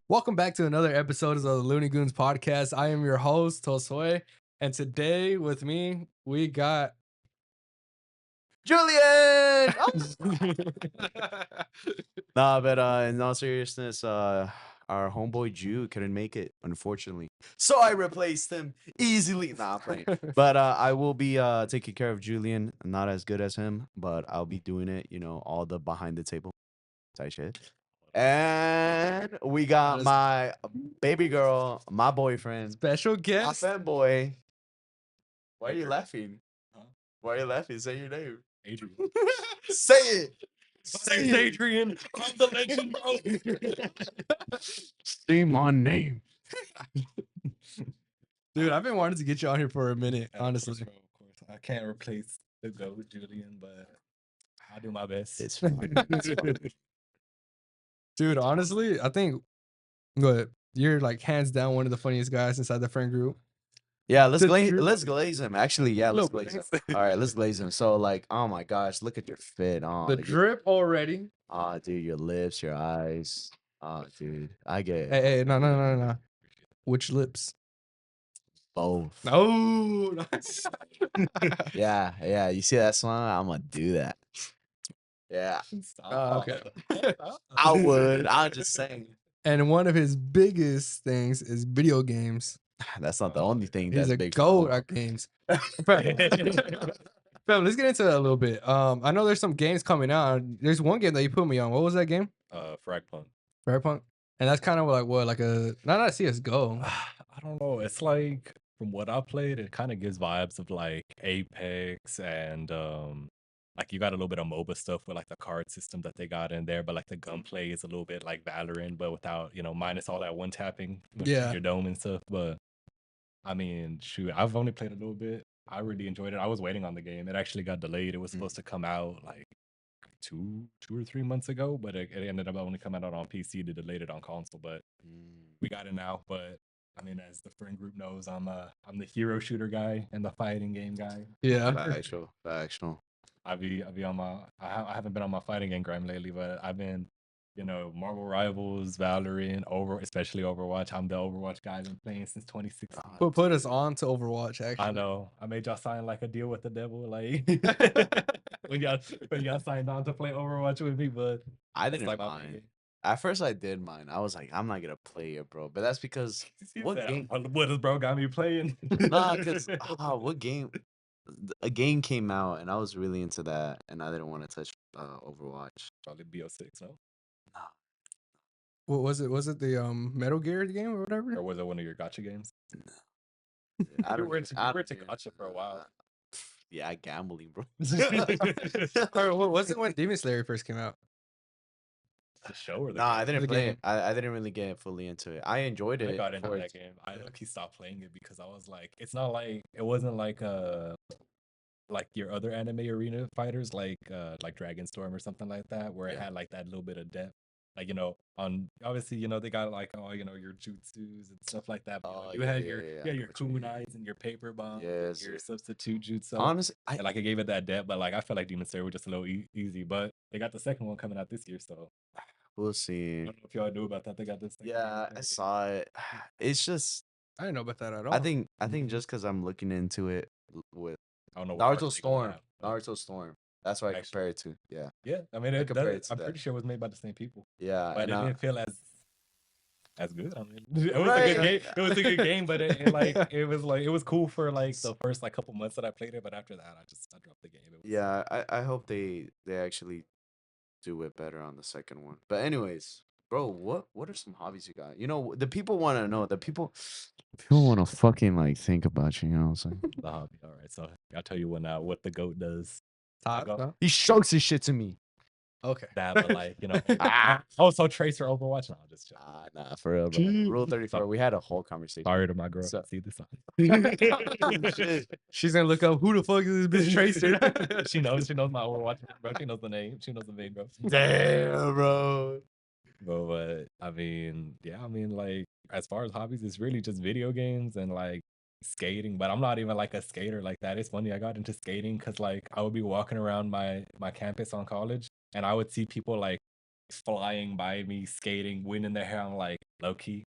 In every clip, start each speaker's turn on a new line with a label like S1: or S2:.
S1: Welcome back to another episode of the Looney Goons podcast. I am your host, Tosoi, and today with me, we got Julian!
S2: Nah, but in all seriousness, our homeboy Jew couldn't make it, unfortunately. So I replaced him easily. Nah, I'm playing. But I will be taking care of Julian. Not as good as him, but I'll be doing it, all the behind the table type shit. And we got my baby girl, my boyfriend,
S1: Special
S2: my
S1: guest.
S2: fanboy. Why are you laughing?
S3: Huh?
S2: Why are you laughing? Say your name.
S3: Adrian.
S2: Say it.
S3: My name's Adrian. I'm the legend, bro.
S2: Say my name.
S1: Dude, I've been wanting to get you on here for a minute,
S3: Yeah,
S1: honestly.
S3: Of course. I can't replace the GOAT, Julian, but I'll do my best.
S2: It's fine. It's fine.
S1: Dude, honestly, I think you're like hands down one of the funniest guys inside the friend group.
S2: Yeah,
S1: The truth-
S2: let's glaze him. Actually, yeah, let's
S1: Look,
S2: glaze him. All right, let's glaze him. So, like, oh my gosh, look at your fit. Oh,
S1: The drip already.
S2: dude, your lips, your eyes. Oh, dude, I get
S1: Hey, no. Which lips?
S2: both.
S1: No.
S2: Yeah. You see that smile? I'm gonna do that. Yeah,
S1: Okay.
S2: I would. I'm just saying.
S1: And one of his biggest things is video games.
S2: That's not the only thing
S1: He's
S2: that's
S1: a
S2: big.
S1: goat at games. Fam, let's get into that a little bit. I know there's some games coming out. There's one game that you put me on. What was that game?
S3: Frag Punk.
S1: Fragpunk? And that's kind of like a not CS:GO.
S3: I don't know. It's like from what I played, it kind of gives vibes of like Apex and like you got a little bit of MOBA stuff with like the card system that they got in there, but like the gunplay is a little bit like Valorant, but without minus all that one tapping with
S1: Yeah.
S3: your dome and stuff. But I mean, shoot, I've only played a little bit. I really enjoyed it. I was waiting on the game. It actually got delayed. It was supposed to come out like two or 3 months ago, but it ended up only coming out on PC. They delayed it on console, but we got it now. But I mean, as the friend group knows, I'm the hero shooter guy and the fighting game guy.
S1: Yeah.
S2: Factual.
S3: I haven't been on my fighting game grind lately, but I've been, Marvel Rivals, Valorant, especially Overwatch. I'm the Overwatch guy. I've been playing since 2016.
S1: Put us on to Overwatch, actually.
S3: I know. I made y'all sign like a deal with the devil, like when y'all signed on to play Overwatch with me, but
S2: I
S3: it's
S2: didn't
S3: like my
S2: mind.
S3: game.
S2: At first, I did mind. I was like, I'm not gonna play it, bro. But that's because what
S3: Said,
S2: game?
S3: What has bro got me playing?
S2: Nah, because what game? A game came out, and I was really into that, and I didn't want to touch Overwatch.
S3: Probably BO6, no?
S1: What was it? Was it the Metal Gear game or whatever?
S3: Or was it one of your gotcha games?
S2: I
S3: You
S2: don't
S3: were
S2: even-
S3: into
S2: I don't
S3: gotcha
S2: even-
S3: for a while.
S2: Yeah, gambling, bro.
S1: Or what was it when Demon Slayer first came out?
S3: The show or the
S2: Nah, I
S3: game?
S2: didn't
S1: The
S2: play
S1: game.
S2: it. I didn't really get fully into it. I enjoyed it.
S3: I got into
S2: for
S3: that
S2: its-
S3: game. I stopped playing it because I was like, it's not like it wasn't like your other anime arena fighters like Dragon Storm or something like that, where it
S2: Yeah.
S3: had like that little bit of depth. Like, on obviously, they got like your jutsus and stuff like that. But,
S2: Oh,
S3: you
S2: yeah,
S3: had
S2: yeah,
S3: your
S2: yeah,
S3: you
S2: I
S3: had
S2: know
S3: your
S2: what you mean.
S3: kunais and your paper bombs,
S2: Yes,
S3: your
S2: yeah.
S3: substitute jutsu.
S2: Honestly,
S3: And like it gave it that depth, but like I felt like Demon Slayer was just a little easy. But they got the second one coming out this year, so
S2: we'll
S3: I
S2: see.
S3: don't know if y'all knew about that. They got this.
S2: Yeah, I saw it. It's just,
S1: I didn't know about that at all.
S2: I think just because I'm looking into it with
S3: I don't know. what
S2: Naruto
S3: parts they gonna
S2: Storm.
S3: have, but
S2: Naruto Storm. That's what I
S3: Actually.
S2: compare it to. Yeah,
S3: Yeah, I mean,
S2: I compare it to
S3: I'm
S2: that.
S3: pretty sure it was made by the same people,
S2: yeah.
S3: but
S2: And
S3: it
S2: I,
S3: didn't feel as good. I mean, it was a
S2: Right.
S3: good game. It was a good game, but it was cool for like the first like couple months that I played it. But after that, I dropped the game. It was,
S2: yeah, I hope they actually do it better on the second one. But anyways, bro, what are some hobbies you got? The people want to know. The people want to fucking like think about you. You know what I'm saying?
S3: the hobby. All right, so I'll tell you what the goat does.
S1: Top,
S3: go-
S1: no?
S2: He shows his shit to me.
S1: Okay.
S3: That, but like
S2: Ah.
S3: also Tracer Overwatch. No, just joking.
S2: Nah, for real, bro. Rule 34. We had a whole conversation.
S3: Sorry to my girl.
S2: So-
S3: See this.
S2: Shit.
S1: She's gonna look up who the fuck is this bitch Tracer.
S3: She knows my Overwatch, bro. She knows the name. She knows the name, bro.
S2: Damn, bro.
S3: But I mean, yeah, I mean, like as far as hobbies, it's really just video games and like skating. But I'm not even like a skater like that. It's funny, I got into skating because like I would be walking around my campus on college, and I would see people like flying by me, skating, wind in their hair. I'm like, low key,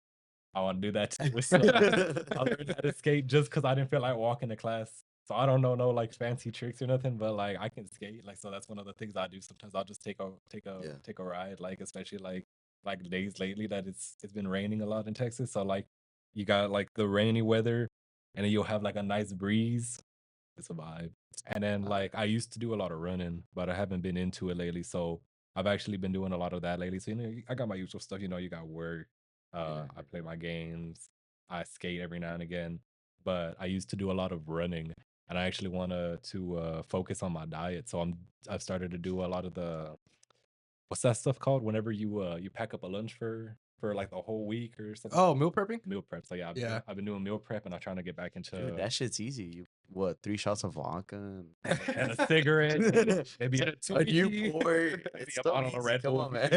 S3: I want to do that too. So I learned how to skate just because I didn't feel like walking to class. So I don't know no like fancy tricks or nothing, but like I can skate. Like so that's one of the things I do. Sometimes I'll just
S2: Yeah.
S3: take a ride, like especially like days lately that it's been raining a lot in Texas. So like you got like the rainy weather and then you'll have like a nice breeze. It's a vibe. And then like I used to do a lot of running, but I haven't been into it lately. So I've actually been doing a lot of that lately. So I got my usual stuff. You got work. I play my games. I skate every now and again. But I used to do a lot of running, and I actually want to focus on my diet. So I've started to do a lot of the what's that stuff called? Whenever you pack up a lunch for like the whole week or something.
S1: Oh, meal prepping?
S3: Meal prep. So yeah,
S1: Yeah.
S3: I've been doing meal prep, and I'm trying to get back into
S2: Dude, that shit's easy. You what? 3 shots of vodka
S3: and a cigarette, maybe a
S2: a
S3: Twinkie,
S2: Newport.
S3: maybe
S2: It's
S3: a
S2: so
S3: bottle of
S2: easy.
S3: Red
S2: Come
S3: Bull.
S2: on, man.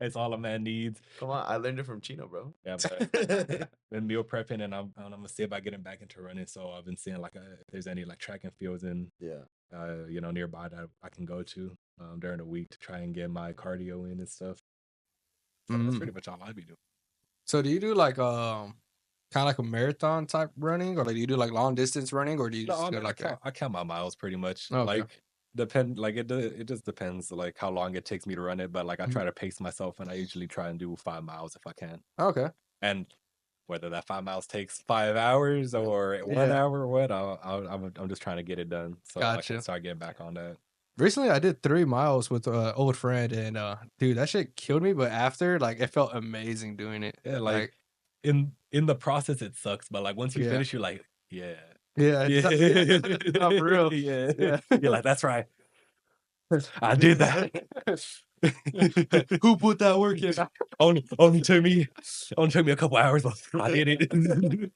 S3: It's all a man needs.
S2: Come on, I learned it from Chino, bro.
S3: Yeah, but been meal prepping, and I'm gonna see about getting back into running. So I've been seeing like if there's any like track and fields in
S2: Yeah.
S3: nearby that I can go to during the week to try and get my cardio in and stuff. So that's pretty much all I'd be doing.
S1: So do you do like kind of like a marathon type running, or like do you do like long distance running, or do you
S3: No,
S1: just
S3: I
S1: go
S3: mean,
S1: like a
S3: I count my miles pretty much.
S1: Okay.
S3: Like it just depends like how long it takes me to run it. But like I try to pace myself, and I usually try and do 5 miles if I can.
S1: Okay.
S3: And whether that 5 miles takes 5 hours or 1 hour or what, I'm just trying to get it done so I
S1: Gotcha.
S3: can start getting back on that.
S1: Recently, I did 3 miles with an old friend, and dude, that shit killed me. But after, like, it felt amazing doing it.
S3: Yeah, like in the process, it sucks, but like once you
S1: Yeah.
S3: finish, you're like, yeah,
S1: yeah, not for real.
S3: yeah,
S1: Yeah.
S3: You're like, that's right, I did that.
S1: Who put that work in?
S3: only took me a couple hours, but I did it.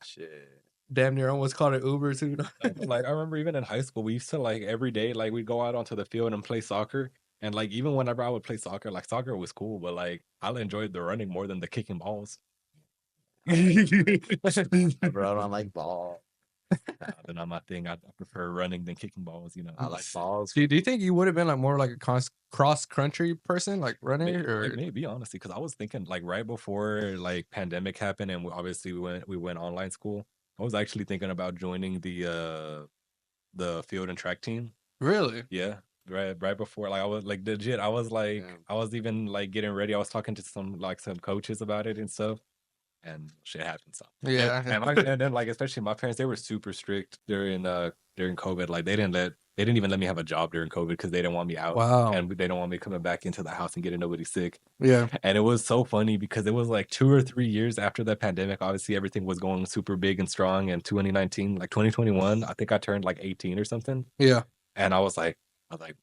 S2: Shit.
S1: Damn near almost called it Uber too.
S3: Like I remember even in high school, we used to like every day, like we'd go out onto the field and play soccer. And like even whenever I would play soccer, like soccer was cool, but like I enjoyed the running more than the kicking balls.
S2: Bro, I don't like ball.
S3: They're not my thing. I prefer running than kicking balls.
S2: I like balls.
S1: Do you think you would have been like more like a cross country person, like running, or
S3: Maybe honestly, because I was thinking like right before like pandemic happened, and obviously we went online school. I was actually thinking about joining the field and track team.
S1: really?
S3: Yeah, right before like I was like legit. I was like I was even like getting ready. I was talking to some coaches about it and stuff, and shit happened. So
S1: Yeah.
S3: and then like especially my parents, they were super strict during COVID. Like they didn't even let me have a job during COVID because they didn't want me out.
S1: Wow.
S3: And they don't want me coming back into the house and getting nobody sick.
S1: Yeah.
S3: And it was so funny because it was like 2 or 3 years after the pandemic. Obviously, everything was going super big and strong. And 2019, like 2021, I think I turned like 18 or something.
S1: Yeah.
S3: And I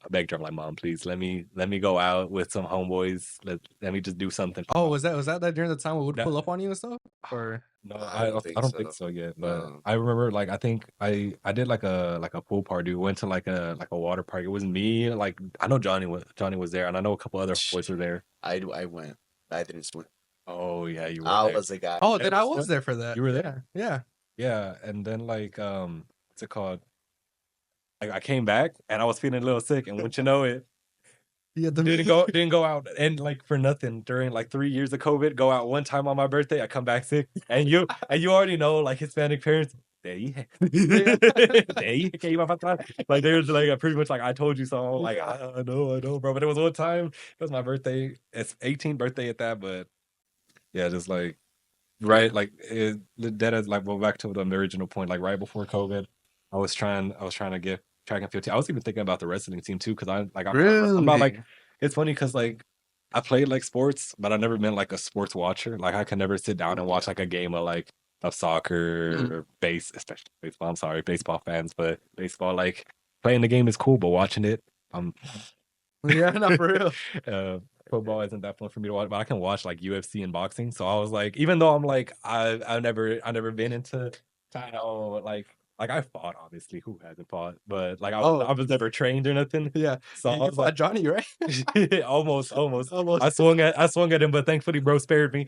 S3: begged her, I'm like, Mom, please let me go out with some homeboys. Let me just do something.
S1: Oh, was that during the time we would
S3: That-
S1: pull up on you and stuff? Or
S3: No, I don't think so yet. But
S2: No.
S3: I remember like I think I did like a pool party. We went to like a water park. It was me, like I know Johnny was there, and I know a couple other boys were there.
S2: I went. I didn't swim.
S3: Oh yeah, you were
S2: I
S3: there.
S2: was the guy.
S1: oh, then I was there for that.
S3: You were there?
S1: Yeah.
S3: Yeah, and then like what's it called? Like I came back and I was feeling a little sick, and wouldn't you know it,
S1: Yeah.
S3: didn't go out and like for nothing during like 3 years of COVID. Go out one time on my birthday, I come back sick, and you already know like Hispanic parents. Like they was like pretty much like I told you so. I'm like I know, bro. But it was one time. It was my birthday. It's 18th birthday at that, but yeah, just like right, like that is like well back to the original point. Like right before COVID, I was trying to get track and field team. I was even thinking about the wrestling team too because I'm not like it's funny because like I played like sports, but I never been like a sports watcher. Like I could never sit down and watch like a game of soccer or especially baseball. I'm sorry, baseball fans, but baseball like playing the game is cool, but watching it,
S1: Yeah, not for real.
S3: Football isn't that fun for me to watch, but I can watch like UFC and boxing. So I was like, even though I'm like I've never been into kind of like I fought, obviously, who hasn't fought, but like I was never trained or nothing.
S1: Yeah.
S3: So I was like
S1: Johnny, right?
S3: almost. I swung at him, but thankfully bro spared me.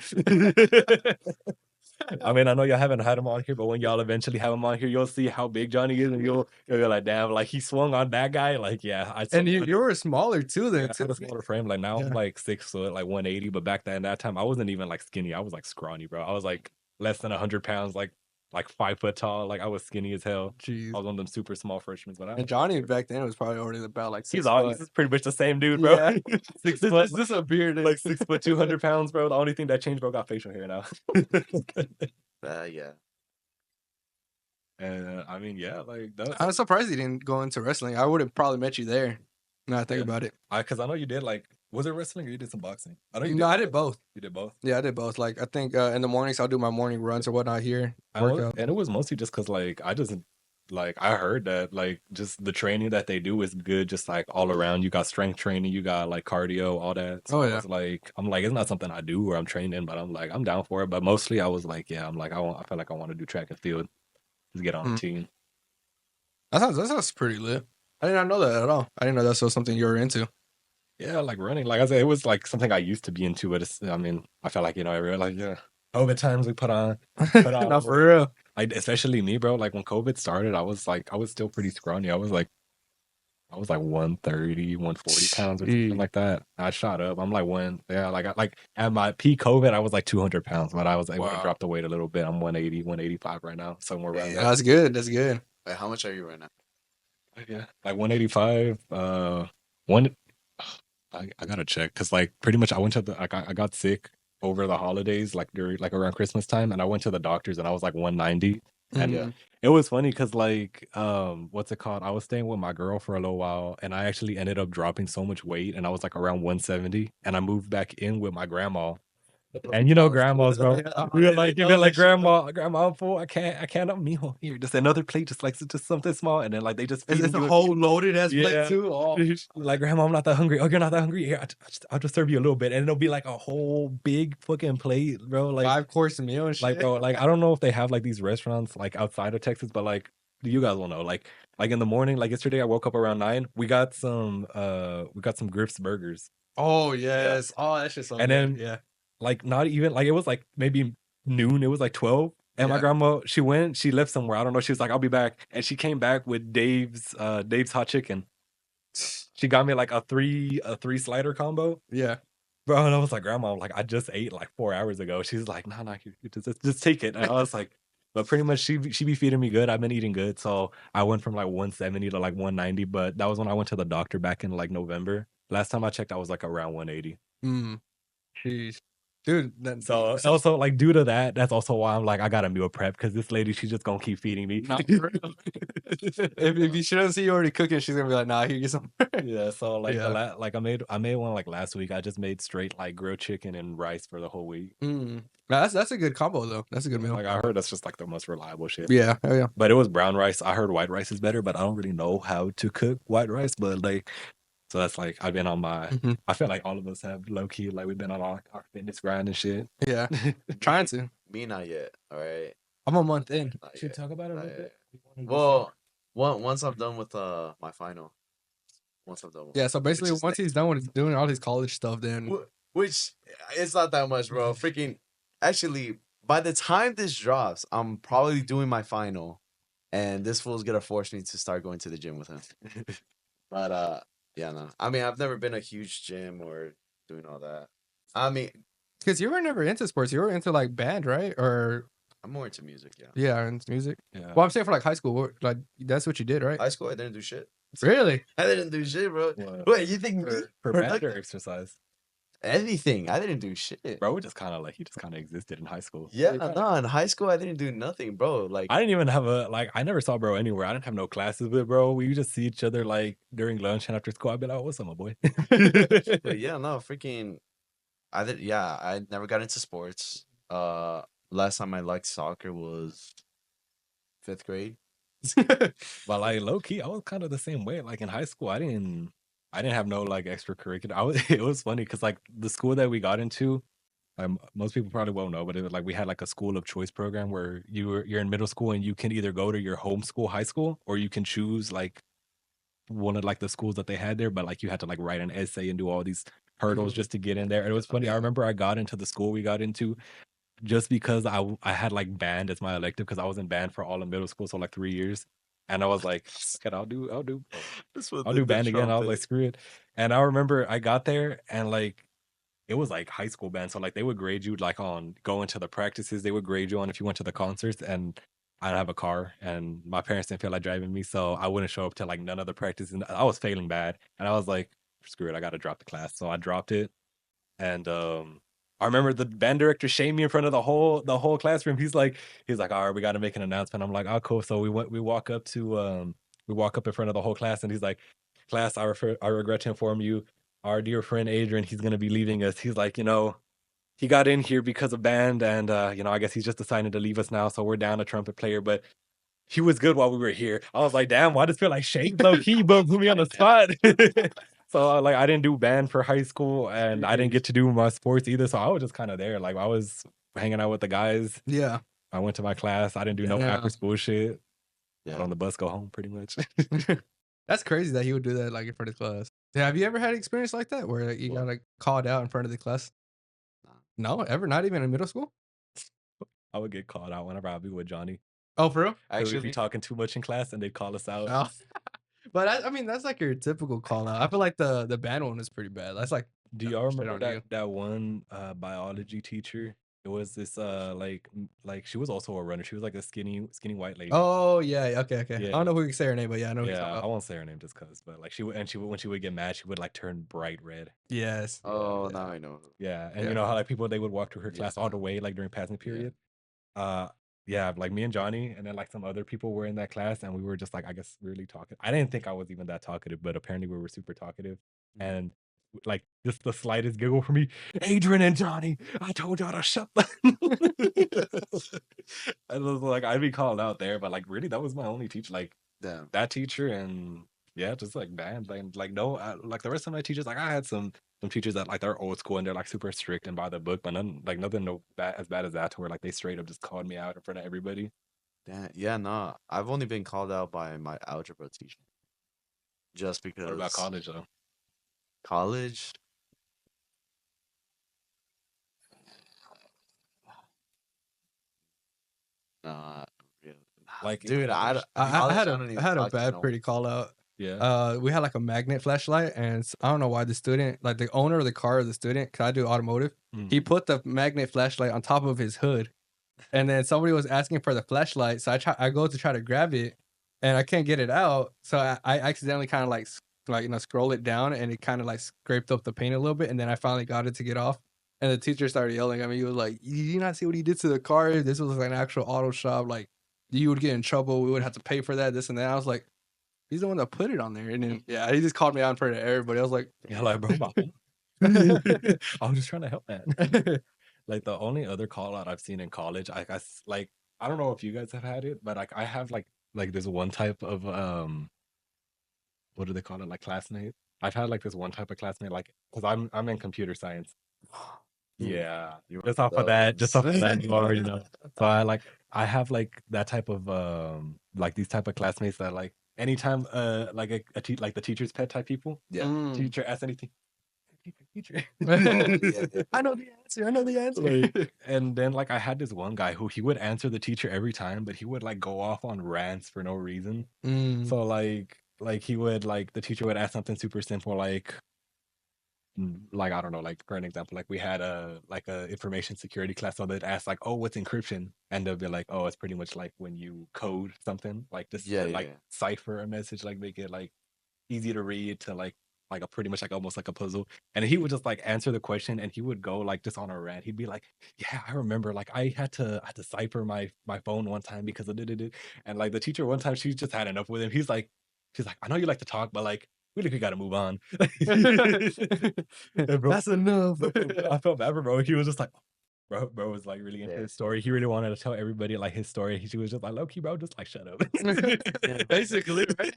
S3: I mean, I know y'all haven't had him on here, but when y'all eventually have him on here, you'll see how big Johnny is, and you'll be like, damn, like he swung on that guy. Like, yeah,
S1: And you were smaller too then.
S3: I had a smaller frame. Like now I'm like 6 foot, like 180. But back then, that time, I wasn't even like skinny. I was like scrawny, bro. I was like less than 100 pounds, like 5 foot tall. Like I was skinny as hell.
S1: Jeez.
S3: I was one of them super small freshmen. But
S1: And Johnny back then was probably already about like 6
S3: he's pretty much the same dude, bro.
S1: Yeah.
S3: 6
S1: This
S3: foot,
S1: is this a beard?
S3: like 6 foot, 200 pounds, bro. The only thing that changed, bro, got facial hair now.
S2: Yeah.
S3: And I mean, yeah, like that.
S1: I'm surprised you didn't go into wrestling. I would have probably met you there. Now I think about it.
S3: Because I know you did like, was it wrestling or you did some boxing? I know you
S1: No, I did both.
S3: You did both.
S1: Yeah, I did both. Like I think in the mornings I'll do my morning runs or whatnot here. Workout.
S3: And it was mostly just because like I heard that like just the training that they do is good, just like all around. You got strength training, you got like cardio, all that. So
S1: Oh,
S3: I
S1: yeah.
S3: was like, I'm like, it's not something I do or I'm trained in, but I'm like, I'm down for it. But mostly I was like, yeah, I'm like, I feel like I want to do track and field, just get on the team.
S1: That sounds pretty lit. I did not know that at all. I didn't know that was something you were into.
S3: Yeah, like running. Like I said, it was like something I used to be into, but I mean, I felt like, I realized, like, yeah, COVID times we put on.
S1: Not for real.
S3: Like, especially me, bro. Like when COVID started, I was still pretty scrawny. I was like 130, 140 pounds or something like that. I shot up. I'm like like at my peak COVID, I was like 200 pounds, but I was able to drop the weight a little bit. I'm 180, 185 right now, somewhere around there.
S1: That's good. That's good.
S2: Wait, how much are you right now?
S3: Yeah, like 185. I gotta check because like pretty much I went to I got sick over the holidays, like during like around Christmas time, and I went to the doctors and I was like 190. And it was funny because like what's it called? I was staying with my girl for a little while, and I actually ended up dropping so much weight, and I was like around 170, and I moved back in with my grandma. And grandmas, bro. We were like, grandma, I'm full. I can't, mijo. Here, just another plate, just something small. And then like they just feed
S1: It's a
S3: you
S1: whole loaded ass plate too. Oh.
S3: Like, grandma, I'm not that hungry. Oh, you're not that hungry. Here, I'll just serve you a little bit, and it'll be like a whole big fucking plate, bro. Like
S1: 5-course meal and shit.
S3: like, bro, like I don't know if they have like these restaurants like outside of Texas, but like you guys will know. Like in the morning, like yesterday, I woke up around 9. We got some Griff's burgers.
S1: Oh yes. Oh, that's just so
S3: And
S1: good.
S3: then like not even like it was like maybe noon. It was like 12. And my grandma, she left somewhere. I don't know. She was like, I'll be back. And she came back with Dave's hot chicken. She got me like a three slider combo.
S1: Yeah.
S3: Bro, and I was like, Grandma, like I just ate like 4 hours ago. She's like, no, you just take it. And I was like, but pretty much she be feeding me good. I've been eating good. So I went from like 170 to like 190. But that was when I went to the doctor back in like November. Last time I checked, I was like around 180.
S1: Jeez. Dude,
S3: so also like due to that, that's also why I'm like I gotta meal prep because this lady, she's just gonna keep feeding me.
S1: if she doesn't see you already cooking, she's gonna be like, nah, here, get some.
S3: Yeah, so like I made one like last week. I just made straight like grilled chicken and rice for the whole week.
S1: That's a good combo though. That's a good meal.
S3: Like I heard that's just like the most reliable shit.
S1: Yeah, oh yeah.
S3: But it was brown rice. I heard white rice is better, but I don't really know how to cook white rice. But like, so that's like I've been on my. I feel like all of us have low key like we've been on our fitness grind and shit.
S1: Yeah, trying to.
S2: Me not yet. All right.
S1: I'm a month in.
S3: Should talk about it a little bit.
S2: Well, once I'm done with my final. Once I'm done with
S1: so basically once he's done with doing all his college stuff, then
S2: which it's not that much, bro. Freaking actually, by the time this drops, I'm probably doing my final, and this fool's gonna force me to start going to the gym with him. But yeah, no. I mean, I've never been a huge gym or doing all that. I mean,
S1: because you were never into sports, you were into like band, right? Or
S2: I'm more into music, yeah.
S1: Yeah, into music.
S3: Yeah.
S1: Well, I'm saying for like high school, like that's what you did, right?
S2: High school, I didn't do shit.
S1: Really?
S2: I didn't do shit, bro.
S3: What?
S2: Wait, you think
S3: For band or exercise?
S2: Anything? I didn't do shit.
S3: Bro, he just kind of existed in high school.
S2: Yeah, no, in high school I didn't do nothing, bro. Like
S3: I didn't even have I never saw bro anywhere. I didn't have no classes with bro. We would just see each other like during lunch and after school. I'd be like, oh, what's up, my boy?
S2: but yeah, no, freaking I never got into sports. Last time I liked soccer was 5th grade.
S3: But like low key, I was kind of the same way. Like in high school, I didn't have no like extracurricular. It was funny because like the school that we got into, most people probably won't know, but it was like we had like a school of choice program where you're in middle school and you can either go to your home school, high school, or you can choose like one of like the schools that they had there. But like you had to like write an essay and do all these hurdles just to get in there. And it was funny. I remember I got into the school we got into. just because I had like band as my elective because I was in band for all of middle school, so like 3 years, and I was like, "Fuck it,
S2: This was
S3: I'll
S2: the
S3: do band again." I was like,
S2: trumpet.
S3: "Screw it," and I remember I got there and like it was like high school band, so like they would grade you like on going to the practices. They would grade you on if you went to the concerts, and I didn't have a car, and my parents didn't feel like driving me, so I wouldn't show up to like none of the practices. And I was failing bad, and I was like, "Screw it, I got to drop the class." So I dropped it, and I remember the band director shamed me in front of the whole classroom. He's like, "All right, we got to make an announcement." I'm like, "Oh, cool." So we walk up in front of the whole class, and he's like, "Class, I regret to inform you, our dear friend Adrian, he's gonna be leaving us." He's like, he got in here because of band, and I guess he's just decided to leave us now. So we're down a trumpet player, but he was good while we were here. I was like, damn, why does it feel like shame low key, but put me on the spot. So like I didn't do band for high school, and I didn't get to do my sports either. So I was just kind of there. Like I was hanging out with the guys.
S1: Yeah.
S3: I went to my class. I didn't do no
S1: Yeah.
S3: after school shit. Got
S2: Yeah.
S3: on the bus, go home pretty much.
S1: That's crazy that he would do that like in front of class. Yeah, have you ever had experience like that where like, you got
S2: What?
S1: like called out in front of the class? No, ever? Not even in middle school?
S3: I would get called out whenever I'd be with Johnny.
S1: Oh, for real?
S3: We'd be
S2: Actually,
S3: talking too much in class, and they'd call us out.
S1: Oh. But I mean, that's like your typical call out. I feel like the band one is pretty bad. That's like
S3: Do y'all
S1: shit
S3: remember
S1: on you.
S3: that one biology teacher? It was this like she was also a runner. She was like a skinny white lady.
S1: Oh yeah, okay. I
S3: Yeah.
S1: don't know who can say her name, but yeah, I know who you're talking
S3: Yeah, I
S1: about.
S3: won't say her name just cause, but like when she would get mad, she would like turn bright red.
S1: Yes.
S2: oh,
S3: Yeah.
S2: now I know.
S3: Yeah, and
S1: Yeah.
S3: you know how like people they would walk to her class all
S2: Yeah.
S3: the way like during passing period. Yeah, like me and Johnny, and then like some other people were in that class, and we were just like I guess really talkative. I didn't think I was even that talkative, but apparently we were super talkative,
S2: Mhm.
S3: and like just the slightest giggle from me, Adrian and Johnny, I told y'all to shut the. I was like I'd be called out there, but like really that was my only teacher. Like
S2: Damn.
S3: that teacher and yeah, just like band, like no, like the rest of my teachers, like I had some teachers that like they're old school and they're like super strict and by the book, but nothing no bad as bad as that to where like they straight up just called me out in front of everybody.
S2: Damn. Yeah, nah. I've only been called out by my algebra teacher. Just
S3: What about
S2: because
S3: college though?
S2: college. Nah, really.
S3: Like in
S2: Dude,
S3: college?
S1: I
S2: college,
S1: had
S2: I
S1: a
S2: don't even
S1: I had a
S2: talk to
S1: bad
S2: no
S1: pretty call out.
S3: Yeah.
S1: We had like a magnet flashlight, and I don't know why the student, like the owner of the car of the student, cause I do automotive,
S3: Mm.
S1: he put the magnet flashlight on top of his hood, and then somebody was asking for the flashlight, so I go to try to grab it, and I can't get it out, so I accidentally kind of like scroll it down, and it kind of like scraped up the paint a little bit, and then I finally got it to get off, and the teacher started yelling at me. He was like, "Did you not see what he did to the car? This was like an actual auto shop. Like you would get in trouble. We would have to pay for that. This and that." I was like, he's the one that put it on there. And then, yeah, he just called me out in front of everybody. I was like,
S3: Yeah, like bro, I was just trying to help, man. Like the only other call out I've seen in college, I guess, like I don't know if you guys have had it, but like I have like this one type of what do they call it, like classmate. I've had like this one type of classmate, like because I'm in computer science. Yeah,
S2: You
S3: just
S2: one
S3: off of that,
S2: those.
S3: you already know. So I have like that type of like these type of classmates that like anytime like like the teacher's pet type people.
S2: Yeah.
S1: mm.
S3: Teacher asks anything. Teacher.
S2: Oh, yeah.
S1: I know the answer. I know the answer.
S3: Like, and then like I had this one guy who he would answer the teacher every time, but he would like go off on rants for no reason.
S1: Mm.
S3: So like he would like the teacher would ask something super simple like I don't know, like for an example, like we had a information security class, so they'd ask like, oh, what's encryption? And they'll be like, oh, it's pretty much like when you code something, like just
S2: Yeah,
S3: like
S2: yeah.
S3: cipher a message, like make it like easy to read to like a pretty much like almost like a puzzle. And he would just like answer the question and he would go like just on a rant. He'd be like, yeah, I remember like I had to cipher my phone one time because of it. And like the teacher one time she just had enough with him. She's like, I know you like to talk, but like we gotta move on. And bro,
S1: That's enough.
S3: I felt bad for bro. He was just like, bro was like really into
S2: Yeah.
S3: his story. He really wanted to tell everybody like his story. He was just like, low key, bro, just like shut up.
S1: Basically, right?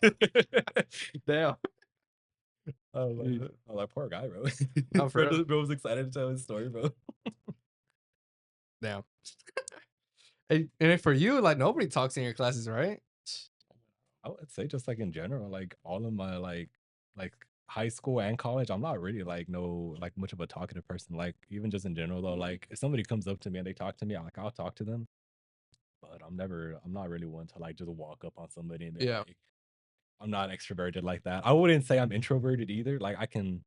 S1: Damn.
S3: Oh, that poor guy, bro.
S1: Oh, for real?
S3: Bro was excited to tell his story, bro.
S1: Damn. And for you, like nobody talks in your classes, right?
S3: I would say just like in general, like all of my like high school and college, I'm not really like much of a talkative person. Like even just in general though, like if somebody comes up to me and they talk to me, I'll talk to them. But I'm not really one to like just walk up on somebody and be
S1: Yeah.
S3: like, I'm not extroverted like that. I wouldn't say I'm introverted either. Like I can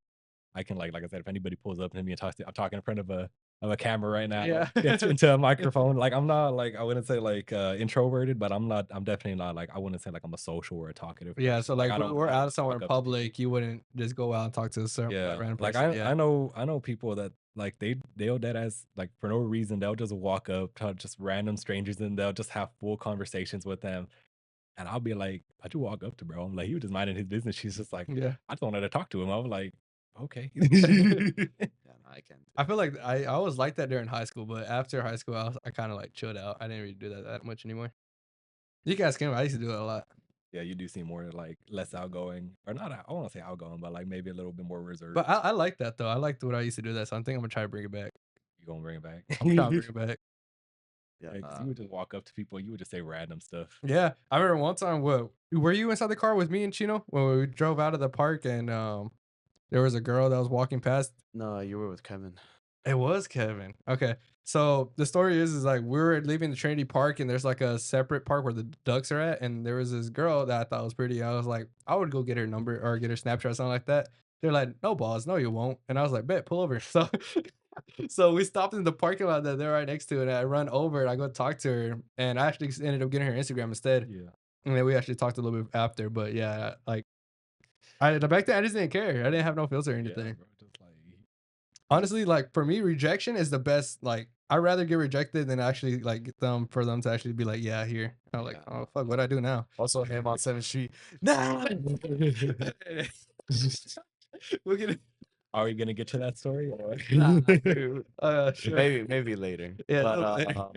S3: like I said, if anybody pulls up to me and talks to, I'm talking in front of a camera right now,
S1: Yeah.
S3: into a microphone. Like I'm not like I wouldn't say like introverted, but I'm definitely not like I wouldn't say like I'm a social or a talkative
S1: Yeah.
S3: person.
S1: So
S3: Like
S1: like we're
S3: I don't
S1: out
S3: just
S1: somewhere
S3: walk
S1: in
S3: up to people.
S1: public, you wouldn't just go out and talk to a certain
S3: Yeah,
S1: random
S3: like
S1: person. Yeah.
S3: I know people that like they'll dead as like for no reason they'll just walk up to just random strangers and they'll just have full conversations with them. And I'll be like, "How'd you walk up to bro?" I'm like, he was just minding his business. She's just like,
S1: Yeah.
S3: I just wanted to talk to him. I was like, okay.
S2: Yeah, no, I can't.
S1: I feel like I was like that during high school, but after high school, I kind of like chilled out. I didn't really do that much anymore. You guys can. I used to do it a lot.
S3: Yeah, you do seem more like less outgoing, or not. I want to say outgoing, but like maybe a little bit more reserved.
S1: But I like that though. I liked what I used to do that, so I think I'm gonna try to bring it back.
S3: You gonna bring it back?
S1: I'm trying to bring it back.
S2: Yeah,
S3: Like, 'cause you would just walk up to people, you would just say random stuff.
S1: Yeah, I remember one time. What were you inside the car with me and Chino when we drove out of the park and there was a girl that was walking past.
S2: no, you were with Kevin.
S1: It was Kevin. Okay. So the story is like we were leaving the Trinity Park and there's like a separate park where the ducks are at, and there was this girl that I thought was pretty. I was like, I would go get her number or get her Snapchat or something like that. They're like, no balls, no, you won't. And I was like, bet, pull over. So we stopped in the parking lot that they're right next to, and I run over and I go talk to her, and I actually ended up getting her Instagram instead.
S3: Yeah.
S1: And then we actually talked a little bit after, but yeah, like back then I just didn't care. I didn't have no filter or anything.
S3: Yeah, bro, just like
S1: Honestly, like for me, rejection is the best. Like I'd rather get rejected than actually like get them for them to actually be like, yeah, here. I'm like,
S2: Yeah.
S1: oh fuck, what I do now?
S2: Also, him on 7th Street. Nah.
S1: Look at it.
S3: Are we gonna get to that story? Or?
S2: Nah, dude.
S1: Sure.
S2: Maybe later.
S1: Yeah,
S2: But
S1: later.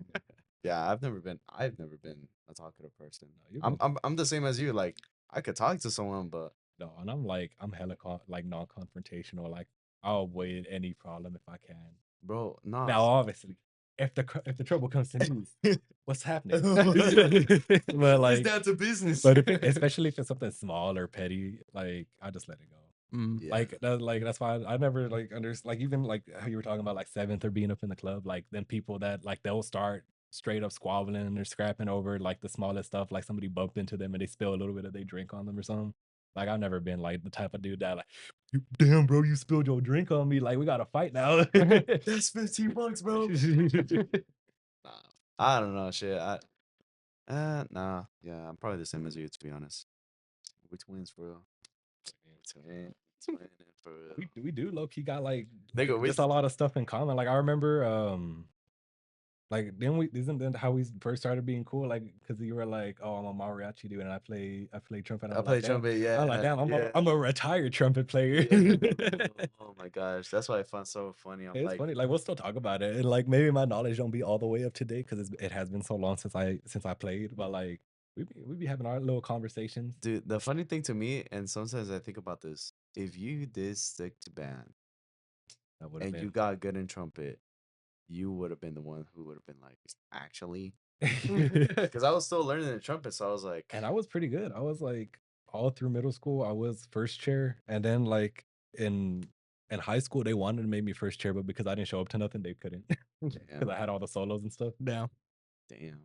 S2: yeah, I've never been a talkative person.
S3: You've
S2: I'm the same as you. Like I could talk to someone, but
S3: No, and I'm hella like non-confrontational. Like I'll avoid any problem if I can.
S2: bro, nah.
S3: Now, obviously, if the trouble comes to me, what's happening? But like,
S1: It's down to business.
S3: but if especially if it's something small or petty, like I just let it go.
S1: Mm.
S2: Yeah.
S3: Like that's why I never like like even like how you were talking about like seventh or being up in the club, like then people that like they'll start straight up squabbling or scrapping over like the smallest stuff, like somebody bumped into them and they spill a little bit of their drink on them or something. Like I've never been like the type of dude that like, damn bro, you spilled your drink on me. Like we gotta fight now.
S2: That's $15, bro. Nah, I don't know, shit. Nah, yeah, I'm probably the same as you, to be honest. We're twins for real. Twin for real.
S3: we do low key got like
S2: Nigga, we
S3: just a lot of stuff in common. Like I remember like then isn't that how we first started being cool? Like because you were like, oh, I'm a mariachi dude and I play trumpet.
S2: I play trumpet, yeah.
S3: I'm like, damn,
S2: yeah.
S3: I'm a retired trumpet player.
S2: Oh my gosh, that's why I find so funny. I'm
S3: It's
S2: like,
S3: funny. Like we'll still talk about it, and like maybe my knowledge don't be all the way up to date because it has been so long since I played. But like we be having our little conversations.
S2: dude, the funny thing to me, and sometimes I think about this: if you did stick to band
S3: That would have
S2: and
S3: been.
S2: you got good in trumpet, you would have been the one who would have been like, actually, because I was still learning the trumpet, so I was like,
S3: And I was pretty good. I was like all through middle school, I was first chair, and then like in high school, they wanted to make me first chair, but because I didn't show up to nothing, they couldn't because
S2: damn,
S3: I had all the solos and stuff.
S1: Down.
S2: damn,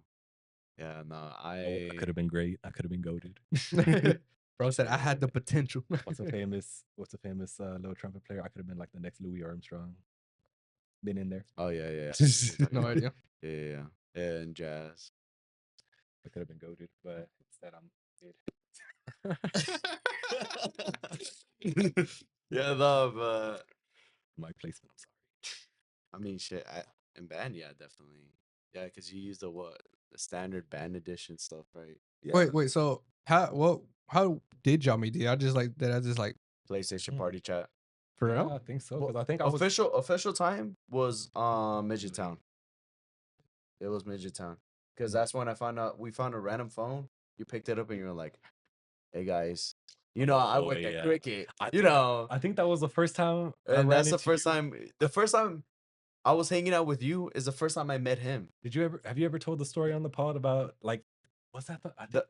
S2: yeah, no,
S3: I could have been great. I could have been goaded.
S1: Bro said I had the potential.
S3: What's a famous little trumpet player? I could have been like the next Louis Armstrong. Been in there.
S2: Oh yeah, yeah,
S1: No idea.
S2: yeah, and jazz.
S3: I could have been goaded, but instead I'm dead.
S2: Yeah, no, but
S3: Mic placement. I'm sorry.
S2: I mean, shit, in band, yeah, definitely, yeah, because you use the standard band edition stuff, right?
S3: Yeah.
S1: Wait. So how did y'all meet? Did I just like
S2: PlayStation
S3: Mm.
S2: party chat.
S1: for
S3: Yeah,
S1: real?
S3: I think so.
S2: Well,
S3: Because I think I was
S2: official time was Midget Town. It was Midget Town because that's when we found a random phone. You picked it up and you were like, "Hey guys, I
S3: Oh,
S2: went to
S3: yeah.
S2: cricket,
S3: I
S2: and
S3: think that was the first time. I ran
S2: that's the
S3: into
S2: first
S3: you.
S2: time. The first time I was hanging out with you is the first time I met him.
S3: Have you ever told the story on the pod about like Was that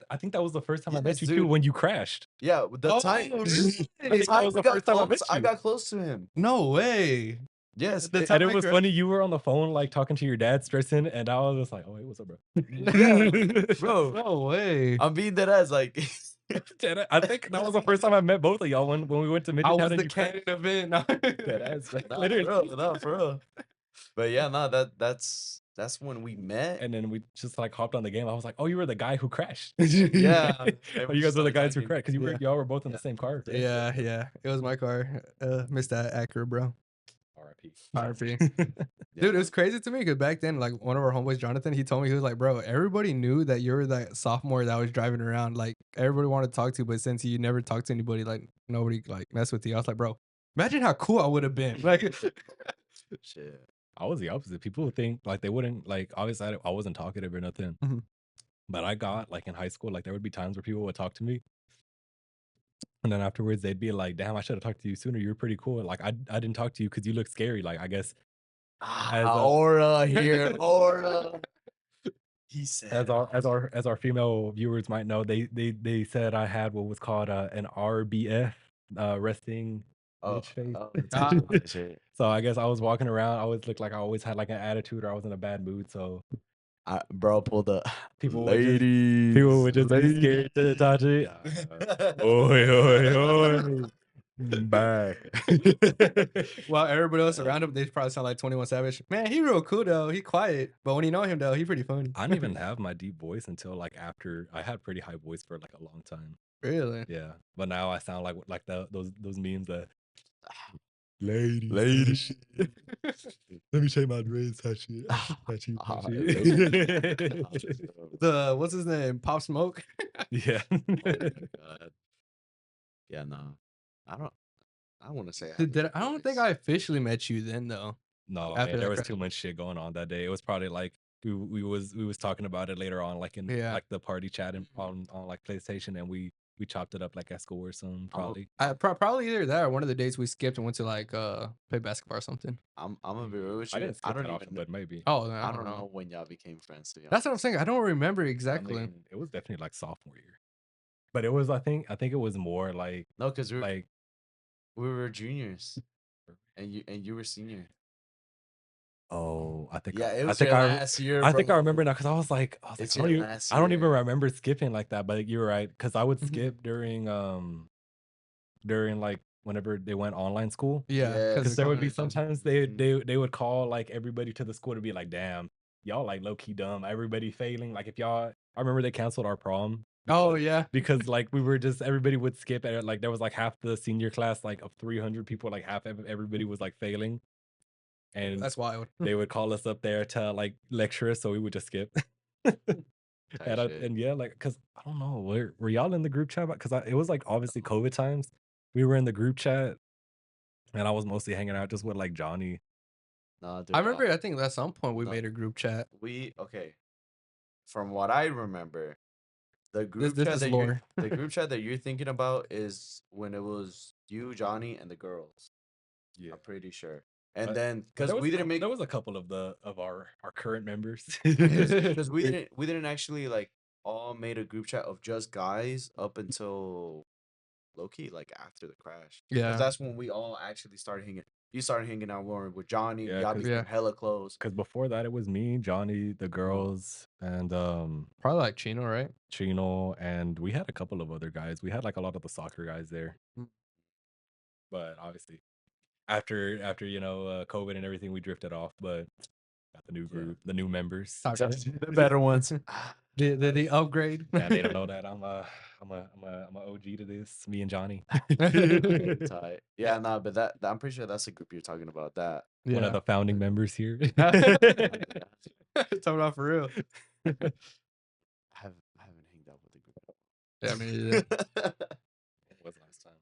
S3: I think that was the first time I met
S2: Yes,
S3: you too
S2: dude.
S3: when you crashed.
S2: Yeah, the
S1: Oh,
S2: time.
S1: really?
S3: I think that was the first time I met
S2: I
S3: you.
S2: got close to him.
S1: No way.
S2: Yes,
S1: The
S2: it-
S1: time
S3: And it
S1: I
S3: was
S1: cra-
S3: funny. You were on the phone like talking to your dad, stressing, and I was just like, "Oh, hey, what's up, bro?"
S2: yeah, bro.
S1: No way.
S2: I'm being dead ass like.
S3: I think that was the first time I met both of y'all when we went to
S1: I was
S3: Midgetown and
S1: the
S3: you crashed.
S1: Cannon event. No.
S3: Deadass, like,
S2: Nah,
S3: literally.
S2: for real, no, for real. But yeah, no, that's when we met.
S3: And then we just like hopped on the game. I was like, "Oh, you were the guy who crashed."
S2: Yeah,
S3: Oh,
S2: and we
S3: you
S2: just
S3: guys were the
S2: started
S3: guys who
S2: talking.
S3: crashed because
S2: Yeah.
S3: y'all were both in
S2: Yeah.
S3: the same car.
S1: Yeah, yeah. It was my car. Missed that Acura, bro.
S3: R.I.P.
S1: RP.
S2: Yeah,
S1: Dude, it
S2: no.
S1: was crazy to me because back then, like one of our homeboys, Jonathan, he told me, he was like, bro, everybody knew that you were that sophomore that was driving around. Like everybody wanted to talk to you, but since you never talked to anybody, like nobody like messed with you. I was like, bro, imagine how cool I would have been. Like,
S2: Shit.
S3: I was the opposite. People would think like they wouldn't like. Obviously, I wasn't talkative or nothing,
S1: Mhm.
S3: but I got like in high school, like there would be times where people would talk to me, and then afterwards they'd be like, "Damn, I should have talked to you sooner. You were pretty cool." Like I didn't talk to you because you look scary. Like I guess as
S2: Aura here, aura. He said,
S3: as our female viewers might know, they said I had what was called an RBF, resting
S2: "Oh,
S3: bitch face.
S1: Ah.
S2: shit."
S3: So I guess I was walking around. I always looked like I always had like an attitude or I was in a bad mood. So
S2: Bro pulled the
S3: people would just
S2: ladies.
S3: people would just be scared to touch it. Oi, oi, oi. Back.
S1: while everybody else around him, they probably sound like 21 Savage. Man, he real cool though. He quiet, but when you know him though, he pretty funny.
S3: I didn't even have my deep voice until like after I had pretty high voice for like a long time.
S1: Really.
S3: Yeah, but now I sound like those memes that ladies,
S2: Ladies.
S3: let me shake my dreads, touch it, touch it, touch it.
S1: The what's his name? Pop Smoke.
S3: Yeah.
S2: Oh my God. Yeah, no. I want to say
S1: I don't think I officially met you then though.
S3: No,
S1: After
S3: man, there
S1: that
S3: was
S1: crash.
S3: too much shit going on that day. It was probably like we was talking about it later on, like in
S1: Yeah.
S3: like the party chat and on like PlayStation, and we chopped it up like at school or something. Probably.
S1: Probably either that or one of the days we skipped and went to like play basketball or something.
S2: I'm gonna be real with
S3: I
S2: you.
S3: didn't
S2: I
S3: skip
S2: don't
S3: that
S2: even
S3: often,
S2: know.
S3: but maybe.
S1: Oh,
S2: I don't know when y'all became friends. To be
S1: That's what I'm
S2: honest.
S1: saying. I don't remember
S3: I
S1: exactly.
S3: mean, it was definitely like sophomore year, but it was I think it was more like
S2: No, because we
S3: like
S2: were juniors, and you were senior.
S3: oh I think
S2: Yeah, it
S3: I
S2: was
S3: think
S2: your
S3: I
S2: last year.
S3: I think I
S2: bro.
S3: remember now because I was like
S2: It's
S3: I don't
S2: your
S3: even
S2: last
S3: I don't even
S2: year.
S3: remember skipping like that, but you're right because I would
S1: Mhm.
S3: skip during like whenever they went online school.
S1: Yeah,
S2: Yes.
S3: Because there would be
S2: Mhm.
S3: sometimes they would call like everybody to the school to be like, damn, y'all like low key dumb. Everybody failing. Like if y'all, I remember they canceled our prom.
S1: Oh yeah.
S3: Because like we were just everybody would skip and like there was like half the senior class like of 300 people, like half everybody was like failing, and
S1: That's wild.
S3: they would call us up there to like lecture us, so we would just skip.
S2: Type shit.
S3: And yeah, like because I don't know, were y'all in the group chat? Because it was like obviously COVID times. We were in the group chat, and I was mostly hanging out just with like Johnny.
S2: No, dude,
S1: I remember. I think at some point we
S2: no.
S1: made a group chat.
S2: Okay. From what I remember, the group
S1: This
S2: chat
S1: is
S2: that
S1: lore.
S2: the group chat that you're thinking about is when it was you, Johnny, and the girls.
S3: Yeah.
S2: I'm pretty sure. And
S3: But-
S2: then
S3: But
S2: because we didn't make
S3: there was a couple of our current members.
S2: because we didn't actually like all made a group chat of just guys up until low key like after the crash.
S1: Yeah.
S2: Because that's when we all actually started hanging. You started hanging out more with Johnny.
S3: Yeah,
S2: Y'all
S3: 'cause-
S2: became
S1: Yeah.
S2: hella close.
S3: Because before that, it was me, Johnny, the girls, and
S1: Probably like Chino, right?
S3: Chino, and we had a couple of other guys. We had like a lot of the soccer guys there.
S1: Mm.
S3: But obviously, after COVID and everything, we drifted off. But got the new group, the new members.
S2: The better ones.
S1: The upgrade.
S3: Yeah, they don't know that I'm a OG to this. Me and Johnny,
S2: Tight. Yeah, no, but that I'm pretty sure that's the group you're talking about. That
S1: Yeah.
S3: one of the founding members here.
S1: Talking about for real.
S2: I haven't hanged out with the group.
S1: Yeah, I mean,
S3: When was last time?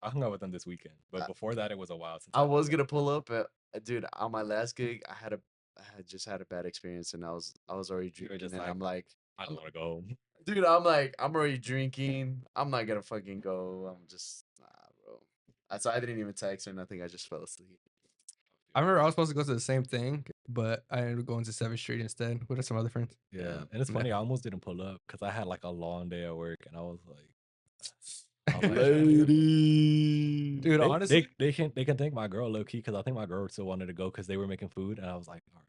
S3: I hung out with them this weekend, but before that, it was a while since
S2: I
S3: hung
S2: was
S3: out
S2: gonna
S3: with
S2: pull up, dude. On my last gig, I had just had a bad experience, and I was already
S3: You were
S2: drinking,
S3: just
S2: and
S3: like,
S2: I'm like,
S3: I don't want to go home.
S2: dude, I'm already drinking. I'm not gonna fucking go. I'm just nah, bro. So I didn't even text or nothing. I just fell asleep.
S1: I remember I was supposed to go to the same thing, but I ended up going to 7th Street instead with some other friends.
S3: Yeah, and it's
S1: Yeah.
S3: funny. I almost didn't pull up because I had like a long day at work, and I was like,
S2: Lady.
S1: Dude, honestly,
S3: they can thank my girl low key because I think my girl still wanted to go because they were making food, and I was like, all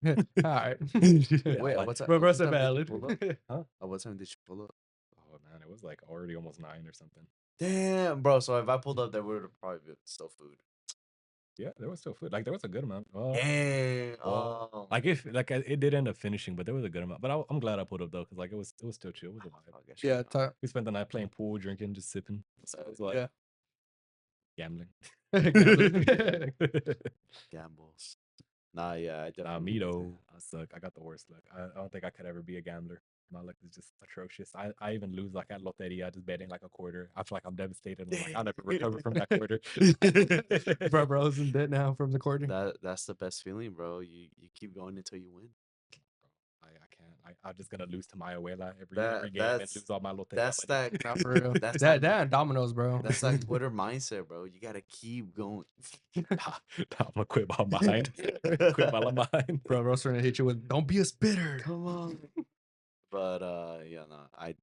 S1: all right.
S3: right.
S2: Wait,
S3: like,
S2: what time?
S1: Bro,
S2: What
S1: said
S2: time did you
S1: valid.
S2: pull up?
S3: huh?
S2: At what time did you pull up?
S3: Oh man, it was like already almost 9 or something.
S2: Damn, bro. So if I pulled up, there would have probably been still food.
S3: Yeah, there was still food. Like there was a good amount.
S2: Dang.
S3: Like if like it did end up finishing, but there was a good amount. But I'm glad I pulled up though, because like it was still chill. It was a vibe.
S2: I guess you
S1: Yeah,
S2: know.
S1: t-
S3: We spent the night playing pool, drinking, just sipping. So it was like
S1: yeah.
S3: gambling.
S1: Gambling.
S2: Gambles. Nah, yeah, I definitely.
S3: Nah, me
S2: need to-
S3: though, I suck. I got the worst luck. I don't think I could ever be a gambler. My luck is just atrocious. I even lose like at Loteria, just betting like a quarter. I feel like I'm devastated. I'm like, I'll never recover from that quarter.
S1: Bro's in debt now from the quarter.
S2: That's the best feeling, bro. You keep going until you win.
S3: I can't. I'm just gonna lose to my abuela every
S2: That-
S3: game and
S2: that's-
S3: lose all my Loteria
S2: That's
S3: money.
S2: that.
S1: Not for real.
S2: That's
S1: that
S2: that.
S1: and dominoes, bro.
S2: That's that quitter mindset, bro. You gotta keep going.
S3: I'm gonna quit my mind. Quit my mind.
S1: Bro, Bro's trying to hit you with "Don't be a spitter."
S2: Come on. But yeah, no, I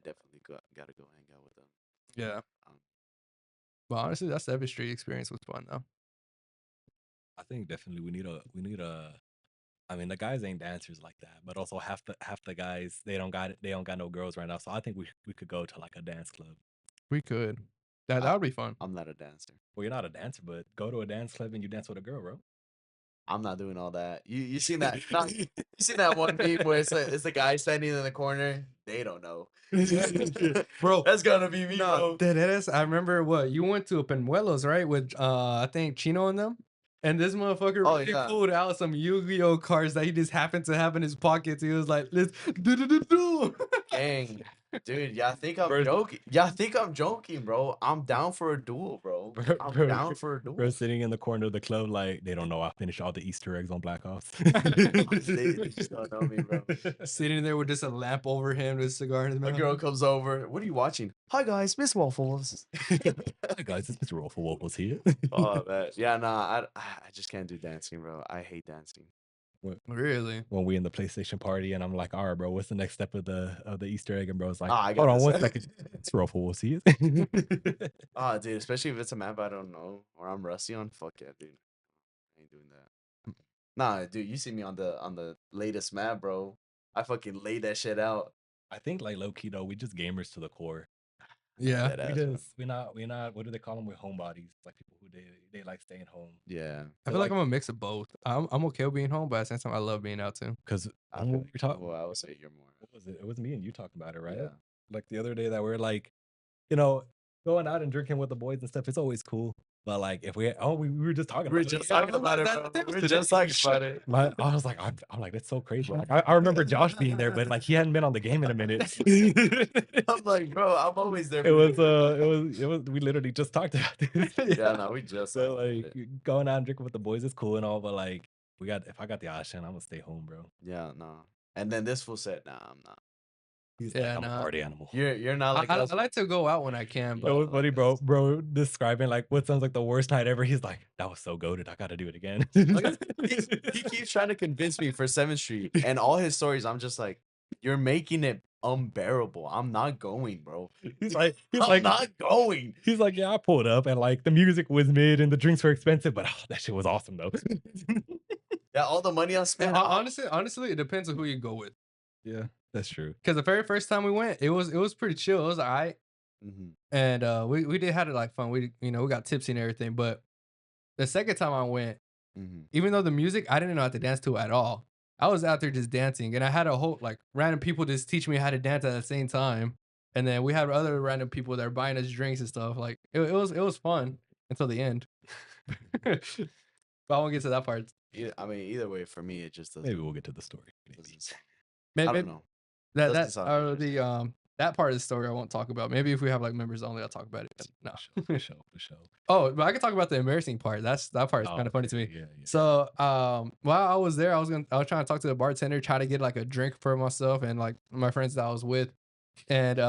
S2: definitely gotta go hang out with them.
S1: Yeah.
S2: Um,
S1: But honestly, that 7th Street experience was fun though.
S3: I think definitely we need a. I mean, the guys ain't dancers like that, but also half the guys they don't got no girls right now. So I think we could go to like a dance club.
S1: We could. That would be fun.
S2: I'm not a dancer.
S3: Well, you're not a dancer, but go to a dance club and you dance with a girl, bro.
S2: I'm not doing all that. You seen that? You seen that one meme where it's the guy standing in the corner? They don't know,
S1: Bro,
S2: That's gonna be me, bro.
S1: That is, I remember what you went to Penuelos, right? With I think Chino and them. And this motherfucker
S2: Oh,
S1: really
S2: yeah.
S1: pulled out some Yu-Gi-Oh cards that he just happened to have in his pockets. He was like, "Let's do."
S2: Gang, dude. Y'all think I'm
S3: Bro.
S2: joking? Y'all think I'm joking, bro? I'm down for a duel, bro. I'm down for a duel.
S3: Bro, sitting in the corner of the club, like they don't know I finished all the Easter eggs on Black Ops.
S2: They just don't know me, bro.
S1: Sitting there with just a lamp over him, with a cigar in his
S2: A
S1: mouth.
S2: girl comes over. What are you watching? Hi guys, Miss Waffles.
S3: Hi guys, it's Mr. Waffle Waffles here.
S2: Oh man, yeah, nah. I just can't do dancing, bro. I hate dancing.
S1: Really?
S3: When we in the PlayStation party and I'm like, all right, bro, what's the next step of the Easter egg? And bro's like,
S2: I
S3: hold
S2: got
S3: on
S2: this.
S3: 1 second. It's Waffle Waffles here.
S2: Oh, dude, especially if it's a map I don't know or I'm rusty on. Fuck yeah, dude. I ain't doing that. Nah, dude, you see me on the latest map, bro. I fucking laid that shit out.
S3: I think like low key though, we just gamers to the core.
S1: Yeah.
S2: Dead ass, bro.
S3: Because we're not what do they call them? We're homebodies. Like people who they like staying home.
S2: Yeah.
S1: I feel like I'm a mix of both. I'm okay with being home, but at the same time, I love being out too.
S3: Because
S2: I
S3: we
S2: feel like,
S3: talk,
S2: well, I would say you're more.
S3: what was it? It was me and you talking about it, right?
S2: Yeah.
S3: Like the other day that we're like, going out and drinking with the boys and stuff. It's always cool. But like if we were just talking
S2: We were
S3: about
S2: just
S3: it.
S2: talking about it, bro. We were just talking about it.
S3: I was like, I'm like, that's so crazy. Like, I remember Josh being there, but like he hadn't been on the game in a minute.
S2: I'm like, bro, I'm always there.
S3: It was we literally just talked about this.
S2: Yeah, no, we just
S3: So
S2: talked about
S3: like
S2: it.
S3: going out and drinking with the boys is cool and all, but like if I got the option, I'm gonna stay home, bro.
S2: Yeah, no. And then this fool said, nah, I'm not.
S3: He's
S1: Yeah,
S3: like, I'm a
S1: nah.
S3: party animal.
S2: You're not like
S1: I
S2: us.
S1: like to go out when I can,
S3: It
S1: but
S3: was funny, bro. Bro describing like what sounds like the worst night ever. He's like, that was so goated. I gotta do it again.
S2: he keeps trying to convince me for 7th Street and all his stories. I'm just like, you're making it unbearable. I'm not going, bro.
S3: He's
S2: I'm not going.
S3: He's like, yeah, I pulled up and like the music was mid and the drinks were expensive, but that shit was awesome though.
S2: Yeah, all the money I spent.
S1: honestly, it depends on who you go with.
S3: Yeah, that's true.
S1: Because the very first time we went, it was pretty chill. It was all right.
S2: Mhm.
S1: And we did have it like fun. We got tipsy and everything. But the second time I went,
S2: Mhm.
S1: even though the music I didn't know how to dance to at all, I was out there just dancing, and I had a whole like random people just teach me how to dance at the same time. And then we had other random people that are buying us drinks and stuff. Like it was fun until the end. But I won't get to that part.
S2: I mean, either way, for me, it just doesn't.
S3: Maybe we'll get to the story. Maybe.
S2: doesn't- I
S1: Maybe
S2: don't know.
S1: that
S2: Doesn't sound interesting.
S1: that part of the story I won't talk about. Maybe if we have like members only, I'll talk about it. No.
S3: For sure.
S1: Oh, but I can talk about the embarrassing part. That part is
S3: Oh,
S1: kind of funny to me.
S3: Yeah.
S1: So, while I was there, I was trying to talk to the bartender, try to get like a drink for myself and like my friends that I was with. And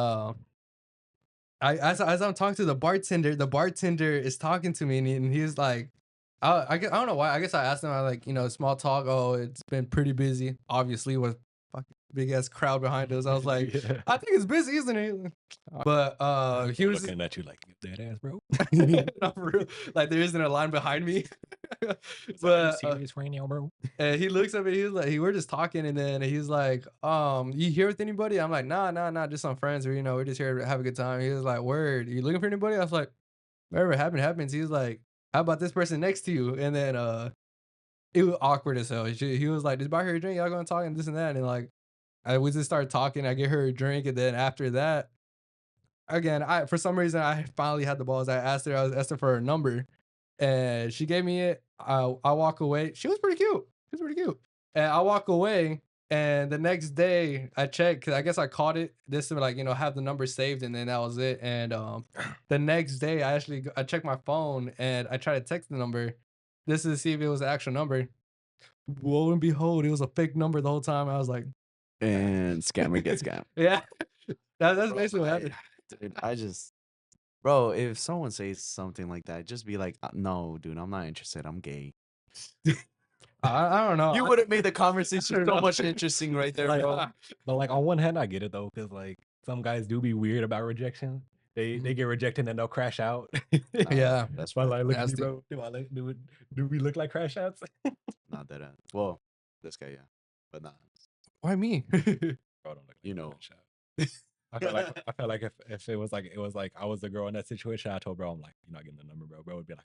S1: as I'm talking to the bartender is talking to me and he's like, I don't know why. I guess I asked him, I like, small talk. Oh, it's been pretty busy. Obviously, with fucking big ass crowd behind us. I was like,
S3: Yeah.
S1: I think it's busy, isn't it? But he was
S3: looking at you like you dead ass, bro.
S1: not for real. Like there isn't a line behind me.
S3: Are you
S1: But
S3: serious right now, bro?
S1: and he looks at me. He was like, we're just talking, and then he's like, you here with anybody? I'm like, nah, just some friends. Or we're just here to have a good time. He was like, word, you looking for anybody? I was like, whatever happens. He's like, how about this person next to you? And then it was awkward as hell. He was like, just buy her a drink. Y'all gonna talk and this and that. And like, we just started talking. I get her a drink, and then after that, again, for some reason I finally had the balls. I asked her for her number, and she gave me it. I walk away. She was pretty cute. And I walk away, and the next day I checked because I guess I caught it. This to like have the number saved, and then that was it. And the next day I checked my phone and I tried to text the number. This is to see if it was the actual number. Lo and behold, it was a fake number the whole time. I was like,
S2: And scammer gets scammed.
S1: yeah, that's
S2: Bro,
S1: basically what happened.
S2: dude, bro, if someone says something like that, just be like, no, dude, I'm not interested. I'm gay.
S1: I don't know.
S2: You would have made the conversation
S1: don't
S2: so
S1: know.
S2: much interesting right there,
S3: Like,
S2: bro.
S3: but like on one hand, I get it though, because like some guys do be weird about rejection. They get rejected and they'll crash out.
S1: Yeah.
S2: That's
S3: But
S2: right.
S3: like, look at me,
S1: Nasty.
S3: bro. Do we look like crash outs?
S2: Not that. Well, this guy, yeah, but not.
S1: Why me?
S3: Bro, don't look like
S2: You know.
S3: crash out. I feel like if it was like I was the girl in that situation, I told bro, I'm like, you're not getting the number, bro. Bro would be like,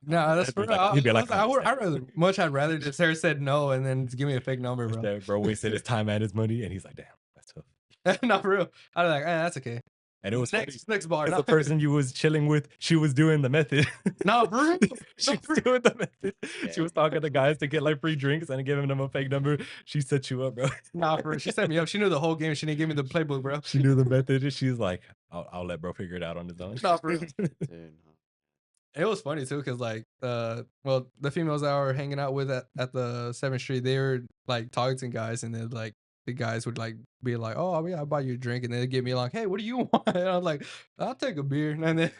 S1: No, that's
S3: He'd be
S1: for
S3: like- he'd be like,
S1: I would.
S3: "I
S1: I'd rather just her said no and then just give me a fake number, bro.
S3: that bro wasted his time and his money, and he's like, damn, that's tough.
S1: Not for real. I'd be like, that's okay.
S3: And it was funny,
S1: Next bar.
S3: 'cause
S1: No,
S3: the person you was chilling with, she was doing the method.
S1: no, for real.
S3: She was doing the method.
S2: Yeah.
S3: She was talking to guys to get like free drinks and giving them a fake number. She set you up, bro.
S1: Nah, for real. She set me up. She knew the whole game. She didn't give me the playbook, bro.
S3: She knew the method, and she's like, I'll let bro figure it out on his own.
S1: Nah, for real.
S2: Dude, no.
S1: It was funny too, cause like, well, the females that I were hanging out with at the 7th Street, they were like talking to guys, and then like the guys would like be like, "Oh yeah, I'll buy you a drink," and then they'd get me like, "Hey, what do you want?" And I'm like, "I'll take a beer," and then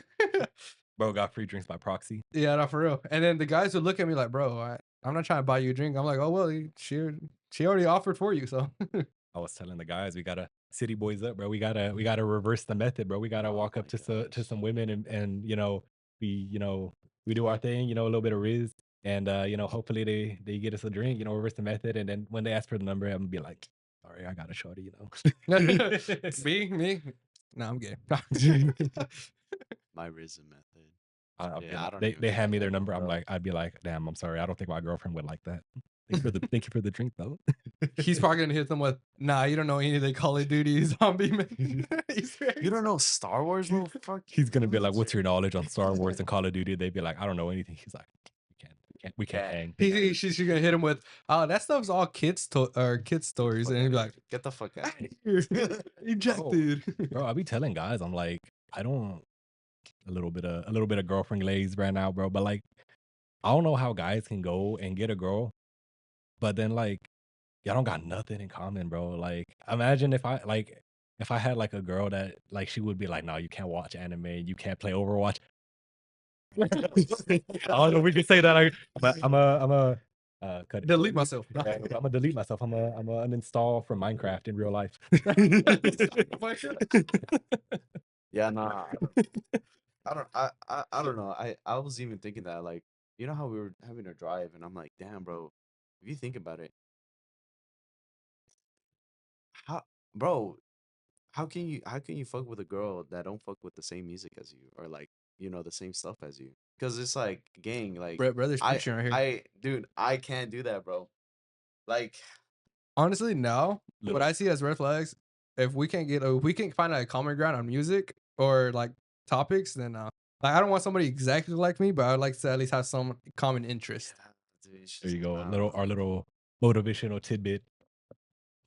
S3: Bro got free drinks by proxy.
S1: yeah, not for real. And then the guys would look at me like, "Bro, I'm not trying to buy you a drink." I'm like, "Oh well, she already offered for you, so."
S3: I was telling the guys, we gotta city boys up, bro. We gotta reverse the method, bro. We gotta
S2: Oh
S3: walk up
S2: my
S3: to some women and we do our thing, a little bit of riz, and hopefully they get us a drink, reverse the method, and then when they ask for the number, I'm gonna be like, sorry, I got a shorty,
S1: me? No, I'm gay.
S2: My risen method.
S3: I'll
S2: Yeah,
S3: be
S2: I
S3: like-
S2: don't
S3: they
S2: even
S3: they hand me
S2: think
S3: their
S2: I
S3: number.
S2: know, bro.
S3: I'd be like, damn, I'm sorry, I don't think my girlfriend would like that. Thank you for the drink though.
S1: He's probably gonna hit them with, "Nah, you don't know any of the Call of Duty zombie man."
S2: You don't know Star Wars, little fuck.
S3: He's gonna be like, what's your knowledge on Star Wars and Call of Duty? They'd be like, I don't know anything. He's like, we can't hang.
S1: She's gonna hit him with, "Oh, that stuff's all kids stories," and he'd be like,
S2: Get the fuck out.
S1: "Ejected."
S3: Bro, I be telling guys, I'm like, I don't a little bit of girlfriend glaze right now, bro. But like, I don't know how guys can go and get a girl, but then like, y'all don't got nothing in common, bro. Like, imagine if I had like a girl that like she would be like, no, you can't watch anime, you can't play Overwatch. I don't know if we can say that. I'm a cut it.
S1: Delete myself.
S3: Yeah, I'm gonna delete myself. I'm a uninstall from Minecraft in real life.
S2: Yeah, nah. I don't know. I was even thinking that, like, you know how we were having a drive, and I'm like, damn, bro, if you think about it, bro, how can you fuck with a girl that don't fuck with the same music as you, or like, the same stuff as you? Because it's like, gang, like,
S1: Brother's
S2: I
S1: preaching right here.
S2: dude, I can't do that, bro. Like,
S1: Honestly, no. What
S3: Little-
S1: I see as red flags, if we can't find a common ground on music or like topics, then no. Like, I don't want somebody exactly like me, but I'd like to at least have some common interest.
S2: dude, it's
S3: There you
S2: just
S3: go.
S2: nah.
S3: Our little motivational tidbit.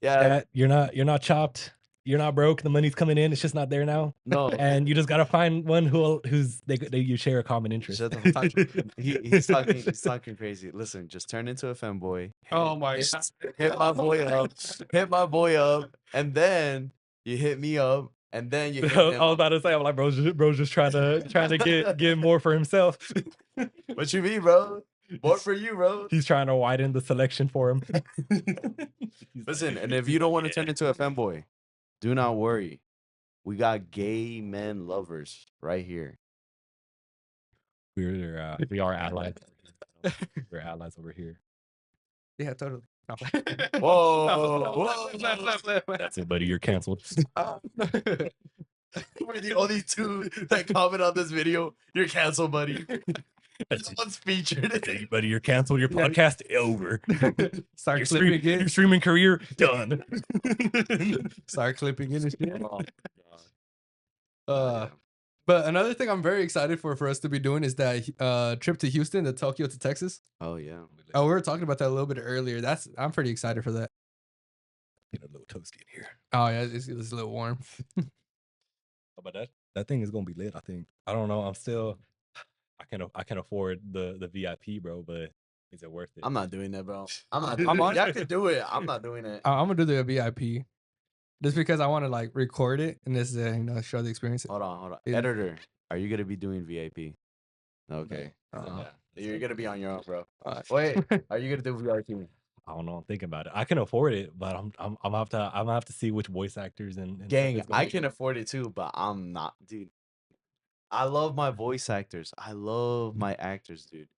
S2: Yeah,
S3: That you're not chopped. You're not broke. The money's coming in. It's just not there now.
S2: no.
S3: And you just gotta find one who's you share a common interest.
S2: Shut the fuck up. He's talking crazy. Listen, just turn into a femboy.
S1: Oh my
S2: hit,
S1: God.
S2: hit my boy up, and then you hit me up, and then you hit
S3: I
S2: him
S3: was
S2: up.
S3: about to say, I'm like, bro's just trying to get more for himself.
S2: What you mean, bro? More for you, bro.
S3: He's trying to widen the selection for him. He's
S2: Listen,
S3: like,
S2: and if you don't want to
S3: yeah.
S2: turn into a femboy, do not worry. We got gay men lovers right here.
S3: we are allies. We're allies over here.
S1: Yeah, totally. No.
S2: Whoa,
S3: That's it, buddy. You're canceled.
S2: We're the only two that comment on this video. You're canceled, buddy.
S3: That's it.
S2: One's featured.
S3: Hey, buddy, you're canceled. Your
S1: Yeah.
S3: podcast over.
S1: Start
S3: Your,
S1: clipping it.
S3: your streaming career done.
S1: Start clipping it and shit.
S2: Oh,
S1: Uh, but another thing I'm very excited for us to be doing is that trip to Houston, the Tokyo to Texas.
S2: oh yeah.
S1: Oh, we were talking about that a little bit earlier. I'm pretty excited for that.
S3: Get a little toasty in here.
S1: Oh yeah, it's a little warm.
S3: But that thing is gonna be lit. I think. I don't know. I'm still. I can afford the VIP, bro. But is it worth it?
S2: I'm not doing that, bro. I'm not.
S1: I'm on-
S2: Y'all can do it. I'm not doing it.
S1: I'm gonna do the VIP, just because I want to like record it and this show the experience.
S2: Hold on.
S1: Yeah.
S2: Editor, are you gonna be doing VIP? Okay.
S1: Uh,
S2: You're gonna be on your own, bro.
S1: Alright.
S2: Wait, are you gonna do VIP?
S3: I don't know. I'm thinking about it. I can afford it, but I'm gonna have to see which voice actors and
S2: Gang,
S3: stuff is gonna
S2: I
S3: be
S2: can
S3: good.
S2: afford it too, but I'm not, dude. I love my voice actors. I love my actors, dude.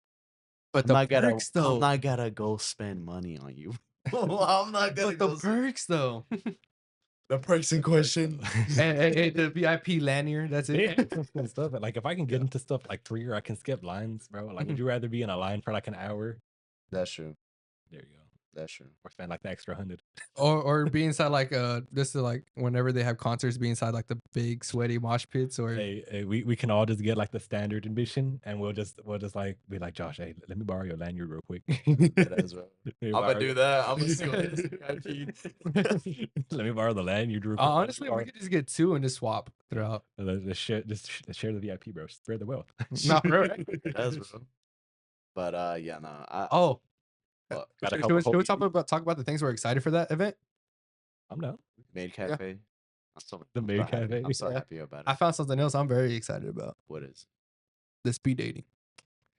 S1: but
S2: I'm
S1: the
S2: not gonna,
S1: perks though.
S2: I'm not gonna go spend money on you. I'm not gonna
S1: But the
S2: go.
S1: perks though.
S2: The perks in question.
S1: and the VIP lanyard. That's
S3: Yeah,
S1: it.
S3: some cool stuff. Like if I can get into stuff like 3 or I can skip lines, bro. Like, would you rather be in a line for like an hour?
S2: That's true.
S3: There you go.
S2: That's true.
S3: Or spend like the extra 100.
S1: or be inside like just to like whenever they have concerts, be inside like the big sweaty mosh pits or
S3: Hey, we can all just get like the standard admission, and we'll just like be like, Josh, hey, let me borrow your lanyard real quick.
S2: That is right.
S3: Let me
S2: I'm
S3: borrow
S2: gonna do
S3: your-
S2: that. I'm gonna steal this VIP.
S3: Let me borrow the lanyard real quick.
S1: honestly, we could just get two and just swap throughout.
S3: Just share the VIP, bro. Spread the wealth.
S1: Not real.
S2: That's bro. But yeah, no.
S1: Oh,
S2: What?
S3: Got a
S1: should
S3: couple
S1: we
S3: homies.
S1: talk about the things we're excited for that event?
S3: I'm down.
S2: Maid Cafe.
S3: The
S2: I'm
S3: Maid
S2: so happy.
S3: Cafe.
S2: I'm so
S1: Yeah.
S2: happy about it.
S1: I found something else I'm very excited about.
S2: What is?
S1: The speed dating.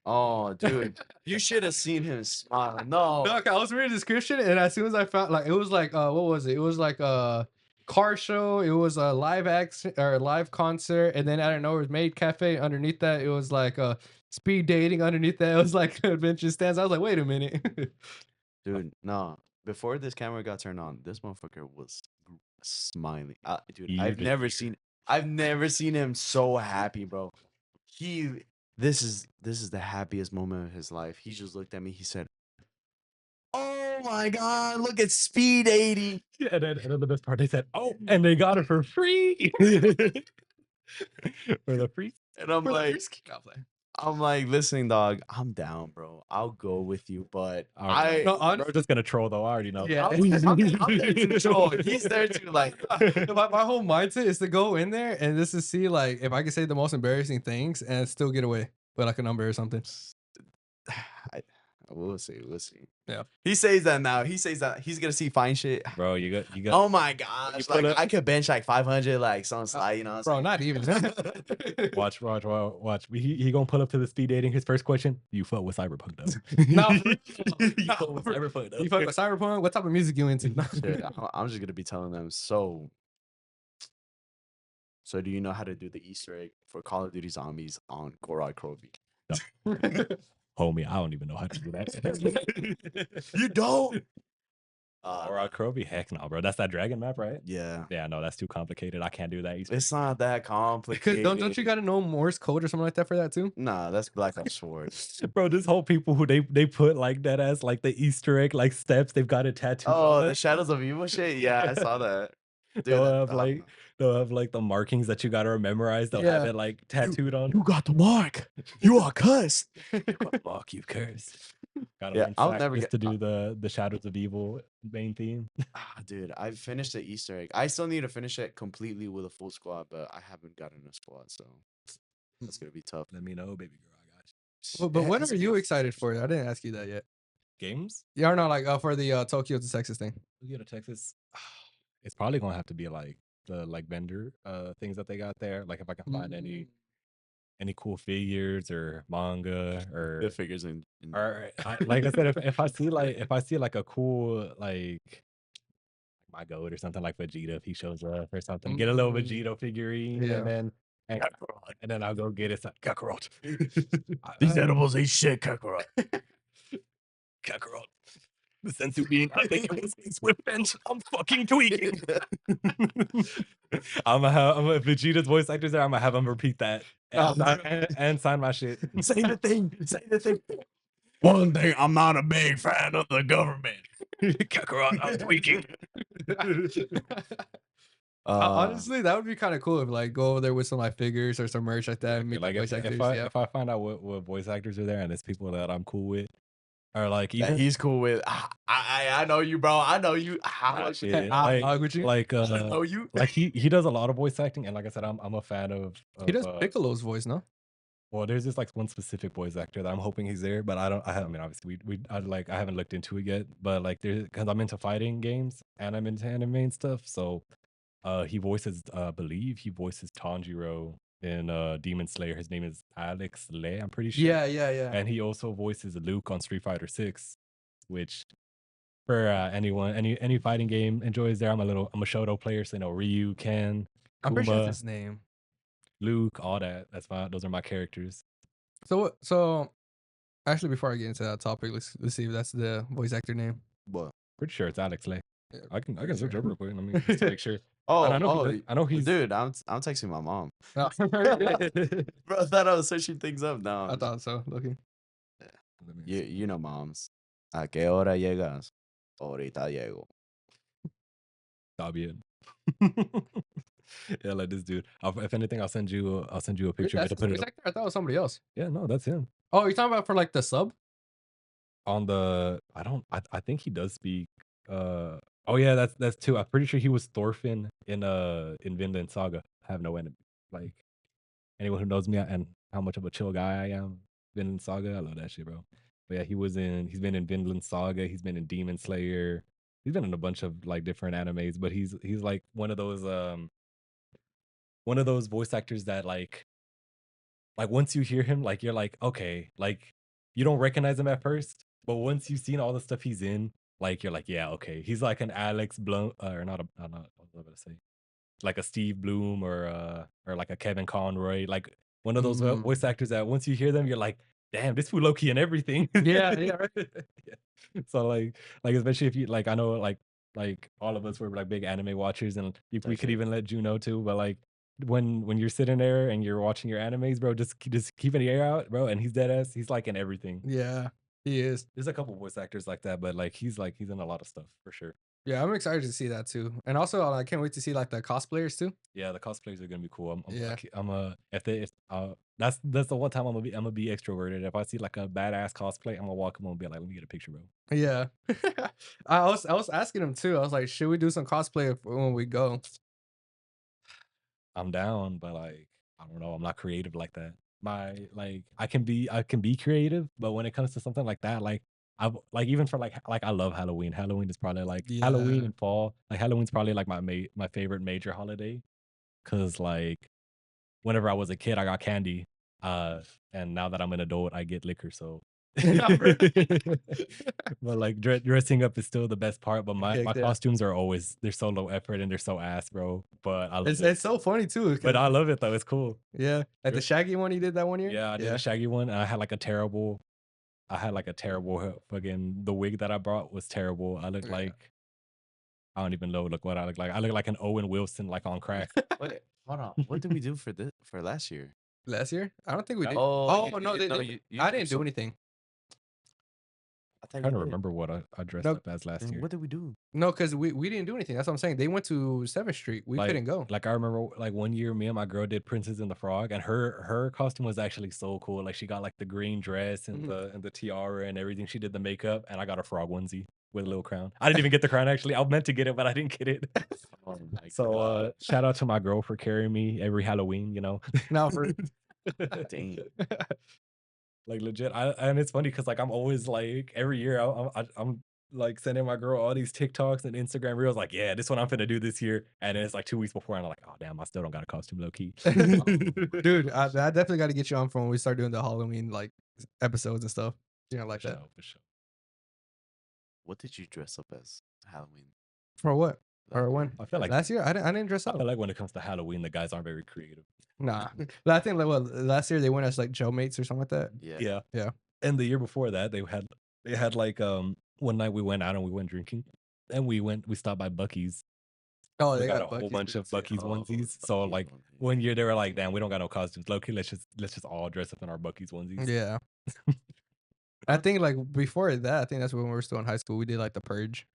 S2: Oh, dude, you should have seen him smile. No.
S1: No, okay, I was reading the description, and as soon as I found, like, it was like, what was it? It was like a car show. It was a live action or live concert, and then I don't know, it was Maid Cafe. Underneath that, it was like a speed dating. Underneath that, it was like adventure stands. I was like, wait a minute.
S2: Dude, no. Before this camera got turned on, this motherfucker was smiling. Dude,
S3: Ear
S2: I've
S3: to
S2: never
S3: ear.
S2: seen him so happy, bro. This is the happiest moment of his life. He just looked at me. He said, "Oh my god, look at Speed 80."
S3: Yeah, and then the best part, they said, "Oh, and they got it for free." For the free.
S2: And I'm
S1: For the
S2: like,
S1: first kick off line.
S2: I'm like, listen, dog, I'm down, bro. I'll go with you, but
S3: Alright.
S1: No,
S3: We're just gonna troll though. I already know.
S1: Yeah.
S2: I'm there to troll. He's there to like.
S1: my whole mindset is to go in there and just to see like if I can say the most embarrassing things and still get away with like a number or something.
S2: We'll see. We'll see.
S1: Yeah.
S2: He says that now. He says that he's gonna see fine shit.
S3: Bro, you got.
S2: Oh my gosh!
S3: put
S2: Like
S3: up-
S2: I could bench like 500, like some slide. You know what
S1: Bro,
S2: I'm
S1: not even.
S3: Watch. He gonna pull up to the speed dating. His first question: You fuck with Cyberpunk though?
S1: No,
S3: You
S1: no,
S3: fuck with Cyberpunk though?
S1: You fuck with Cyberpunk? What type of music you into?
S2: saying? Shit, I'm just gonna be telling them. So do you know how to do the Easter egg for Call of Duty Zombies on Gorod Krovi?
S3: Homie, I don't even know how to do that.
S2: You don't?
S3: Or Krovi? Heck no, bro. That's that dragon map, right?
S2: Yeah.
S3: Yeah, no, that's too complicated. I can't do that.
S2: It's not that
S1: Because
S2: complicated.
S1: don't you gotta know Morse code or something like that for that too?
S2: Nah, that's Black Ops Sword.
S3: Bro, this whole people who they put like that as like the Easter egg like steps. They've got it tattooed.
S2: Oh,
S3: on
S2: the
S3: it.
S2: Shadows of Evil shit? Yeah, I saw that. Dude,
S3: They'll
S2: that-
S3: have like they'll have like the markings that you gotta memorize. They'll have
S1: Yeah.
S3: it like tattooed on.
S2: you got the mark. You are cursed.
S3: Fuck you, curse. Gotta
S2: Yeah,
S3: learn
S2: I'll
S3: Sack
S2: never
S3: just
S2: get-
S3: to do the Shadows of Evil main theme.
S2: Dude, I finished the Easter egg. I still need to finish it completely with a full squad, but I haven't gotten a squad, so that's gonna be tough.
S3: Let me know, baby girl. I got you.
S1: But
S2: Yeah,
S1: what
S2: it's
S1: are you
S2: good.
S1: excited for? I didn't ask you that yet.
S3: Games?
S1: Yeah, or no, like for the Tokyo to Texas thing.
S3: We go to Texas. It's probably gonna have to be like the like vendor things that they got there. Like if I can find any any cool figures or manga
S2: The figures in
S3: like I said, if I see like a cool like my goat or something like Vegeta if he shows up or something, get a little Vegeta figurine
S1: Yeah.
S3: and then I'll go get it. Kakarot.
S2: these edibles ain't shit, Kakarot.
S3: Kakarot. The sensu being, I think it was Swift bench. I'm fucking tweaking. I'm gonna if Vegeta's voice actor's there, I'm gonna have him repeat that and sign my shit.
S2: Say the thing. Say the thing. One thing, I'm not a big fan of the government.
S3: Kakarot, I'm tweaking.
S1: Honestly, that would be kind of cool if like go over there with some like figures or some merch like that. And meet
S3: Like
S1: the voice actors.
S3: if I find out what voice actors are there and it's people that I'm cool with, or like
S2: That
S3: even
S2: he's cool with. I know you, bro. I know you.
S3: shit,
S1: like,
S2: I know you.
S3: like he does a lot of voice acting, and like I said, I'm a fan of
S1: he does Piccolo's voice, no?
S3: well, there's just like one specific voice actor that I'm hoping he's there, but I mean, obviously I haven't looked into it yet, but like there's because I'm into fighting games and I'm into anime and stuff, so he voices believe he voices Tanjiro in Demon Slayer. His name is Alex Lay, I'm pretty sure.
S1: Yeah.
S3: And he also voices Luke on Street Fighter 6, which for anyone any fighting game enjoys there. I'm a Shoto player, so you know Ryu, Ken,
S1: I'm pretty sure
S3: Kuma,
S1: that's his name.
S3: Luke, all that. Those are my characters.
S1: So actually, before I get into that topic, let's see if that's the voice actor name.
S2: What?
S3: Pretty sure it's Alex Lay.
S1: Yeah,
S3: I can
S1: pretty
S3: search
S1: sure.
S3: up real quick. I mean, just to make sure.
S2: Oh,
S3: And I know he's
S2: dude. I'm texting my mom.
S1: No.
S2: Bro, I thought I was searching things up. No,
S1: I thought so. Looking.
S2: you know moms. ¿A qué hora llegas? Ahorita llego.
S3: Está bien. Yeah, like this dude. If anything, I'll send you a
S1: Wait,
S3: picture of it
S1: that's
S3: to
S1: his
S3: put it
S1: voice
S3: up.
S1: actor? I thought it was somebody else.
S3: Yeah, no, that's him.
S1: Oh, you're talking about for like the sub?
S3: On the I think he does speak oh yeah, that's two. I'm pretty sure he was Thorfinn in Vinland Saga. I have no enemy. Like anyone who knows me and how much of a chill guy I am, Vinland Saga, I love that shit, bro. But yeah, he's been in Vinland Saga, he's been in Demon Slayer, he's been in a bunch of like different animes, but he's like one of those voice actors that like once you hear him, like you're like, okay, like you don't recognize him at first, but once you've seen all the stuff he's in, like you're like, yeah, okay. He's like an Alex Blum or not what was I gonna say? Like a Steve Bloom or like a Kevin Conroy, like one of those voice actors that once you hear them, you're like, damn, this fool low-key and everything.
S1: Yeah.
S3: Yeah. So like especially if you like I know like all of us were like big anime watchers and we could even let Juno too, but like when you're sitting there and you're watching your animes, bro, just keep an ear out, bro, and he's dead ass. He's like in everything.
S1: Yeah, he is.
S3: There's a couple voice actors like that, but like he's in a lot of stuff for sure.
S1: Yeah, I'm excited to see that too. And also, I can't wait to see like the cosplayers too.
S3: Yeah, the cosplayers are gonna be cool.
S1: Yeah.
S3: That's the one time I'm gonna be extroverted. If I see like a badass cosplay, I'm gonna walk him and be like, let me get a picture, bro.
S1: Yeah. I was asking him too. I was like, should we do some cosplay when we go?
S3: I'm down, but like I don't know. I'm not creative like that. I can be creative, but when it comes to something like that, like I like even for like I love Halloween. Halloween is probably like Halloween
S1: Yeah.
S3: and fall. Like Halloween's probably like my favorite major holiday, cause like whenever I was a kid, I got candy, and now that I'm an adult, I get liquor. So, but like dressing up is still the best part. But my
S1: Yeah.
S3: costumes are always they're so low effort and they're so ass, bro. But I love it.
S1: It's so funny too. 'cause-
S3: But I love it though. It's cool.
S1: yeah, like the Shaggy one he did that one year.
S3: Yeah, I did a Shaggy one, and I had like a terrible fucking the wig that I brought was terrible. I look
S1: Yeah.
S3: like I don't even know what I look like. I look like an Owen Wilson like on crack.
S2: Wait, hold on. What did we do for last year?
S1: Last year, I don't think we did.
S2: Oh,
S1: no,
S2: you
S1: I
S2: did
S1: didn't do anything.
S3: I'm trying to remember what I dressed
S1: No,
S3: up as last
S2: Then
S3: year.
S2: what did we do?
S1: No, because we didn't do anything. That's what I'm saying. They went to 7th Street. We couldn't go.
S3: Like I remember like one year me and my girl did Princess and the Frog, and her costume was actually so cool. Like she got like the green dress and the tiara and everything. She did the makeup, and I got a frog onesie with a little crown. I didn't even get the crown actually. I meant to get it, but I didn't get it.
S2: Oh my
S3: So
S2: God.
S3: shout out to my girl for carrying me every Halloween, you know.
S1: Now for
S2: Dang.
S3: Like legit, and it's funny because like I'm always like every year I'm like sending my girl all these TikToks and Instagram reels, like, yeah, this one I'm finna do this year. And then it's like 2 weeks before, and I'm like, oh damn, I still don't got a costume, low key.
S1: Dude, I definitely got to get you on for when we start doing the Halloween like episodes and stuff. You know, like
S3: For
S1: that.
S3: sure, for sure.
S2: What did you dress up as Halloween?
S1: For what?
S2: that
S1: Or
S2: year?
S1: when?
S3: I feel like
S1: Last year, I didn't dress
S3: I
S1: up.
S3: feel like when it comes to Halloween, the guys aren't very creative.
S1: Nah, but I think like last year they went as like Joe mates or something like that.
S2: Yeah.
S3: Yeah. And the year before that, they had like one night we went out and we went drinking, and we stopped by Bucky's.
S1: Oh,
S3: We
S1: they
S3: got
S1: got
S3: a whole
S1: Buc-ee's
S3: bunch of
S1: boots, yeah.
S3: Bucky's
S2: Oh,
S3: onesies. So
S2: Buc-ee's
S3: like
S2: onesie.
S3: one year they were like, damn, we don't got no costumes. Low key, let's just all dress up in our Bucky's onesies.
S1: Yeah. I think like before that, I think that's when we were still in high school. We did like the purge.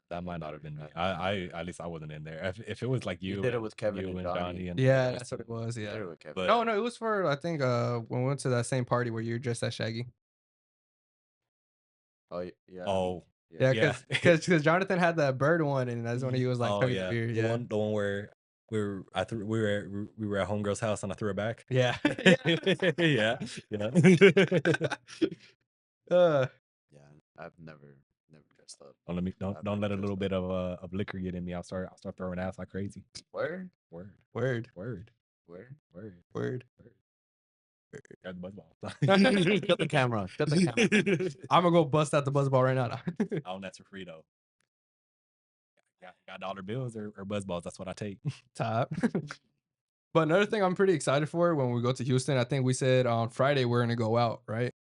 S3: That might not have been me. I at least I wasn't in there. If it was like
S2: You
S3: you
S2: did it
S3: and
S2: with Kevin
S3: you
S2: and
S3: and
S2: Johnny.
S3: Johnny and
S1: Yeah,
S3: the
S1: that's what it was.
S2: You
S1: Yeah.
S2: did it with Kevin.
S3: But-
S1: No, it was for I think when we went to that same party where you were dressed as Shaggy.
S2: Oh yeah.
S3: oh
S1: Yeah,
S3: Yeah.
S1: because Jonathan had that bird one, and that's when he was like
S3: oh
S1: tugging
S3: yeah,
S1: the beard.
S3: the
S1: Yeah.
S3: one where we were at homegirl's house and I threw it back.
S1: Yeah.
S3: yeah. Yeah.
S2: Yeah, I've never dressed up.
S3: Don't let me
S2: I've
S3: don't let
S2: never
S3: a little
S2: dressed
S3: bit of liquor get in me. I'll start throwing ass like crazy.
S2: Word,
S3: Word.
S1: Word.
S3: Word.
S2: word.
S3: Word.
S1: Word.
S3: Got the buzz ball.
S2: Shut the camera. Shut the camera.
S1: I'm gonna go bust out the buzzball right now.
S3: Oh, that's for free though. Got dollar bills or buzz balls. That's what I take.
S1: Top. But another thing I'm pretty excited for when we go to Houston, I think we said on Friday we're gonna go out, right?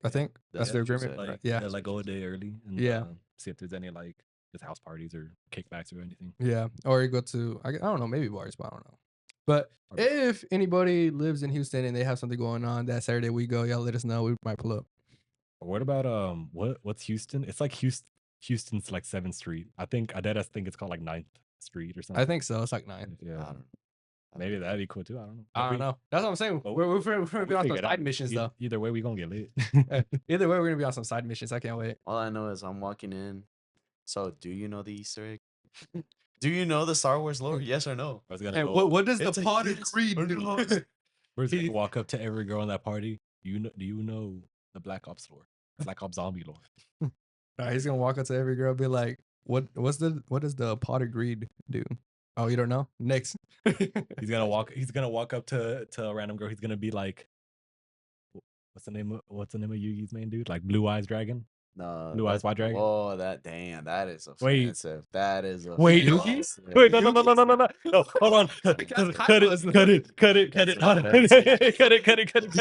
S1: I think that's
S2: That's
S1: the
S2: what you
S1: agreement.
S2: said.
S1: Right? Yeah.
S3: Like go a day early and
S1: Yeah.
S3: see if there's any like just house parties or kickbacks or anything.
S1: Yeah. Or you go to I don't know, maybe bars, but I don't know. But if anybody lives in Houston and they have something going on that Saturday we go, y'all let us know. We might pull up.
S3: What about what's Houston? It's like Houston's like 7th Street. I think it's called like 9th Street or something.
S1: I think so. It's like 9.
S2: I
S3: Yeah.
S2: don't know.
S3: Maybe that'd be cool too. I don't know.
S1: I don't know. That's what I'm saying.
S3: Well,
S1: We're gonna be
S3: We'll
S1: on
S3: figure
S1: some
S3: it out.
S1: side missions though.
S3: Either way, we gonna get lit.
S1: Either way, we're gonna be on some side missions. I can't wait.
S2: All I know is I'm walking in. So, do you know the Easter egg? Do you know the Star Wars lore? Yes or no?
S3: I was gonna
S1: And
S3: go.
S1: what does
S2: It's
S1: the
S2: a
S1: pot of
S2: yes
S1: greed
S2: or
S1: do?
S2: no.
S3: We're just gonna walk up to every girl in that party. Do you know the Black Ops lore? Black Ops zombie lore.
S1: All right, he's gonna walk up to every girl, and be like, what does the pot of greed do? Oh, you don't know? Next.
S3: He's gonna walk up to a random girl. He's gonna be like, what's the name of Yugi's main dude? Like Blue Eyes Dragon.
S2: No.
S3: Blue Eyes White Dragon.
S2: Oh, that is
S3: Wait.
S2: offensive. That is offensive.
S3: Wait,
S1: Yugi?
S3: Wait, no, hold on. Cut it. Hold on.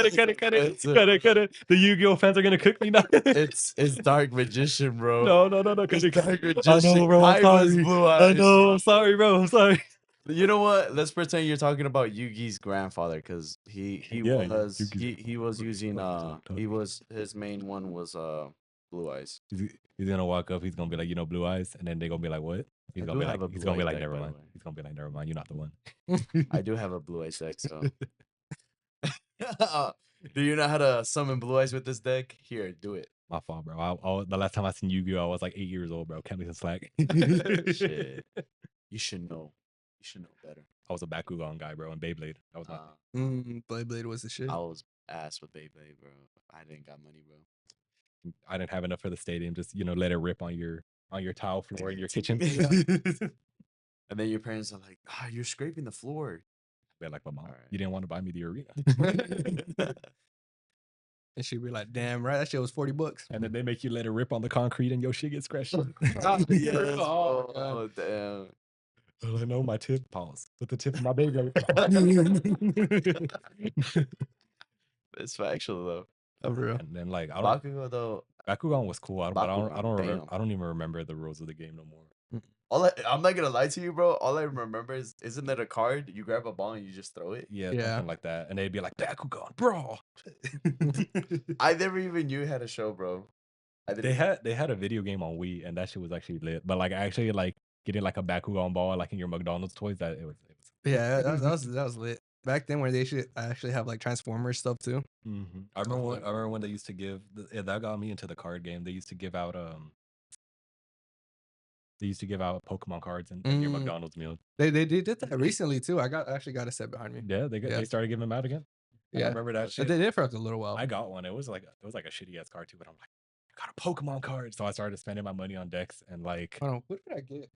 S3: Cut it. The Yu-Gi-Oh fans are gonna cook me now.
S2: It's Dark Magician, bro.
S3: No.
S2: It's Dark
S3: I
S2: Magician.
S3: know, bro. I'm
S2: Kaiba's
S3: sorry.
S2: Blue
S3: I
S2: Eyes.
S3: know. I'm sorry, bro. I'm sorry.
S2: You know what? Let's pretend you're talking about Yugi's grandfather, because he
S3: Yeah,
S2: was
S3: Yugi's-
S2: he was using
S3: Yugi's
S2: his main one was Blue Eyes.
S3: He's gonna walk up. He's gonna be like, Blue Eyes, and then they're gonna be like, what? He's
S2: I
S3: gonna
S2: do
S3: be
S2: have
S3: like,
S2: a
S3: he's
S2: Blue
S3: gonna be
S2: Eyes
S3: like,
S2: deck,
S3: never
S2: by the
S3: mind.
S2: way.
S3: He's gonna be like, never mind. You're not the one.
S2: I do have a Blue Eyes deck, so. Do you know how to summon Blue Eyes with this deck? Here, do it.
S3: My fault, bro. The last time I seen Yu-Gi-Oh, I was like 8 years old, bro. Can't be some slack.
S2: Shit. You should know. You should know better.
S3: I was a Bakugan guy, bro, and Beyblade. That was my
S1: Blade was the shit.
S2: I was ass with Beyblade, bro. I didn't got money, bro.
S3: I didn't have enough for the stadium. Just let it rip on your tile floor in your kitchen.
S2: And then your parents are like, you're scraping the floor.
S3: They're like, but mom,
S2: Alright.
S3: you didn't want to buy me the arena.
S1: And she'd be like, damn, right? That shit was $40.
S3: And then they make you let it rip on the concrete and your shit gets scratched.
S2: Yes.
S1: Oh, God.
S2: Oh, damn.
S3: I know my tip. Pause. With the tip of my baby.
S2: It's factual though.
S1: Oh, for real.
S3: And then like I don't.
S2: Bakugo though.
S3: Bakugan was cool. I don't
S2: Bakugan,
S3: remember.
S2: damn.
S3: I don't even remember the rules of the game no more.
S2: I'm not gonna lie to you, bro. All I remember is, isn't that a card? You grab a ball and you just throw it.
S3: Yeah,
S1: Yeah.
S3: something like that. And they'd be like, Bakugan, bro.
S2: I never even knew you had a show, bro.
S3: They had a video game on Wii, and that shit was actually lit. But like actually like getting like a Bakugan ball like in your McDonald's toys, it was
S1: Yeah, that was lit. Back then, where they should actually have like Transformers stuff too.
S3: Mm-hmm. I remember when they used to give. That got me into the card game. They used to give out Pokemon cards in your McDonald's meal.
S1: They did that recently too. I actually got a set behind me.
S3: Yeah, they started giving them out again.
S1: Yeah.
S3: I remember that
S1: They
S3: shit.
S1: did it for a little while.
S3: I got one. It was like a shitty ass card too, but I'm like, I got a Pokemon card. So I started spending my money on decks and like
S1: Hold on, what did I get?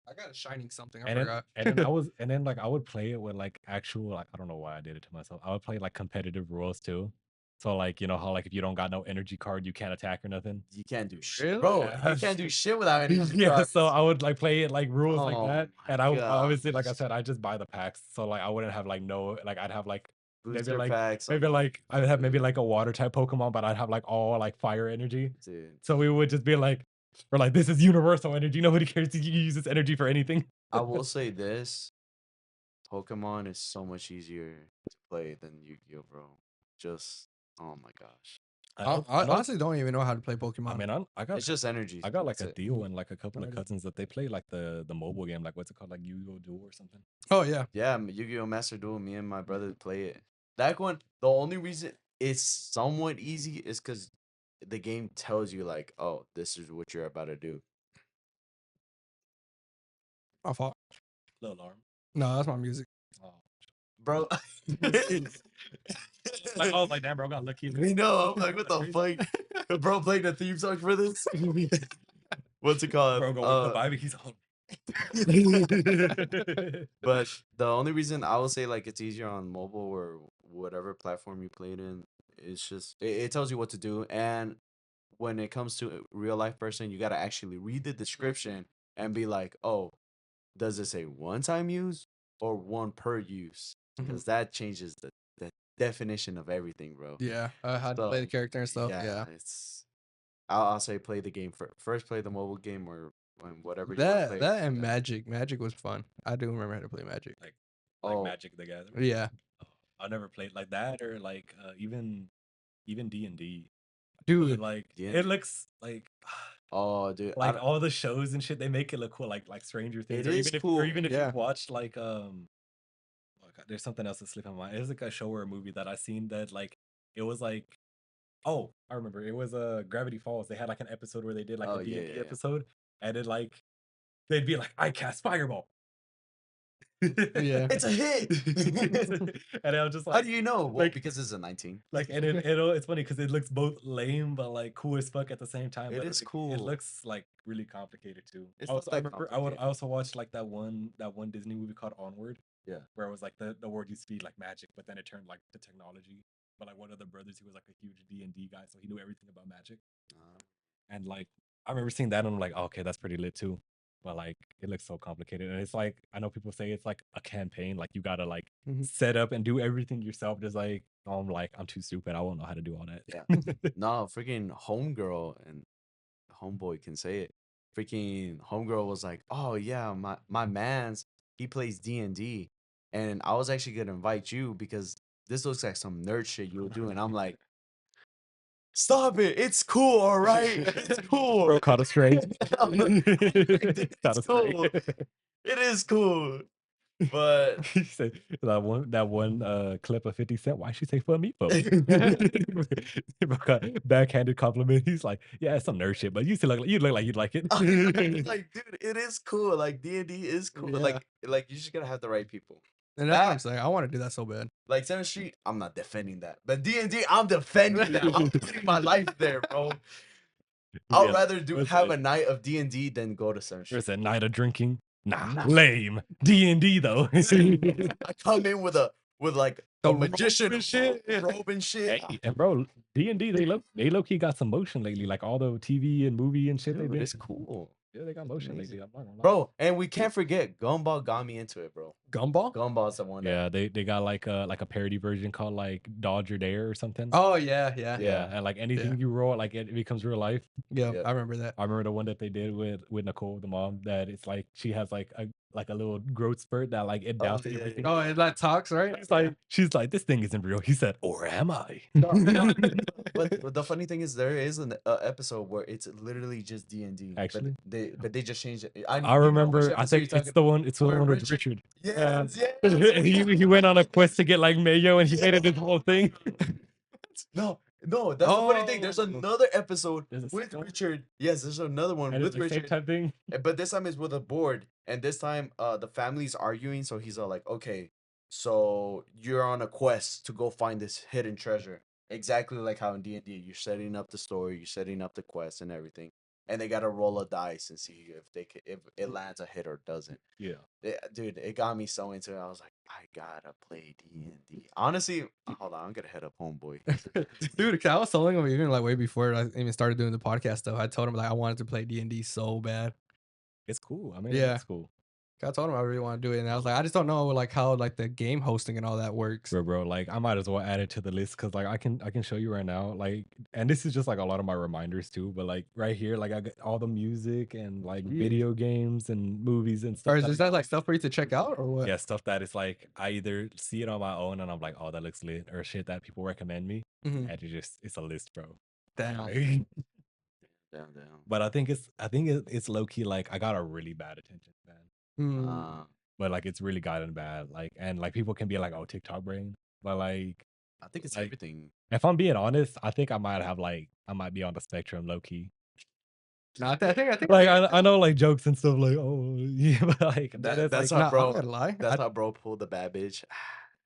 S1: I got a shining something. I
S3: and then
S1: forgot.
S3: and then I was and then like I would play it with like actual like I don't know why I did it to myself. I would play like competitive rules too. So like you know how like if you don't got no energy card you can't attack or nothing.
S2: You can't do shit,
S1: Really?
S2: bro.
S3: Yeah.
S2: You can't do shit without any
S3: Yeah, so
S2: cards.
S3: I would like play it like rules like
S2: Oh
S3: that,
S2: my
S3: and obviously like I
S2: gosh.
S3: said, I just buy the packs, so like I wouldn't have like no like I'd have like
S2: Booster packs.
S3: maybe like I'd have maybe
S2: dude.
S3: like a water type Pokemon, but I'd have like all like fire energy.
S2: Dude.
S3: So we would just be like, we're like, this is universal energy. Nobody cares if you use this energy for anything.
S2: I will say this: Pokemon is so much easier to play than Yu-Gi-Oh, bro. Just oh my gosh,
S1: I honestly don't even know how to play Pokemon.
S3: I mean,
S2: it's just energy.
S3: I got like
S2: That's
S3: a
S2: it.
S3: deal and like a couple of
S1: Alrighty.
S3: cousins that they play like the mobile game, like what's it called, like Yu-Gi-Oh Duel or something.
S1: Oh yeah.
S2: Yeah, Yu-Gi-Oh Master Duel. Me and my brother play it. That one. The only reason it's somewhat easy is because the game tells you like, oh, this is what you're about to do.
S1: My fault.
S3: Little alarm.
S1: No, that's my music.
S3: Oh.
S2: Bro.
S3: Like I was like, damn, bro, I got lucky.
S2: We know. I'm like, what the fuck? Bro playing the theme song for this? What's it called?
S3: Bro, go with the Bobby. He's all.
S2: But the only reason I will say like it's easier on mobile or whatever platform you play it in, it's just it tells you what to do. And when it comes to a real life person, you gotta actually read the description and be like, oh, does it say one time use or one per use?
S1: Mhm.
S2: Because that changes the definition of everything, bro.
S1: Yeah, how to play the
S2: So,
S1: character and stuff. Yeah.
S2: it's. I'll say play the game first. Play the mobile game or whatever you want to
S1: That
S2: play.
S1: that and Magic was fun. I do remember how to play Magic.
S3: like
S2: Oh.
S3: Magic the Gathering.
S1: Yeah,
S3: I never played like that or like even D&D.
S1: dude.
S3: Like
S2: D&D.
S3: it looks like
S2: Oh, dude.
S3: like all the shows and shit they make it look cool like Stranger Things
S2: It is cool.
S3: or even if
S1: Yeah.
S3: you've watched like oh God, there's something else that's slipping my mind. It's like a show or a movie that I seen that like it was like oh I remember it was Gravity Falls. They had like an episode where they did like
S2: Oh,
S3: a
S2: yeah,
S3: D&D
S2: yeah.
S3: episode and it like they'd be like I cast Fireball.
S1: Yeah.
S2: It's a hit.
S3: And I was just
S2: How
S3: like
S2: do you know? Well,
S3: like-
S2: because it's a 19.
S3: like and it's funny because it looks both lame but like cool as fuck at the same time.
S2: It
S3: But
S2: is
S3: like,
S2: cool.
S3: It looks like really complicated too.
S2: It's
S3: Also,
S2: not
S3: I
S2: that
S3: remember I
S2: complicated.
S3: also watched like that one Disney movie called Onward.
S2: Yeah.
S3: Where it was like the word used to be like magic, but then it turned like to technology. But like one of the brothers, he was like a huge D&D guy, so he knew everything about magic. And like I remember seeing that and I'm like, oh, okay, that's pretty lit too. But like it looks so complicated. And it's like I know people say it's like a campaign, like you gotta like
S1: Mhm.
S3: set up and do everything yourself. Just like I'm like, I'm too stupid. I won't know how to do all that.
S2: Yeah. No, freaking homegirl and homeboy can say it. Freaking homegirl was like, "Oh yeah, my man's he plays D&D, and I was actually gonna invite you because this looks like some nerd shit you were doing." I'm like, "Stop it! It's cool, all right. It's cool.
S3: Bro caught a stray.
S2: I'm like,
S3: Caught a
S2: it's
S3: stray.
S2: cool. It is cool." But
S3: He said that one clip of 50 Cent. Why she say for me for? Bro got backhanded compliment. He's like, yeah, it's some nerd shit, but you still look like you'd like it.
S2: like, dude, it is cool. Like D&D is cool.
S1: Yeah.
S2: Like you just gotta have the right people.
S1: And that's what I'm saying. I want to do that so bad.
S2: Like 7th Street, I'm not defending that. But D&D, I'm defending that. I'm putting my life there, bro. I'd
S3: Yeah,
S2: rather have
S3: it?
S2: a night of D&D than go to 7th Street.
S3: There's a night of drinking. Nah,
S2: Nah.
S3: lame. D&D though.
S2: I come in with like
S1: The
S2: a
S1: robe
S2: magician
S3: and shit.
S2: robe and shit.
S3: Hey, and bro, D&D they low key got some motion lately. Like all the TV and movie and shit they
S2: Dude,
S3: did.
S2: it's cool.
S3: Yeah, they got motion
S2: amazing.
S3: lately. I'm not gonna lie.
S2: Bro, and we can't forget Gumball got me into it, bro.
S1: Gumball?
S2: Gumball's the one that
S3: Yeah, they got like a parody version called like Dodge or Dare or something.
S1: Oh yeah.
S3: Yeah, and like anything you roll, like it becomes real life.
S1: Yeah,
S2: Yeah.
S1: I remember that.
S3: I remember the one that they did with Nicole, the mom, that it's like she has like a little growth spurt that like it doubts
S2: yeah,
S3: everything.
S1: Oh, and that talks, right?
S3: She's like, this thing isn't real. He said, or am I?
S2: But the funny thing is, there is an episode where it's literally just D&D.
S3: Actually?
S2: but they just changed it.
S3: I
S2: you know which
S3: remember. I
S2: episode
S3: think
S2: you're
S3: it's the one. It's the
S2: where
S3: one with
S2: Richard-
S3: Richard.
S2: Yes, yes.
S3: And he went on a quest to get like mayo, and he made it his whole thing.
S2: No, that's the funny thing. There's
S1: Oh.
S2: another episode
S3: There's a
S2: with
S3: second one?
S2: Richard. Yes, there's another one
S3: And
S2: with
S3: it's the same
S2: Richard.
S3: type thing.
S2: But this time it's with a board, and this time the family's arguing. So he's all like, "Okay, so you're on a quest to go find this hidden treasure." exactly like how in D&D you're setting up the story, you're setting up the quest and everything, and they gotta roll a dice and see if it lands a hit or doesn't.
S3: Yeah.
S2: Dude, it got me so into it. I was like, I gotta play D&D. Honestly, hold on, I'm gonna head up Homeboy.
S1: Dude, 'cause I was telling him even like way before I even started doing the podcast stuff. I told him like I wanted to play D&D so bad.
S3: It's cool. I mean,
S1: Yeah.
S3: it's cool.
S1: I told him I really want to do it, and I was like, I just don't know like how like the game hosting and all that works.
S3: Bro, like I might as well add it to the list because like I can show you right now, like, and this is just like a lot of my reminders too, but like right here, like I got all the music and like
S1: Jeez.
S3: video games and movies and stuff.
S1: Or is that like stuff for you to check out or what?
S3: Yeah, stuff that is like I either see it on my own and I'm like, oh, that looks lit, or shit that people recommend me,
S1: Mhm.
S3: and it's a list, bro.
S1: Damn.
S3: Like,
S2: Damn.
S3: but I think it's low key like I got a really bad attention span,
S1: Mm.
S3: but like it's really gotten bad. Like, and like people can be like, oh, TikTok brain, but like
S2: I think it's
S3: like,
S2: everything.
S3: if I'm being honest, I think I might be on the spectrum low key.
S1: No, I think
S3: Like I know like jokes and stuff like, oh yeah, but like
S2: That's
S3: like,
S2: how bro.
S1: I'm not gonna lie.
S2: That's how bro pulled the bad bitch.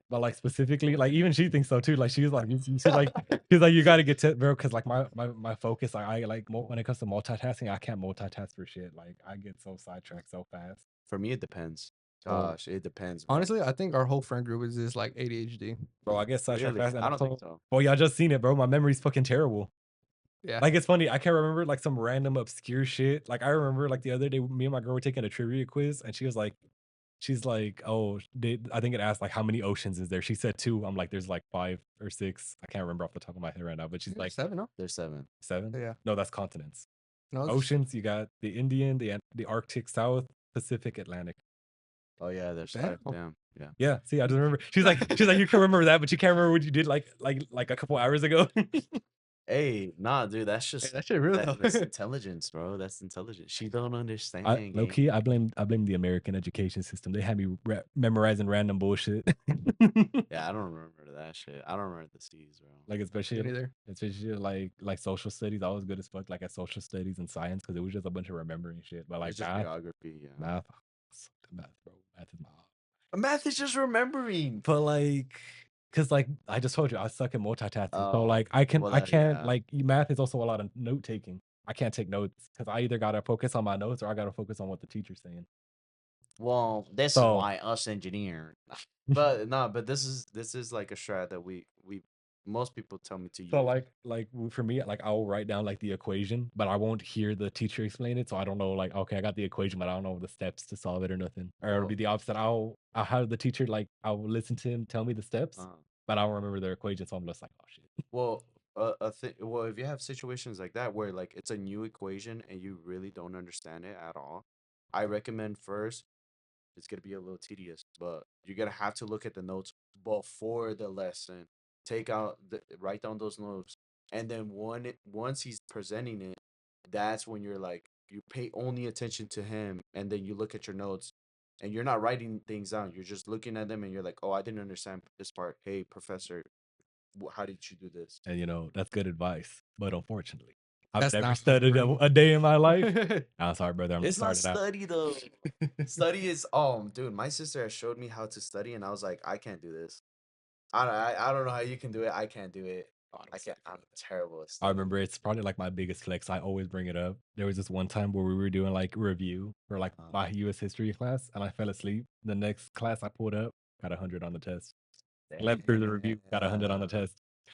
S3: but like specifically, like even she thinks so too. Like she's like she's like you got to get to bro, because like my focus, like I like when it comes to multitasking, I can't multitask for shit. Like I get so sidetracked so fast.
S2: For me, it depends.
S1: Oh.
S2: Gosh, it depends. Bro.
S1: Honestly, I think our whole friend group is just like ADHD.
S3: Bro, I get sidetracked
S2: Really?
S3: fast. And
S2: I don't think so.
S3: Well, y'all just seen it, bro. My memory's fucking terrible.
S1: Yeah.
S3: Like it's funny, I can't remember like some random obscure shit. Like I remember like the other day, me and my girl were taking a trivia quiz, and she's like, oh, I think it asked like how many oceans is there? She said 2. I'm like, there's like 5 or 6. I can't remember off the top of my head right now, but she's like
S1: 7, no?
S2: There's 7.
S3: 7.
S1: Yeah.
S3: No, that's continents.
S1: No,
S3: Oceans, you got the Indian, the Arctic, South Pacific, Atlantic.
S2: Oh yeah, there's
S1: Damn.
S2: 5. Damn. Yeah.
S3: Yeah, see, I just remember. She's like, you can remember that, but you can't remember what you did like a couple hours ago.
S2: Hey, nah, dude, that's just
S1: that shit real though.
S2: that's intelligence, bro. That's intelligence. She don't understand.
S3: Low
S2: gang.
S3: key, I blame the American education system. They had me memorizing random bullshit.
S2: Yeah, I don't remember that shit. I don't remember the C's, bro.
S3: Like especially
S1: Neither.
S3: like social studies. I was good as fuck like at social studies and science because it was just a bunch of remembering shit. But like
S2: It's just
S3: math,
S2: geography, yeah.
S3: math, I suck at math, bro. Math is my
S2: Math is just remembering.
S3: but like, cause like I just told you, I suck at multitasking. So
S2: Oh,
S3: like I can't
S2: yeah.
S3: like math is also a lot of note taking. I can't take notes because I either gotta focus on my notes or I gotta focus on what the teacher's saying.
S2: Well, this is
S3: So-
S2: why us engineer. But no, but this is like a strat that we most people tell me to use.
S3: So like for me, like I'll write down like the equation, but I won't hear the teacher explain it. So I don't know like, okay, I got the equation, but I don't know the steps to solve it or nothing. Or it'll be the opposite. I'll have the teacher like I'll listen to him tell me the steps, but I don't remember their equation. So I'm just like, oh shit.
S2: Well, well, if you have situations like that where like it's a new equation and you really don't understand it at all, I recommend first. It's gonna be a little tedious, but you're gonna have to look at the notes before the lesson. Write down those notes, and then once he's presenting it, that's when you're like you pay only attention to him, and then you look at your notes, and you're not writing things down. You're just looking at them, and you're like, oh, I didn't understand this part. Hey, professor, how did you do this?
S3: And you know, that's good advice. But unfortunately, I've
S1: That's
S3: never
S1: not
S3: studied
S1: real.
S3: a day in my life. I'm sorry, brother. I'm
S2: It's not
S3: starting out.
S2: study though. Study is dude. My sister has showed me how to study, and I was like, I can't do this. I don't know how you can do it. I can't do it. I can't. I'm terrible at
S3: I
S2: studying.
S3: remember it's probably like my biggest flex. I always bring it up. There was this one time where we were doing like review for like my U.S. history class, and I fell asleep. The next class I pulled up, got 100 on the test. Left through the review, got 100 on the test.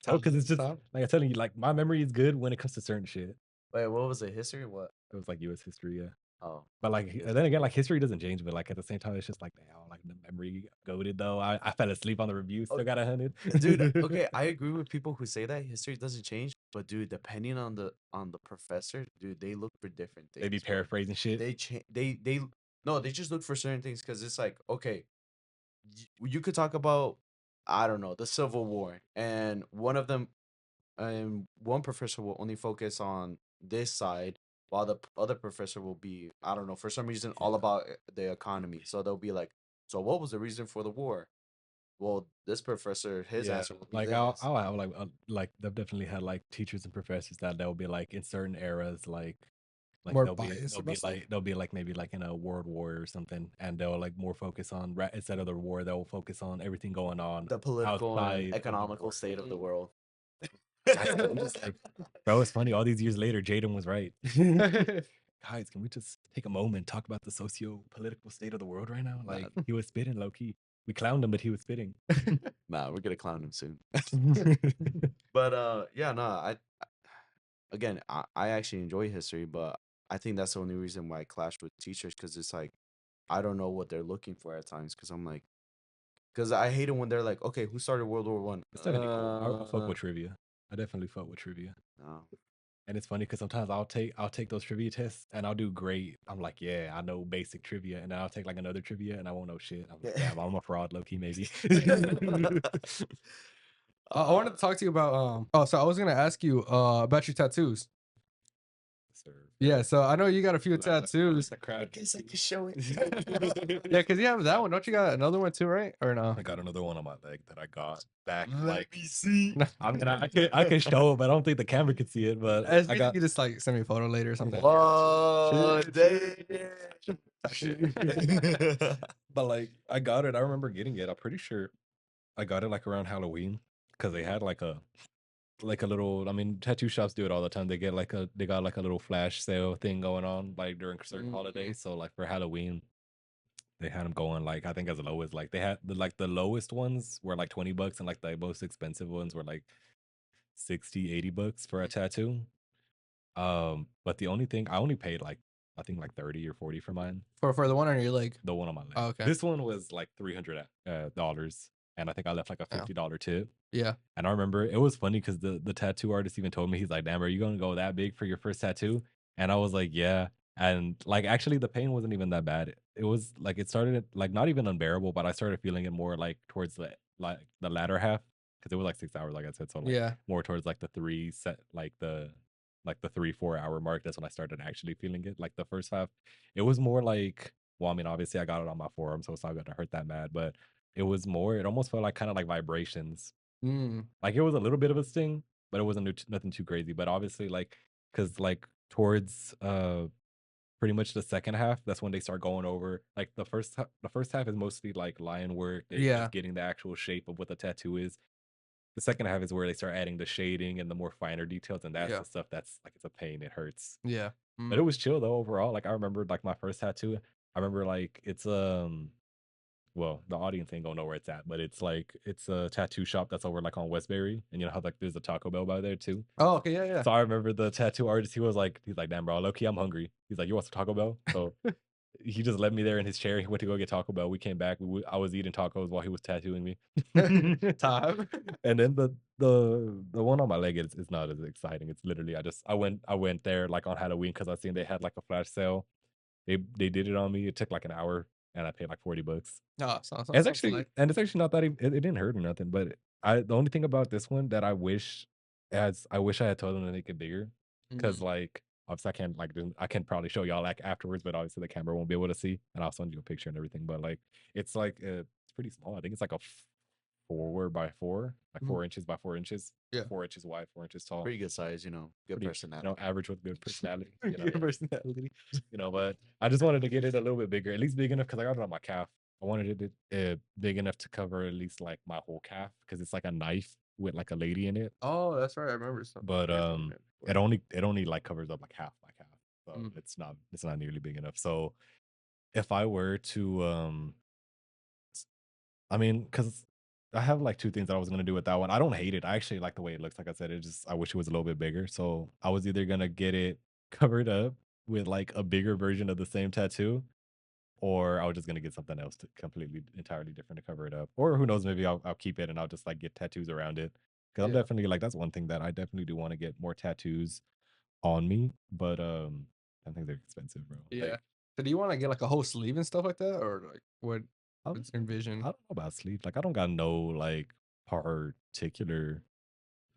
S3: Oh, because it's just like I'm telling you, like my memory is good when it comes to certain shit.
S2: Wait, what was it? History? What?
S3: It was like U.S. history, yeah.
S2: Oh,
S3: But like then again, like history doesn't change, but like at the same time, it's just like damn, like the memory goaded though. I fell asleep on the review, still got 100.
S2: dude. Okay, I agree with people who say that history doesn't change, but dude, depending on the professor, dude, they look for different things.
S3: They be
S2: bro.
S3: paraphrasing shit.
S2: They no, they just look for certain things because it's like okay, you could talk about I don't know the Civil War, and one professor will only focus on this side, while the other professor will be I don't know for some reason all about the economy. So they'll be like, so what was the reason for the war? Well, this professor, his answer will be
S3: like
S2: this.
S3: I'll have like they've definitely had like teachers and professors that they'll be like in certain eras like
S1: More
S3: they'll
S1: biased about stuff.
S3: be like maybe like in a world war or something, and they'll like more focus on instead of the war they'll focus on everything going on
S2: The political
S3: outside
S2: and
S3: of the
S2: economical
S3: war.
S2: state of the world.
S3: I'm just like, bro, it's funny. All these years later, Jaden was right. Guys, can we just take a moment, talk about the socio-political state of the world right now? Like, he was spitting low key. We clowned him, but he was spitting.
S2: Nah, we're gonna clown him soon. But yeah, no, again, I actually enjoy history, but I think that's the only reason why I clash with teachers, because it's like I don't know what they're looking for at times. Because I'm like, because I hate it when they're like, okay, who started World War One?
S3: It's definitely cool. I fuck with trivia. I definitely fuck with trivia.
S2: No.
S3: And it's funny because sometimes I'll take those trivia tests and I'll do great. I'm like, yeah, I know basic trivia, and then I'll take like another trivia and I won't know shit. I'm like, damn, I'm a fraud, low key maybe.
S1: I wanted to talk to you about oh, so I was gonna ask you about your tattoos.
S3: Sir.
S1: Yeah, so I know you got a few
S3: Let
S1: tattoos.
S3: the crowd
S2: Guess I can show it.
S1: Yeah, because you have that one. Don't you got another one too, right? Or no?
S3: I got another one on my leg that I got back.
S2: Let
S3: Like,
S2: me see.
S3: I mean, I can show it, but I don't think the camera can see it. But
S1: As
S3: I
S1: you
S3: got
S1: can just like send me a photo later or something.
S2: Oh,
S3: but like I got it. I remember getting it. I'm pretty sure I got it like around Halloween because they had like a little. I mean, tattoo shops do it all the time. They got like a little flash sale thing going on like during certain holidays. So like for Halloween, they had them going like I think as low as like they had the lowest ones were like $20 and like the most expensive ones were like 60-80 bucks for a tattoo. But the only thing I only paid like I think like 30 or 40 for mine.
S1: For the one on your leg.
S3: The one on my leg.
S1: Oh, okay.
S3: This one was like $300, and I think I left like a $50 tip.
S1: Yeah.
S3: And I remember it was funny because the tattoo artist even told me, he's like, "Damn, are you gonna go that big for your first tattoo?" And I was like, "Yeah." And like actually, the pain wasn't even that bad. It was like it started like not even unbearable, but I started feeling it more like towards the latter half because it was like 6 hours, like I said. So like
S1: Yeah.
S3: more towards like the 3-4 hour mark. That's when I started actually feeling it. Like the first half, it was more like, well, I mean, obviously I got it on my forearm, so it's not gonna hurt that bad, but it was more. It almost felt like kind of like vibrations. Like it was a little bit of a sting, but it wasn't nothing too crazy. But obviously, like, because like towards pretty much the second half, that's when they start going over. Like the first half is mostly like line work. They
S1: Yeah.
S3: just getting the actual shape of what the tattoo is. The second half is where they start adding the shading and the more finer details, and that's
S1: Yeah.
S3: the stuff that's like it's a pain. It hurts.
S1: Yeah.
S3: But it was chill though overall. Like I remember like my first tattoo. I remember like it's well, the audience ain't gonna know where it's at, but it's a tattoo shop that's over like on Westbury, and you know how like there's a Taco Bell by there too.
S1: Oh, okay, yeah.
S3: So I remember the tattoo artist. He's like, damn bro, low key, I'm hungry. He's like, you want some Taco Bell? So he just left me there in his chair. He went to go get Taco Bell. We came back. I was eating tacos while he was tattooing me.
S1: Time.
S3: And then the one on my leg is not as exciting. It's literally I went there like on Halloween because I seen they had like a flash sale. They did it on me. It took like an hour, and I paid like $40.
S1: No, sounds
S3: It's
S1: sounds
S3: actually
S1: like
S3: it's actually not that it didn't hurt or nothing, but the only thing about this one that I wish I had told them to make it bigger, because like obviously I can probably show y'all like afterwards, but obviously the camera won't be able to see, and I'll send you a picture and everything. But like it's it's pretty small. I think it's like a 4 by 4, like 4 inches by 4 inches.
S1: Yeah.
S3: 4 inches wide, 4 inches tall.
S2: Pretty good size, you know. Good
S3: Pretty,
S2: personality.
S3: you know, average with good personality.
S1: Good personality.
S3: You know, but I just wanted to get it a little bit bigger, at least big enough because I got it on my calf. I wanted it big enough to cover at least like my whole calf because it's like a knife with like a lady in it.
S1: Oh, that's right. I remember something.
S3: But it only like covers up like half my calf, so it's not nearly big enough. So if I were to I mean, because I have like two things that I was gonna do with that one. I don't hate it. I actually like the way it looks. Like I said, it just I wish it was a little bit bigger. So I was either gonna get it covered up with like a bigger version of the same tattoo, or I was just gonna get something else to completely entirely different to cover it up. Or who knows, maybe I'll keep it and I'll just like get tattoos around it. Because I'm
S1: Yeah.
S3: definitely like that's one thing that I definitely do want to get more tattoos on me. But I think they're expensive, bro.
S1: Yeah.
S3: Like,
S1: So do you want to get like a whole sleeve and stuff like that, or like
S3: I
S1: what's your vision?
S3: don't know about sleep. Like I don't got no like particular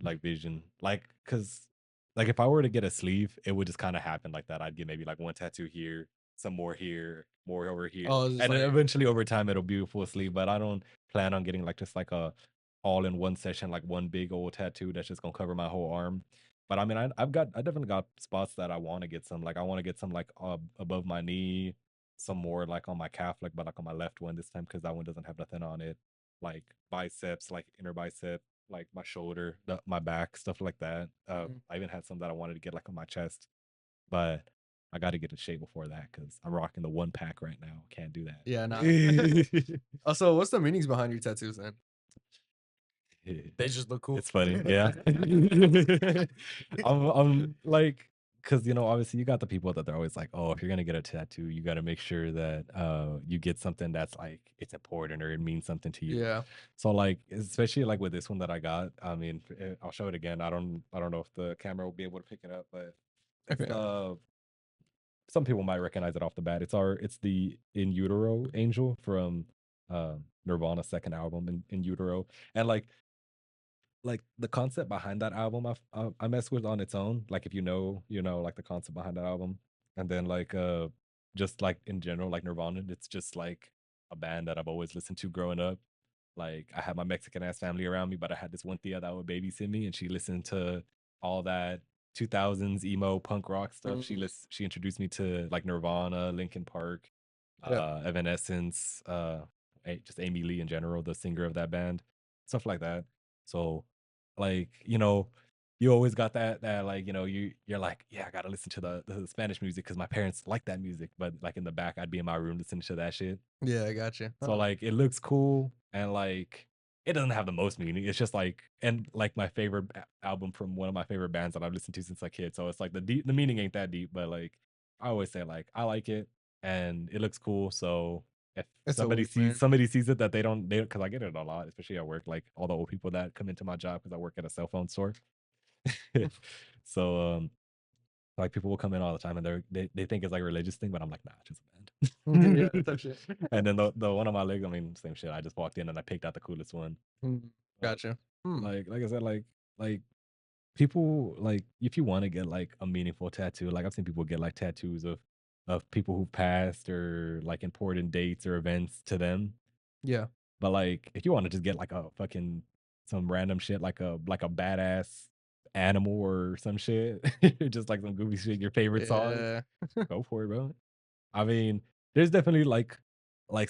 S3: like vision. Like cause like if I were to get a sleeve, it would just kind of happen like that. I'd get maybe like one tattoo here, some more here, more over here.
S1: Oh, it's just
S3: And then
S1: like
S3: eventually over time it'll be a full sleeve. But I don't plan on getting like just like a all in one session, like one big old tattoo that's just gonna cover my whole arm. But I mean I definitely got spots that I want to get some. Like I want to get some like above my knee, some more like on my calf, like on my left one this time because that one doesn't have nothing on it. Like biceps, like inner bicep, like my shoulder, my back, stuff like that.
S1: Mhm.
S3: I even had some that I wanted to get like on my chest, but I got to get in shape before that because I'm rocking the 1 pack right now. Can't do that.
S1: Yeah, nah. Also, what's the meanings behind your tattoos then?
S2: They just look cool.
S3: It's funny, yeah. I'm like, because obviously you got the people that they're always like, oh, if you're gonna get a tattoo, you got to make sure that you get something that's like it's important or it means something to you.
S1: Yeah.
S3: So like, especially like with this one that I got, I mean, I'll show it again. I don't know if the camera will be able to pick it up, but it's
S1: Okay.
S3: some people might recognize it off the bat. It's the In Utero Angel from Nirvana's second album, In Utero, and like the concept behind that album I mess with on its own, like if like the concept behind that album, and then like just like in general like Nirvana, it's just like a band that I've always listened to growing up. Like I had my Mexican ass family around me, but I had this one tia that would babysit me, and she listened to all that 2000s emo punk rock stuff. She introduced me to like Nirvana, Linkin Park,
S1: Yeah.
S3: Evanescence, just Amy Lee in general, the singer of that band, stuff like that. So like, you always got that like, you're like, yeah, I gotta listen to the Spanish music because my parents like that music. But like in the back, I'd be in my room listening to that shit.
S1: Yeah, I got you.
S3: So like it looks cool and like it doesn't have the most meaning. It's just like and like my favorite album from one of my favorite bands that I've listened to since a kid. So it's like the meaning ain't that deep, but like I always say like I like it and it looks cool. So if
S1: It's a win.
S3: somebody sees it that they because I get it a lot, especially at work, like all the old people that come into my job because I work at a cell phone store. So like people will come in all the time and they think it's like a religious thing, but I'm like, nah, it's just a band.
S1: Yeah, that's shit.
S3: And then the one on my leg, I mean, same shit. I just walked in and I picked out the coolest one. But,
S1: Gotcha.
S3: like I said, like people like if you want to get like a meaningful tattoo, like I've seen people get like tattoos of people who passed or like important dates or events to them.
S1: Yeah.
S3: But like if you want to just get like a fucking some random shit like a badass animal or some shit, just like some goofy shit, your favorite song,
S1: Yeah.
S3: go for it, bro. I mean, there's definitely like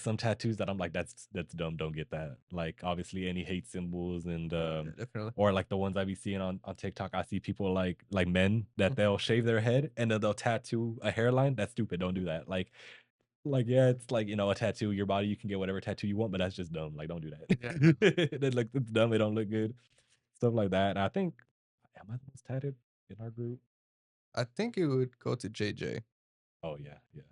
S3: some tattoos that I'm like, that's dumb. Don't get that. Like obviously any hate symbols and
S1: Definitely.
S3: or like the ones I be seeing on TikTok. I see people like men that they'll shave their head and then they'll tattoo a hairline. That's stupid. Don't do that. Like yeah, it's like a tattoo. Your body, you can get whatever tattoo you want, but that's just dumb. Like don't do that. That's like it's dumb. It don't look good. Stuff like that. And I think am I the most tatted in our group?
S1: I think it would go to JJ.
S3: Oh yeah.
S1: I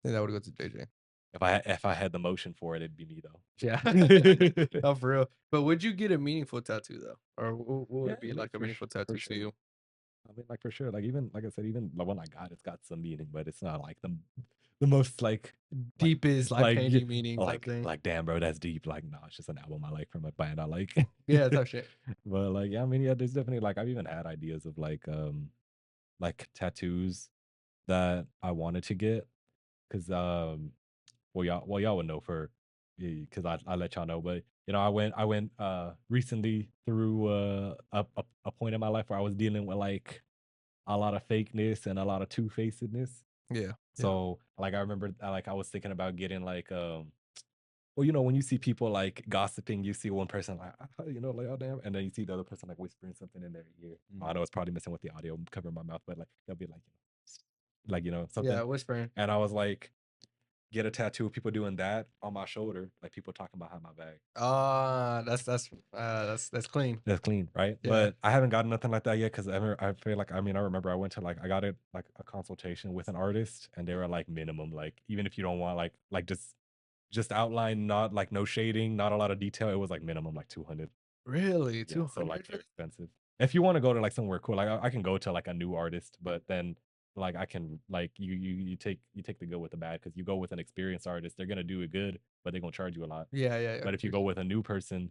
S1: think that would go to JJ.
S3: If I had the motion for it, it'd be me though.
S1: Yeah. Oh, for real. But would you get a meaningful tattoo though, or what would
S3: Yeah,
S1: be
S3: I mean,
S1: like a
S3: for
S1: meaningful
S3: sure, for
S1: tattoo
S3: sure.
S1: to you?
S3: I mean, like for sure. Like even like I said, even the one I got, it's got some meaning, but it's not like the most like
S1: Deepest, life
S3: like
S1: changing meaning.
S3: like damn, bro, that's deep. Like no, it's just an album I like from a band I like.
S1: Yeah, tough shit.
S3: But like yeah, I mean yeah, there's definitely like I've even had ideas of like tattoos that I wanted to get because y'all would know for because I let y'all know, but I went recently through a point in my life where I was dealing with like a lot of fakeness and a lot of two-facedness.
S1: Yeah.
S3: So like I remember like I was thinking about getting like well, when you see people like gossiping, you see one person like, like, oh damn, and then you see the other person like whispering something in their ear. I know it's probably messing with the audio, covering my mouth, but like they'll be like something.
S1: Yeah, whispering.
S3: And I was like, get a tattoo of people doing that on my shoulder, like people talking behind my back.
S1: That's clean.
S3: That's clean, right?
S1: Yeah.
S3: But I haven't gotten nothing like that yet because I feel like I remember I went to like I got it like a consultation with an artist and they were like minimum like even if you don't want like just outline, not like no shading, not a lot of detail. It was like minimum like 200.
S1: Really,
S3: Yeah,
S1: 200.
S3: so like they're expensive. If you want to go to like somewhere cool, like I can go to like a new artist, but then like I can like you take the good with the bad because you go with an experienced artist, they're gonna do it good, but they're gonna charge you a lot.
S1: Yeah.
S3: But if you go with a new person,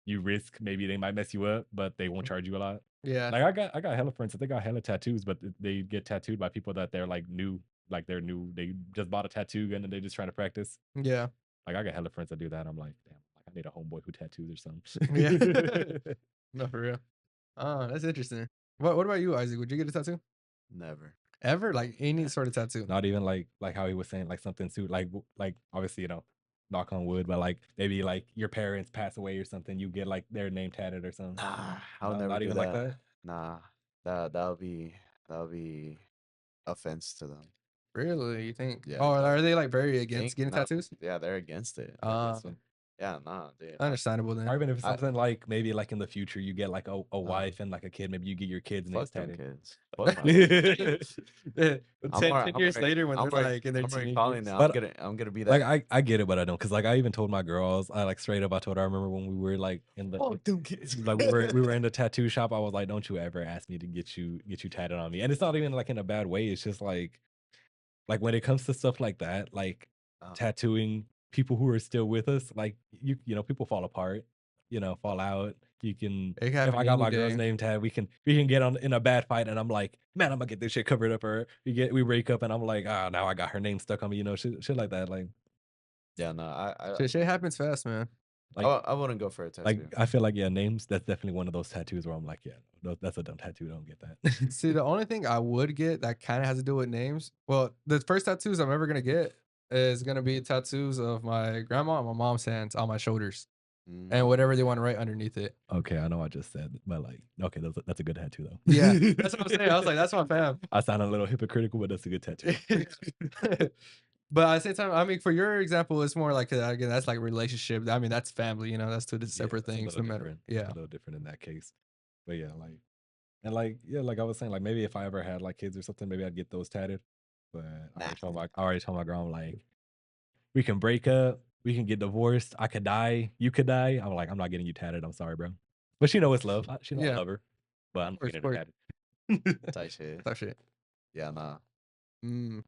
S3: you risk maybe they might mess you up, but they won't charge you a lot.
S1: Yeah.
S3: Like I got hella friends that they got hella tattoos, but they get tattooed by people that they're like new, like they're new. They just bought a tattoo gun and they just trying to practice.
S1: Yeah.
S3: Like I got hella friends that do that. I'm like, damn, like I need a homeboy who tattoos or something.
S1: Yeah. No, for real. That's interesting. What about you, Isaac? Would you get a tattoo?
S2: Never.
S1: Ever? Like any sort of tattoo?
S3: Not even like how he was saying, like something like obviously, knock on wood, but like maybe like your parents pass away or something, you get like their name tatted or something.
S2: Nah, I'll
S3: No,
S2: never
S3: not
S2: do
S3: even
S2: that.
S3: like that.
S2: Nah, that'll be offense to them.
S1: Really? You think?
S2: Yeah,
S1: Oh,
S2: I
S1: are they like very against
S2: think
S1: getting
S2: no.
S1: tattoos?
S2: Yeah, they're against it. Yeah, nah, dude.
S1: Understandable
S3: Or
S1: then.
S3: even if it's
S2: I-
S3: something like maybe like in the future you get like a wife and like a kid, maybe you get your kids names
S2: Fuck them
S3: tatted.
S2: kids. Fuck my kids.
S1: Yeah,
S2: I'm
S1: 10
S2: already, I'm
S1: years
S2: already,
S1: later when
S2: I'm
S1: they're
S2: already,
S1: like in their
S2: I'm already calling
S1: teenagers.
S2: now.
S3: But
S2: I'm gonna be
S3: like
S2: that.
S3: I get it, but I don't, because like I even told my girls, I like straight up I told her, I remember when we were like in the
S2: Fuck them kids.
S3: like we were in the tattoo shop, I was like, don't you ever ask me to get you tatted on me. And it's not even like in a bad way, it's just like when it comes to stuff like that, like tattooing people who are still with us, like you know, people fall apart, you know, fall out. You can,
S1: It can
S3: if
S1: happen
S3: I got
S1: any
S3: my girl's
S1: day.
S3: name tagged, we can get on in a bad fight, and I'm like, man, I'm gonna get this shit covered up, or we break up, and I'm like, ah, now I got her name stuck on me, you know, shit like that, like
S2: Yeah, no,
S1: Shit happens fast, man.
S3: like
S2: I wouldn't go for a tattoo.
S3: like I feel like yeah, names, that's definitely one of those tattoos where I'm like, yeah, no, that's a dumb tattoo, don't get that.
S1: See, the only thing I would get that kind of has to do with names. Well, the first tattoos I'm ever gonna get is gonna be tattoos of my grandma and my mom's hands on my shoulders, and whatever they want to write underneath it.
S3: Okay, I know I just said, but like, okay, that's a good tattoo though.
S1: Yeah, that's what I'm saying. I was like, that's my fam.
S3: I sound a little hypocritical, but that's a good tattoo.
S1: But at the same time, I mean, for your example, it's more like again, that's like relationship. I mean, that's family. You know, that's two separate
S3: That's a
S1: things.
S3: little
S1: No matter.
S3: different.
S1: Yeah.
S3: It's a little different in that case. But yeah, like, and like, yeah, like I was saying, like maybe if I ever had like kids or something, maybe I'd get those tatted. But I already told my girl, I'm like, we can break up, we can get divorced, I could die, you could die. I'm like, I'm not getting you tatted. I'm sorry, bro. But she know it's love. She know I
S1: Yeah.
S3: love her. But I'm not
S1: Of
S3: getting
S1: course.
S3: her tatted.
S2: Type shit.
S1: That shit.
S2: Yeah, nah.
S1: Mm.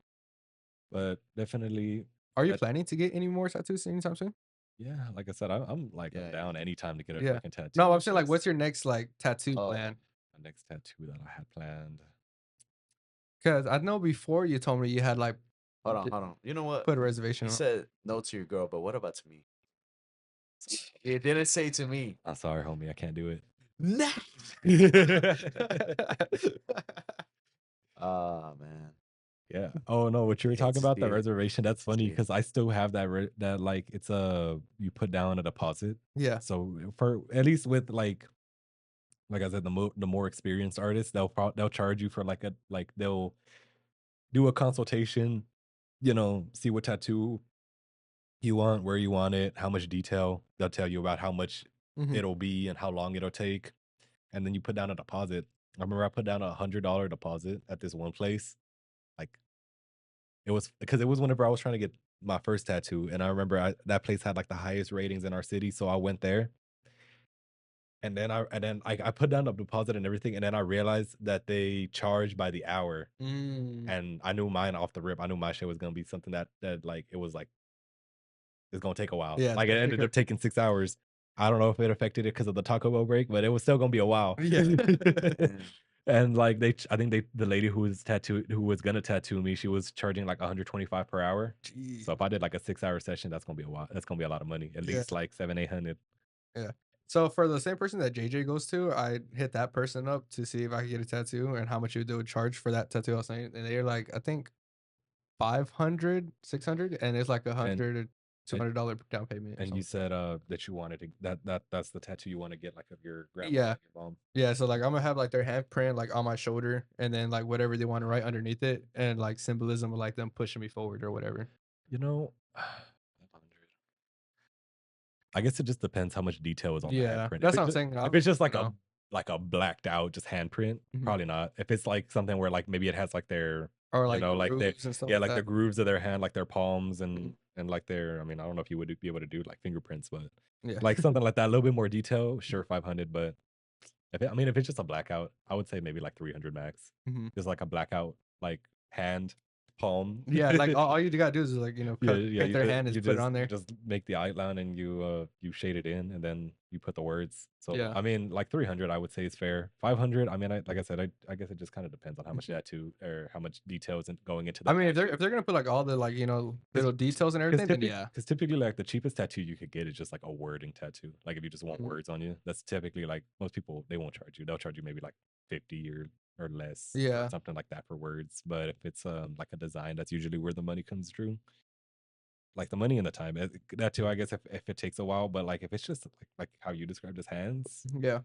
S3: But definitely,
S1: Are you planning to get any more tattoos anytime soon?
S3: yeah, like I said, I'm like I'm down anytime to get a
S1: Yeah.
S3: fucking tattoo.
S1: No, I'm
S3: It's
S1: saying like,
S3: just
S1: what's your next like tattoo plan?
S3: my next tattoo that I had planned.
S1: Because I know before you told me you had like
S2: Hold on. You know what?
S1: put a reservation
S2: You
S1: on.
S2: said no to your girl, but what about to me? It didn't say to me.
S3: I'm sorry, homie, I can't do it.
S2: Nah. Ah, man.
S3: Yeah. Oh no, what you were talking
S2: It's
S3: about, the
S2: the-
S3: reservation? That's funny
S2: the-
S3: because I still have that like it's you put down a deposit.
S1: Yeah.
S3: So for at least with like I said, the more experienced artists, they'll charge you for they'll do a consultation, you know, see what tattoo you want, where you want it, how much detail. They'll tell you about how much
S1: Mhm.
S3: it'll be and how long it'll take, and then you put down a deposit. I remember I put down $100 deposit at this one place. Like it was because it was whenever I was trying to get my first tattoo, and I remember that place had like the highest ratings in our city, so I went there. And then I put down the deposit and everything, and then I realized that they charge by the hour.
S1: Mm.
S3: And I knew mine off the rip. I knew my shit was gonna be something that like it was like it's gonna take a while.
S1: Yeah,
S3: Like it ended up taking 6 hours. I don't know if it affected it because of the Taco Bell break, but it was still gonna be a while.
S1: Yeah.
S3: And like I think the lady who was gonna tattoo me, she was charging like 125 per hour.
S1: Jeez.
S3: So if I did like a 6 hour session, that's gonna be a while. That's gonna be a lot of money. At
S1: Yeah.
S3: least like 700-800.
S1: Yeah. So for the same person that JJ goes to, I hit that person up to see if I could get a tattoo and how much they would charge for that tattoo I was saying. And they're like, I think 500, 600, and it's like $100 or $200 down payment.
S3: And you said that you wanted to that's the tattoo you want to get, like of your grandma
S1: Yeah.
S3: and your mom.
S1: Yeah, so like I'm gonna have like their handprint like on my shoulder, and then like whatever they want to write underneath it, and like symbolism of like them pushing me forward or whatever.
S3: You know, 500. I guess it just depends how much detail is on the
S1: Yeah,
S3: handprint.
S1: that's
S3: If
S1: what I'm
S3: it's
S1: saying.
S3: if it's just like
S1: No.
S3: a blacked out just handprint,
S1: Mhm.
S3: probably not. If it's like something where like maybe it has like their
S1: Or
S3: you
S1: like
S3: know like their
S1: grooves and stuff
S3: yeah
S1: like
S3: like the
S1: that.
S3: grooves of their hand, like their palms
S1: Mhm.
S3: and like their, I mean, I don't know if you would be able to do like fingerprints, but
S1: Yeah.
S3: like something like that, a little bit more detail, sure, 500. But if it's just a blackout, I would say maybe like 300 max.
S1: Mhm.
S3: Just like a blackout like hand, palm.
S1: Yeah, like all you gotta do is like paint their hand and
S3: You
S1: put it on there.
S3: just make the outline and you shade it in and then you put the words. So
S1: Yeah.
S3: I mean, like 300, I would say is fair. 500, I mean, like I said, I guess it just kind of depends on how much tattoo or how much detail is going into that.
S1: I mean, if they're gonna put like all the like little details and everything, then yeah.
S3: Because typically, like the cheapest tattoo you could get is just like a wording tattoo. Like if you just want
S1: Mhm.
S3: words on you, that's typically like most people, they won't charge you. They'll charge you maybe like 50 or less,
S1: Yeah.
S3: or something like that for words. But if it's like a design, that's usually where the money comes through. like the money and the time. That too, I guess, if it takes a while, but like if it's just like how you described his hands,
S1: Yeah.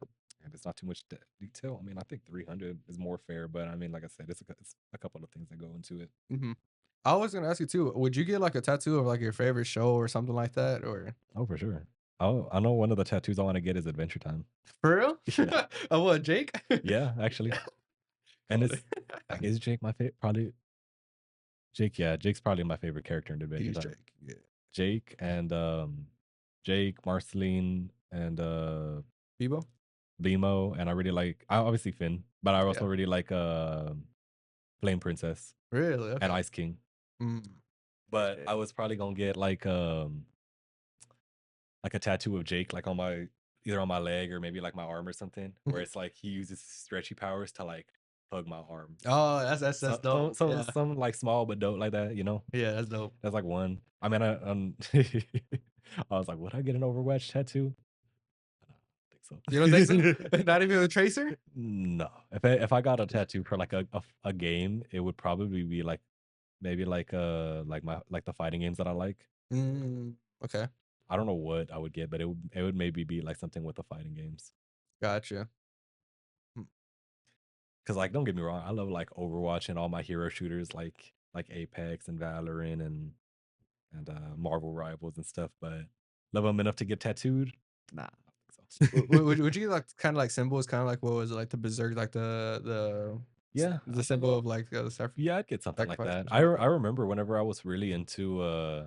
S3: and it's not too much detail. I mean, I think 300 is more fair, but I mean, like I said, it's a couple of things that go into it.
S1: Hmm. I was gonna ask you too. Would you get like a tattoo of like your favorite show or something like that, or
S3: Oh, for sure. Oh, I know one of the tattoos I want to get is Adventure Time.
S1: for real?
S3: Yeah.
S1: Oh, what, Jake?
S3: Yeah, actually. And it's like, is Jake my favorite? Probably Jake. Yeah, Jake's probably my favorite character in Adventure
S1: He's
S3: Time.
S1: Jake. Yeah.
S3: Jake and Jake, Marceline, and
S1: Bebo.
S3: Vimo, and I really like obviously Finn, but I also
S1: Yeah.
S3: really like Flame Princess
S1: Really?
S3: and
S1: Okay.
S3: Ice King.
S1: Mm.
S3: But
S2: Shit.
S3: I was probably gonna get like a tattoo of Jake, like on my either on my leg or maybe like my arm or something, where it's like he uses stretchy powers to like hug my arm.
S1: Oh, that's dope. Yeah.
S3: Some like small but dope like that, you know.
S1: Yeah, that's dope.
S3: That's like one. I mean, I was like, would I get an Overwatch tattoo? I don't think so.
S1: You don't think so? Not even a tracer?
S3: No. If I got a tattoo for like a game, it would probably be like maybe like the fighting games that I like.
S1: Mm, okay.
S3: I don't know what I would get, but it would maybe be like something with the fighting games.
S1: Gotcha.
S3: Cause like don't get me wrong, I love like Overwatch and all my hero shooters like Apex and Valorant and Marvel Rivals and stuff, but love them enough to get tattooed?
S2: Nah.
S3: I don't think so.
S1: Would you get like kind of like symbols, kind of like what was it, like the berserk, like
S3: Yeah,
S1: the symbol of like the
S3: yeah, I'd get something like
S1: sacrifice
S3: that.
S1: or
S3: I remember whenever I was really into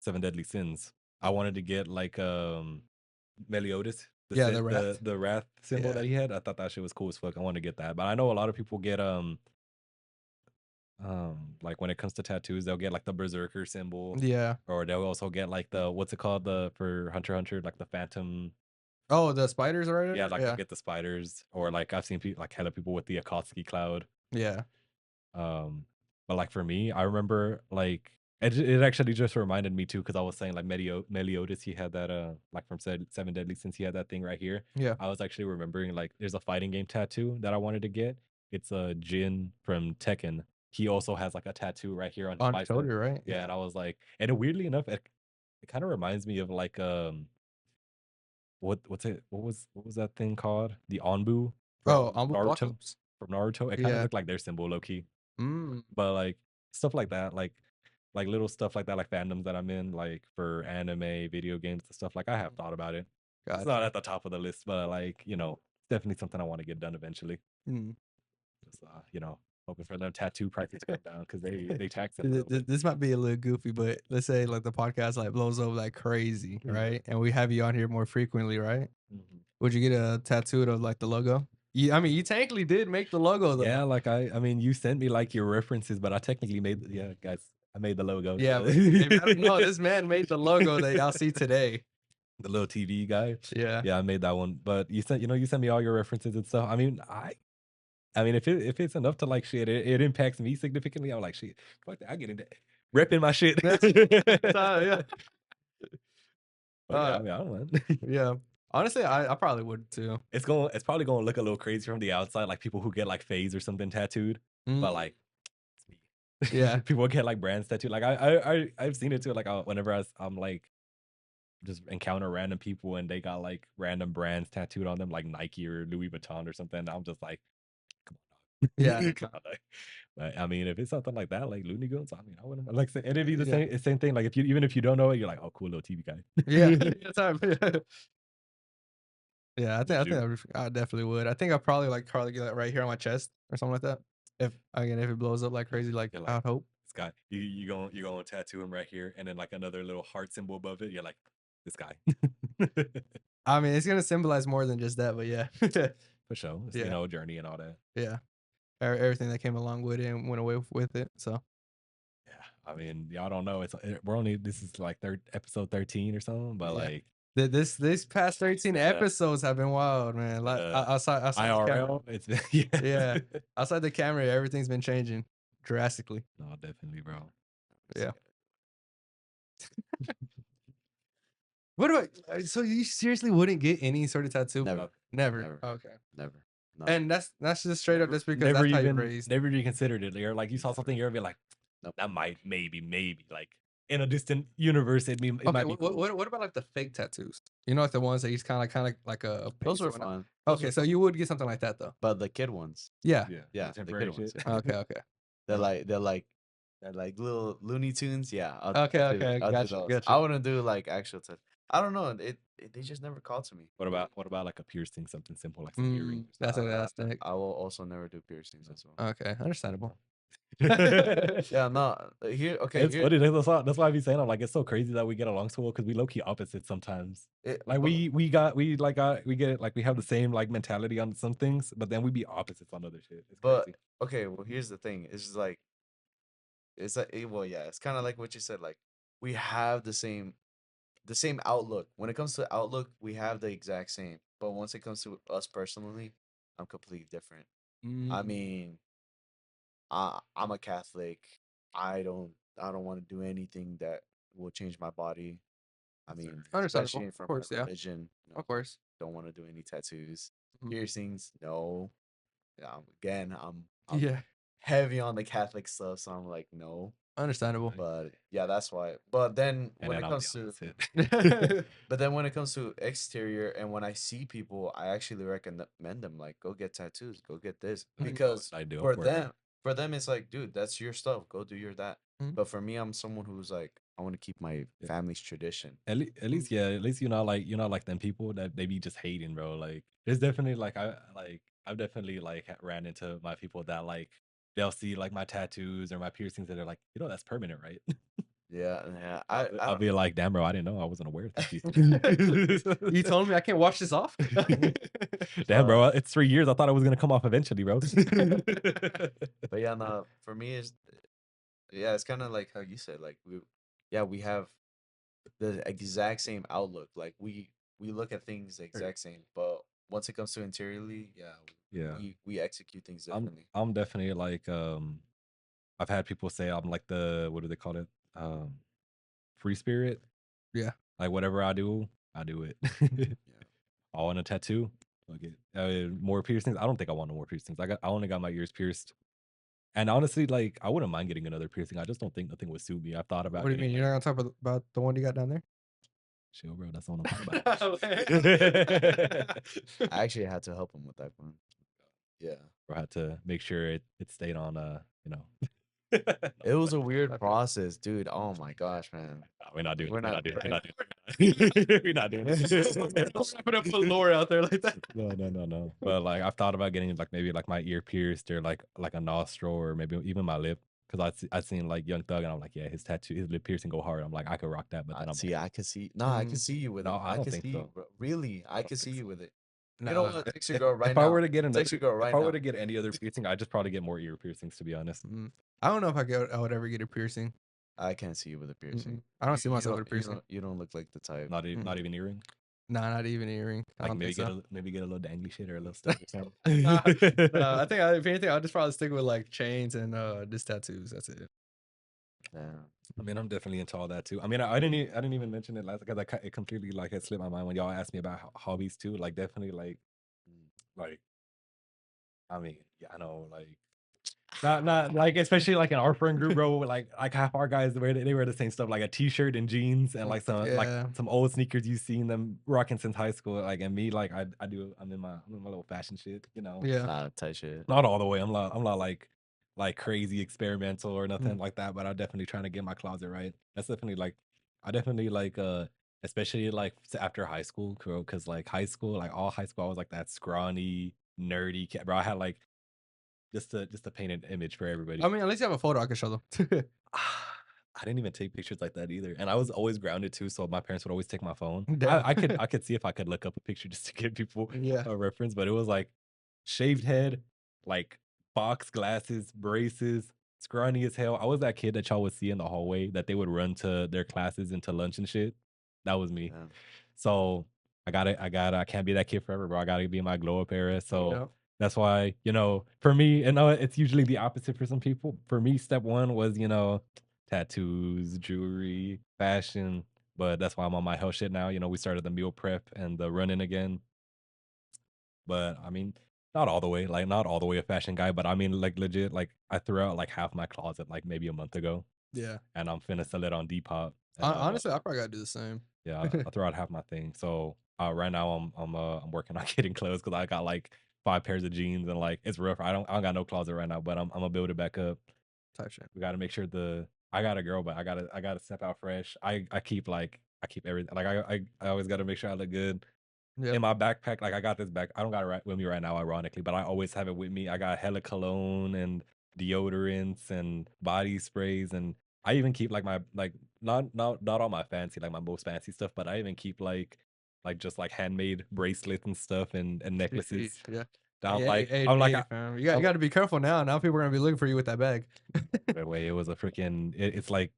S3: Seven Deadly Sins, I wanted to get like Meliodas,
S1: Yeah, the wrath.
S3: the wrath symbol
S1: Yeah.
S3: that he had. I thought that shit was cool as fuck. I wanted to get that, but I know a lot of people get like when it comes to tattoos, they'll get like the berserker symbol,
S1: Yeah.
S3: or they'll also get like the what's it called, the for Hunter x Hunter, like the Phantom.
S1: Oh, the spiders are right.
S3: Yeah, like
S1: Yeah.
S3: they'll get the spiders, or like I've seen people like hella people with the Akatsuki cloud.
S1: Yeah.
S3: But like for me, I remember like it actually just reminded me too, because I was saying like Meliodas, he had that like from Seven Deadly Sins, he had that thing right here.
S1: Yeah.
S3: I was actually remembering like there's a fighting game tattoo that I wanted to get. It's a Jin from Tekken. He also has like a tattoo right here on his
S1: On
S3: bicep.
S1: shoulder, right?
S3: Yeah, and I was like, and weirdly enough, it kind of reminds me of like what was that thing called? The Onbu
S1: Oh,
S3: from Naruto.
S1: Apocalypse.
S3: From Naruto, it kind of
S1: Yeah.
S3: looked like their symbol, low key.
S1: Mm.
S3: But like stuff like that, like little stuff like that, like fandoms that I'm in, like for anime, video games, and stuff. Like I have thought about it. It's not
S1: Gotcha.
S3: at the top of the list, but like definitely something I want to get done eventually.
S1: Mm.
S3: Just hoping for them tattoo prices to come down because they tax it.
S1: This might be a little goofy, but let's say like the podcast like blows up like crazy,
S3: Mhm.
S1: right? And we have you on here more frequently, right?
S3: Mhm.
S1: Would you get a tattoo of like the logo? I mean, you technically did make the logo though.
S3: Yeah, like I mean, you sent me like your references, but I technically made guys, I made the logo.
S1: Yeah,
S3: so-
S1: but if I don't know, this man made the logo that y'all see today.
S3: the little TV guy.
S1: Yeah.
S3: Yeah, I made that one. But you sent me all your references and stuff. I mean, if it's enough to like shit, it impacts me significantly. I'm like shit. Fuck that, I get into repping my shit.
S1: Yeah.
S3: But yeah, I mean, I don't know.
S1: Yeah. Honestly, I probably would too.
S3: It's probably gonna look a little crazy from the outside, like people who get like phase or something tattooed.
S1: Mm.
S3: But like, it's me.
S1: Yeah.
S3: People get like brands tattooed. Like I've seen it too. Like whenever I'm like just encounter random people and they got like random brands tattooed on them, like Nike or Louis Vuitton or something. I'm just like, come on, dog.
S1: Yeah.
S3: Come on, dog. But I mean, if it's something like that, like Looney Goons, I mean, I wouldn't like. And it'd be the
S1: Yeah.
S3: same thing. Like even if you don't know it, you're like, oh, cool little TV guy.
S1: Yeah. That's how I feel. Yeah, I
S3: you?
S1: think I definitely would. I think I probably like get that right here on my chest or something like that. If it blows up like crazy, like
S3: You're like,
S1: I would hope.
S3: This guy, you going to tattoo him right here, and then like another little heart symbol above it. You're like, this guy.
S1: I mean, it's gonna symbolize more than just that, but yeah.
S3: For sure. It's,
S1: Yeah.
S3: journey and all that.
S1: Yeah. Everything that came along with it and went away with it. So
S3: Yeah. I mean, y'all don't know. This is like episode 13 or something, but
S1: Yeah.
S3: like
S1: this past 13 episodes have been wild, man. Like outside the camera.
S3: IRL, it's been
S1: Yeah. Outside the camera, everything's been changing drastically.
S3: No, definitely, bro.
S1: Yeah. What about so you seriously wouldn't get any sort of tattoo?
S2: Never.
S1: Never.
S2: Never.
S1: Okay.
S2: Never. No.
S1: And that's just straight up just because
S3: Never
S1: that's how
S3: even
S1: you're raised.
S3: never even considered it. You're like you saw something, you're gonna be like, That might maybe like in a distant universe it
S1: Okay,
S3: might be cool.
S1: what about like the fake tattoos? You know, like the ones that he's kind of like a
S2: Those
S1: paste
S2: were
S1: or whatnot?
S2: fun. Those
S1: Okay,
S2: were
S1: so
S2: fun.
S1: you would get something like that though.
S2: But the kid ones,
S1: Yeah.
S2: yeah, the
S3: temporary
S2: kid ones.
S3: shit.
S2: Yeah.
S1: Okay.
S2: They're like little Looney Tunes. Yeah,
S1: Okay.
S2: I'll do
S1: Gotcha.
S2: those.
S1: Gotcha.
S2: I wouldn't do like actual tattoos. I don't know. They just never called to me.
S3: What about like a piercing, something simple like some earrings?
S1: That's next.
S2: I will also never do piercings as well.
S1: Okay, understandable.
S2: Yeah, no. Here, okay.
S3: It's
S2: Here,
S3: funny. That's why I be saying I'm like it's so crazy that we get along so well because we low key opposites sometimes. Like we get like we have the same like mentality on some things, but then we be opposites on other shit. It's
S2: but
S3: crazy.
S2: okay. Well, here's the thing. It's just like well, yeah. It's kind of like what you said. Like we have the same outlook. When it comes to outlook, we have the exact same. But once it comes to us personally, I'm completely different. I mean, I'm a Catholic. I don't want to do anything that will change my body. I mean,
S1: Understandable.
S2: especially
S1: Of
S2: from
S1: course,
S2: my
S1: yeah.
S2: religion.
S1: Of course.
S2: Don't want to do any tattoos,
S1: Mhm.
S2: piercings. No. Again, I'm
S1: Yeah,
S2: heavy on the Catholic stuff, so I'm like, no.
S1: understandable.
S2: But yeah, that's why. But then
S3: And
S2: when
S3: then
S2: it
S3: I'm
S2: comes
S3: the
S2: to
S3: opposite.
S2: but then when it comes to exterior and when I see people, I actually recommend them like go get tattoos, go get this because
S3: I do.
S2: for them it's like, dude, that's your stuff. Go do your that.
S1: Mhm.
S2: But for me, I'm someone who's like, I want to keep my
S3: Yeah.
S2: family's tradition.
S3: At least you're not like them people that they be just hating, bro. Like there's definitely I've definitely like ran into my people that like they'll see like my tattoos or my piercings and they're like, that's permanent, right?
S2: Yeah, yeah.
S3: I'll be like, damn, bro, I didn't know. I wasn't aware of that.
S1: You told me I can't wash this off?
S3: Damn, bro, it's 3 years. I thought it was gonna come off eventually, bro.
S2: But yeah, no, for me is it's kind of like how you said, like we have the exact same outlook. Like we look at things the exact same, but once it comes to interiorly,
S3: Yeah.
S2: we execute things differently.
S3: I'm definitely like I've had people say I'm like the what do they call it? Free spirit.
S1: Yeah.
S3: Like whatever I do it.
S2: Yeah.
S3: I want a tattoo. Okay. More piercings. I don't think I want no more piercings. I only got my ears pierced. And honestly, like I wouldn't mind getting another piercing. I just don't think nothing would suit me. I've thought about
S1: What do you mean?
S3: getting,
S1: You're not gonna talk about the one you got down there?
S3: chill, bro. That's not what I'm talking about.
S2: I actually had to help him with that one. Yeah.
S3: I had to make sure it stayed on
S2: It was a weird process, dude. Oh my gosh, man.
S3: We're not doing
S2: We're
S3: it.
S2: not
S3: We're
S2: doing
S3: not doing it. We're not doing it.
S1: Don't put up a lore out there like that.
S3: No. But like I've thought about getting like maybe like my ear pierced or like a nostril or maybe even my lip. Cause I seen like Young Thug and I'm like, yeah, his lip piercing go hard. I'm like, I could rock that, but then I'm
S2: See, I could see. No, I can see you with it.
S3: No, I don't
S2: can
S3: think
S2: see
S3: so.
S2: you, bro. Really, I can see
S3: think
S2: you with it.
S1: No,
S2: You know what? Text your girl right
S3: if
S2: now.
S3: I were to get another,
S2: Text your girl right
S3: if I
S2: now.
S3: were to get any other piercing, I'd just probably get more ear piercings. To be honest,
S1: I don't know if I would ever get a piercing.
S2: I can't see you with a piercing.
S1: I don't see
S2: You
S1: myself with a
S2: don't-
S1: piercing.
S2: You don't look like the type.
S3: not even earring.
S1: Nah, not even earring. I
S3: Like
S1: don't
S3: maybe
S1: think so.
S3: maybe get a little dangly shit or a little stuff or something.
S1: Nah, I think if anything, I'll just probably stick with like chains and just tattoos. That's it.
S2: Yeah.
S3: I mean, I'm definitely into all that too. I mean, I didn't even mention it last because it completely like had slipped my mind when y'all asked me about hobbies too. Like definitely like I mean, yeah, I know like not like especially like in our friend group, bro. Like half our guys they wear the same stuff, like a t-shirt and jeans and like some old sneakers you've seen them rocking since high school. Like and me, like I'm in my little fashion shit,
S1: Yeah.
S2: Nah, tight shit.
S3: Not all the way. I'm not like crazy experimental or nothing like that, but I'm definitely trying to get my closet right. That's definitely like I definitely like especially like after high school, because like high school, like all high school, I was like that scrawny, nerdy cat, bro. I had like just to paint an image for everybody.
S1: I mean, at least you have a photo I can show them.
S3: I didn't even take pictures like that either, and I was always grounded too, so my parents would always take my phone.
S1: Damn.
S3: I could see if I could look up a picture just to give people
S1: Yeah.
S3: a reference, but it was like shaved head, like box glasses, braces, scrawny as hell. I was that kid that y'all would see in the hallway that they would run to their classes and to lunch and shit. That was me.
S2: Yeah.
S3: So I can't be that kid forever, bro. I gotta be in my glow up era. So
S1: Yep.
S3: that's why, for me, and it's usually the opposite for some people. For me, step one was, tattoos, jewelry, fashion. But that's why I'm on my health shit now. We started the meal prep and the running again. But I mean, not all the way, like not all the way a fashion guy, but I mean like legit, like I threw out like half my closet like maybe a month ago,
S1: Yeah.
S3: and I'm finna sell it on Depop. And
S1: Honestly, I probably gotta do the same.
S3: yeah, I threw out half my thing. So right now I'm working on getting clothes because I got like 5 pairs of jeans and like it's rough. I don't got no closet right now, but I'm gonna build it back up.
S1: Type shit.
S3: We got to make sure I got a girl, but I gotta step out fresh. I keep everything. Like I always got to make sure I look good.
S1: Yep.
S3: In my backpack, like I got this back. I don't got it with me right now, ironically, but I always have it with me. I got hella cologne and deodorants and body sprays, and I even keep like my like not all my fancy like my most fancy stuff, but I even keep like just like handmade bracelets and stuff and necklaces.
S1: Sheesh, yeah.
S3: Down
S1: Hey,
S3: like
S1: hey,
S3: I'm like
S1: hey, fam. You got to be careful now. Now people are gonna be looking for you with that bag.
S3: way it was a freaking it's like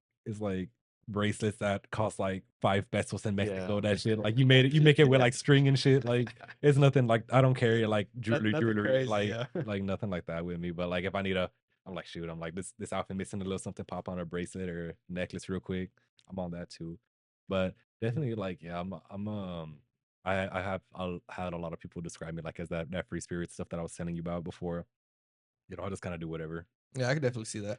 S3: bracelets that cost like 5 pesos in Mexico.
S2: Yeah.
S3: That shit, like you make it with like string and shit. Like it's nothing like I don't carry like
S1: Nothing
S3: jewelry
S1: crazy,
S3: like
S1: yeah.
S3: like nothing like that with me. But like if I need I'm like shoot, I'm like this outfit missing a little something, pop on a bracelet or necklace real quick. I'm on that too. But definitely like yeah, I have had a lot of people describe me like as that free spirit stuff that I was telling you about before. I just kind of do whatever.
S1: Yeah, I could definitely see that.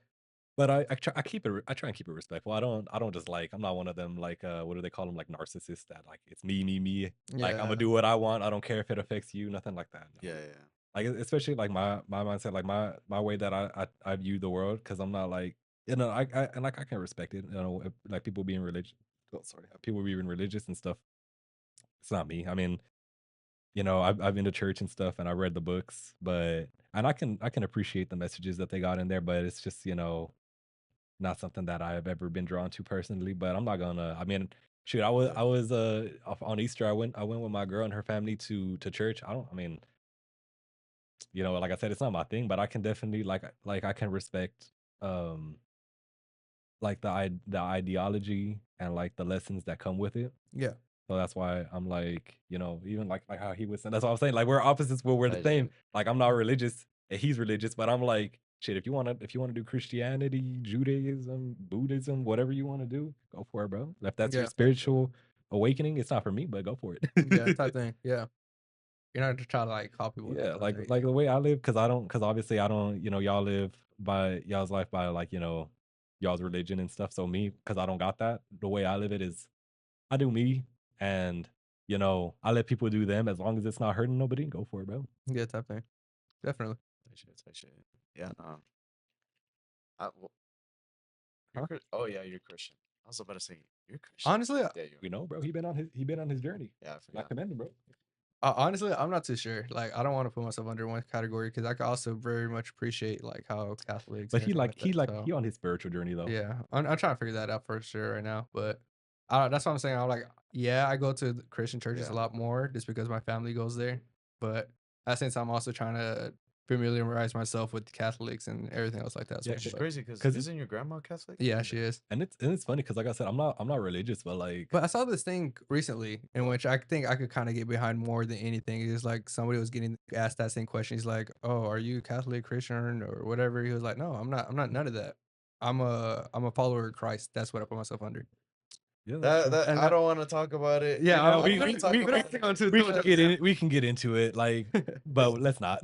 S3: But I try and keep it respectful. I don't just like I'm not one of them like what do they call them like narcissists that like it's me. Like I'm gonna
S1: Yeah.
S3: do what I want. I don't care if it affects you. Nothing like that. No.
S2: Yeah, yeah.
S3: Like especially like my mindset, like my way that I view the world because I'm not like I and like I can respect it. If, like people being religious. Oh, sorry, people being religious and stuff. It's not me. I mean, I've been to church and stuff, and I read the books, but and I can appreciate the messages that they got in there, but it's just not something that I've ever been drawn to personally, but I'm not gonna. I mean, shoot,
S2: Yeah.
S3: I was on Easter. I went with my girl and her family to church. I don't. I mean, like I said, it's not my thing, but I can definitely like I can respect um like the ideology and like the lessons that come with it.
S1: Yeah.
S3: So that's why I'm like, even like how he was saying. That's what I'm saying. Like we're opposites, but we're the same. Like I'm not religious, and he's religious, but I'm like, shit. If you wanna do Christianity, Judaism, Buddhism, whatever you want to do, go for it, bro. If that's your
S1: Yeah.
S3: spiritual awakening, it's not for me, but go for it.
S1: Yeah, type thing. Yeah. You're not just trying to like call people.
S3: Yeah, like the way I live, because obviously I don't, y'all live by y'all's life by like y'all's religion and stuff. So me, because I don't got that, the way I live it is I do me, and I let people do them as long as it's not hurting nobody. Go for it, bro.
S1: Yeah, type thing. Definitely.
S2: Type shit. Yeah, no. Well,
S1: Huh?
S2: oh yeah, you're Christian. I was about to say you're Christian.
S1: Honestly,
S2: Yeah, you.
S3: Bro. He been on his journey.
S2: Yeah, I
S3: I
S2: forgot.
S3: commend him, bro.
S1: honestly, I'm not too sure. Like, I don't want to put myself under one category because I could also very much appreciate like how Catholics.
S3: But
S1: and everything that, so,
S3: he on his spiritual journey though.
S1: yeah, I'm trying to figure that out for sure right now. But that's what I'm saying. I'm like, yeah, I go to the Christian churches a
S2: Yeah.
S1: lot more just because my family goes there. But at the same time, I'm also trying to familiarize myself with Catholics and everything else like that. So,
S3: Yeah,
S2: Which is
S1: but-
S2: crazy
S3: 'Cause
S2: because isn't your grandma Catholic?
S1: yeah, she is.
S3: And it's funny because like I said, I'm not religious, but like
S1: But I saw this thing recently in which I think I could kind of get behind more than anything. It's like somebody was getting asked that same question. He's like, "Oh, are you Catholic, Christian, or whatever?" He was like, "No, I'm not. I'm not none of that. I'm a follower of Christ. That's what I put myself under."
S3: yeah, that's true.
S1: And
S2: I don't want to talk about it.
S1: Yeah,
S3: Yeah,
S1: I
S3: we
S1: don't
S3: we
S1: have to go into
S3: we
S1: too
S3: can
S1: much
S3: get
S1: of
S3: in we can get into it like, but let's not.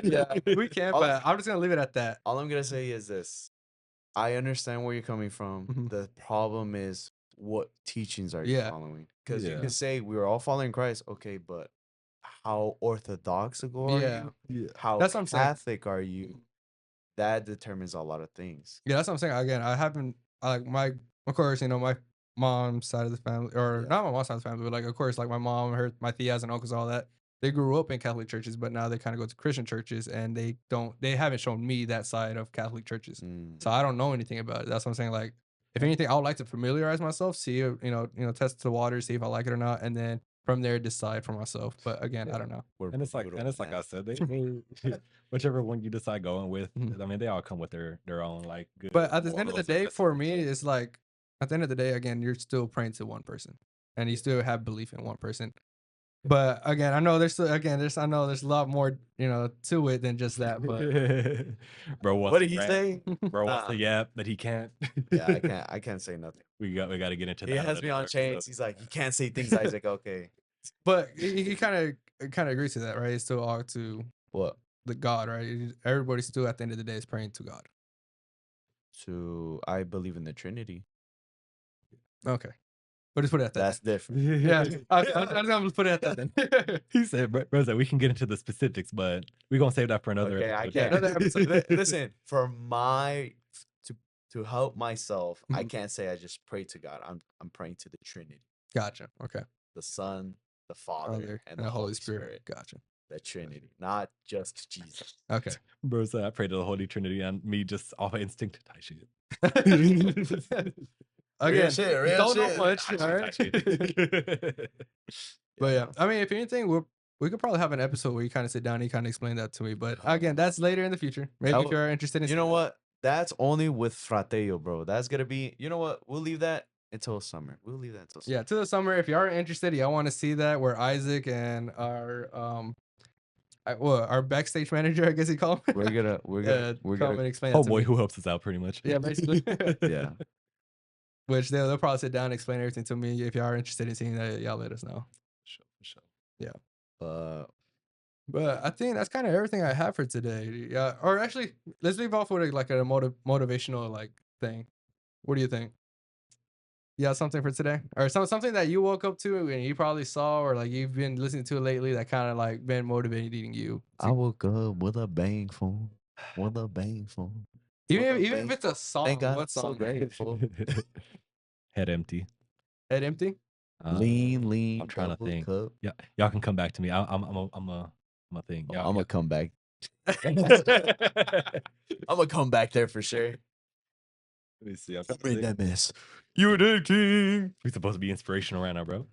S1: yeah, we can,
S2: All-
S1: but I'm just gonna leave it at that.
S2: All I'm gonna say is this: I understand where you're coming from.
S1: Mhm.
S2: The problem is what teachings are you
S1: Yeah.
S2: following? Because you
S3: Yeah.
S2: can say we were all following Christ, okay, but how orthodox are
S1: Yeah.
S2: you?
S3: Yeah.
S2: How
S1: That's what I'm saying.
S2: Catholic are you? That determines a lot of things.
S1: Yeah, that's what I'm saying. Again, I haven't like my of course, my mom's side of the family, or
S2: Yeah.
S1: not my mom's side of the family, but like of course, like my mom, my tias and uncles, all that. They grew up in Catholic churches, but now they kind of go to Christian churches, and they haven't shown me that side of Catholic churches,
S2: Mm.
S1: so I don't know anything about it. That's what I'm saying. Like, if anything, I would like to familiarize myself, see if, test the water, see if I like it or not, and then from there decide for myself. But again, I don't know.
S2: We're
S3: And it's like
S2: brutal,
S3: I
S2: man.
S3: said, whichever one you decide going with.
S1: Mhm.
S3: I mean, they all come with their own like good.
S1: But at the end of the
S3: morals and
S1: day, for
S3: messages.
S1: me, it's like at the end of the day, again, you're still praying to one person, and you still have belief in one person. But again, I know there's a lot more to it than just that. But
S3: Bro, wants
S2: What
S3: to
S2: did he
S3: rant.
S2: say?
S3: Bro wants
S2: Nah.
S3: to yap, but he can't.
S2: Yeah, I can't say nothing.
S3: we got to get into that.
S2: He
S3: a
S2: has
S3: little
S2: me on
S3: more,
S2: chains.
S3: so.
S2: He's like, you can't say things, Isaac. Okay.
S1: he kind of agrees to that, right? It's still all to
S2: What?
S1: The God, right? Everybody still at the end of the day is praying to God.
S2: I believe in the Trinity.
S1: Okay. But just put it at that.
S2: That's different.
S1: Yeah. I'm just gonna put it at that then.
S3: He said, "Bro, we can get into the specifics, but we're gonna save that for another."
S2: Okay, I
S3: episode."
S2: can't.
S1: Another episode.
S2: Listen, for to help myself, I
S1: Mhm.
S2: can't say I just pray to God. I'm praying to the Trinity,
S1: Gotcha. Okay.
S2: the Son, the Father,
S1: Father
S2: and the Holy Spirit.
S1: Gotcha.
S2: The Trinity, not just Jesus.
S1: Okay.
S3: Bro said, "I pray to the Holy Trinity," and me just off of instinct type shit.
S1: Again,
S2: shit, real
S1: don't know
S2: shit.
S1: much. All right. But yeah, I mean, if anything, we could probably have an episode where you kind of sit down and you kind of explain that to me. But again, that's later in the future. Maybe if you're interested in,
S2: You know what? That's only with Frateo, bro. That's gonna be. You know what? We'll leave that until summer. We'll leave that until summer.
S1: Yeah, to the summer. If you are interested, y'all want to see that where Isaac and our our backstage manager, I guess he called him.
S2: We're
S1: come
S2: gonna.
S1: and explain.
S3: Oh
S1: that to
S3: boy,
S1: me.
S3: who helps us out pretty much.
S1: Yeah, basically.
S2: Yeah.
S1: Which they'll probably sit down and explain everything to me. If you are interested in seeing that, y'all let us know.
S3: For sure.
S1: But I think that's kind of everything I have for today. Yeah, or actually, let's leave off with like a motivational like thing. What do you think? You got something for today, or something that you woke up to and you probably saw, or like you've been listening to lately that kind of like been motivating you.
S2: I wook up with a bang phone. With a bang phone.
S1: Even if it's a song,
S2: Thank God,
S1: what
S2: I'm so
S1: song?
S2: grateful.
S3: Head empty.
S1: Head empty.
S2: Lean.
S3: I'm trying to
S2: double
S3: think.
S2: cup.
S3: Yeah, y'all can come back to me. I'm a thing.
S2: Oh,
S3: Y'all,
S2: I'm gonna come back. I'm gonna come back there for sure.
S3: Let me see. I'm
S2: Who
S3: trying to
S2: made
S3: think.
S2: that mess? You did, king.
S3: We're supposed to be inspirational right now, bro.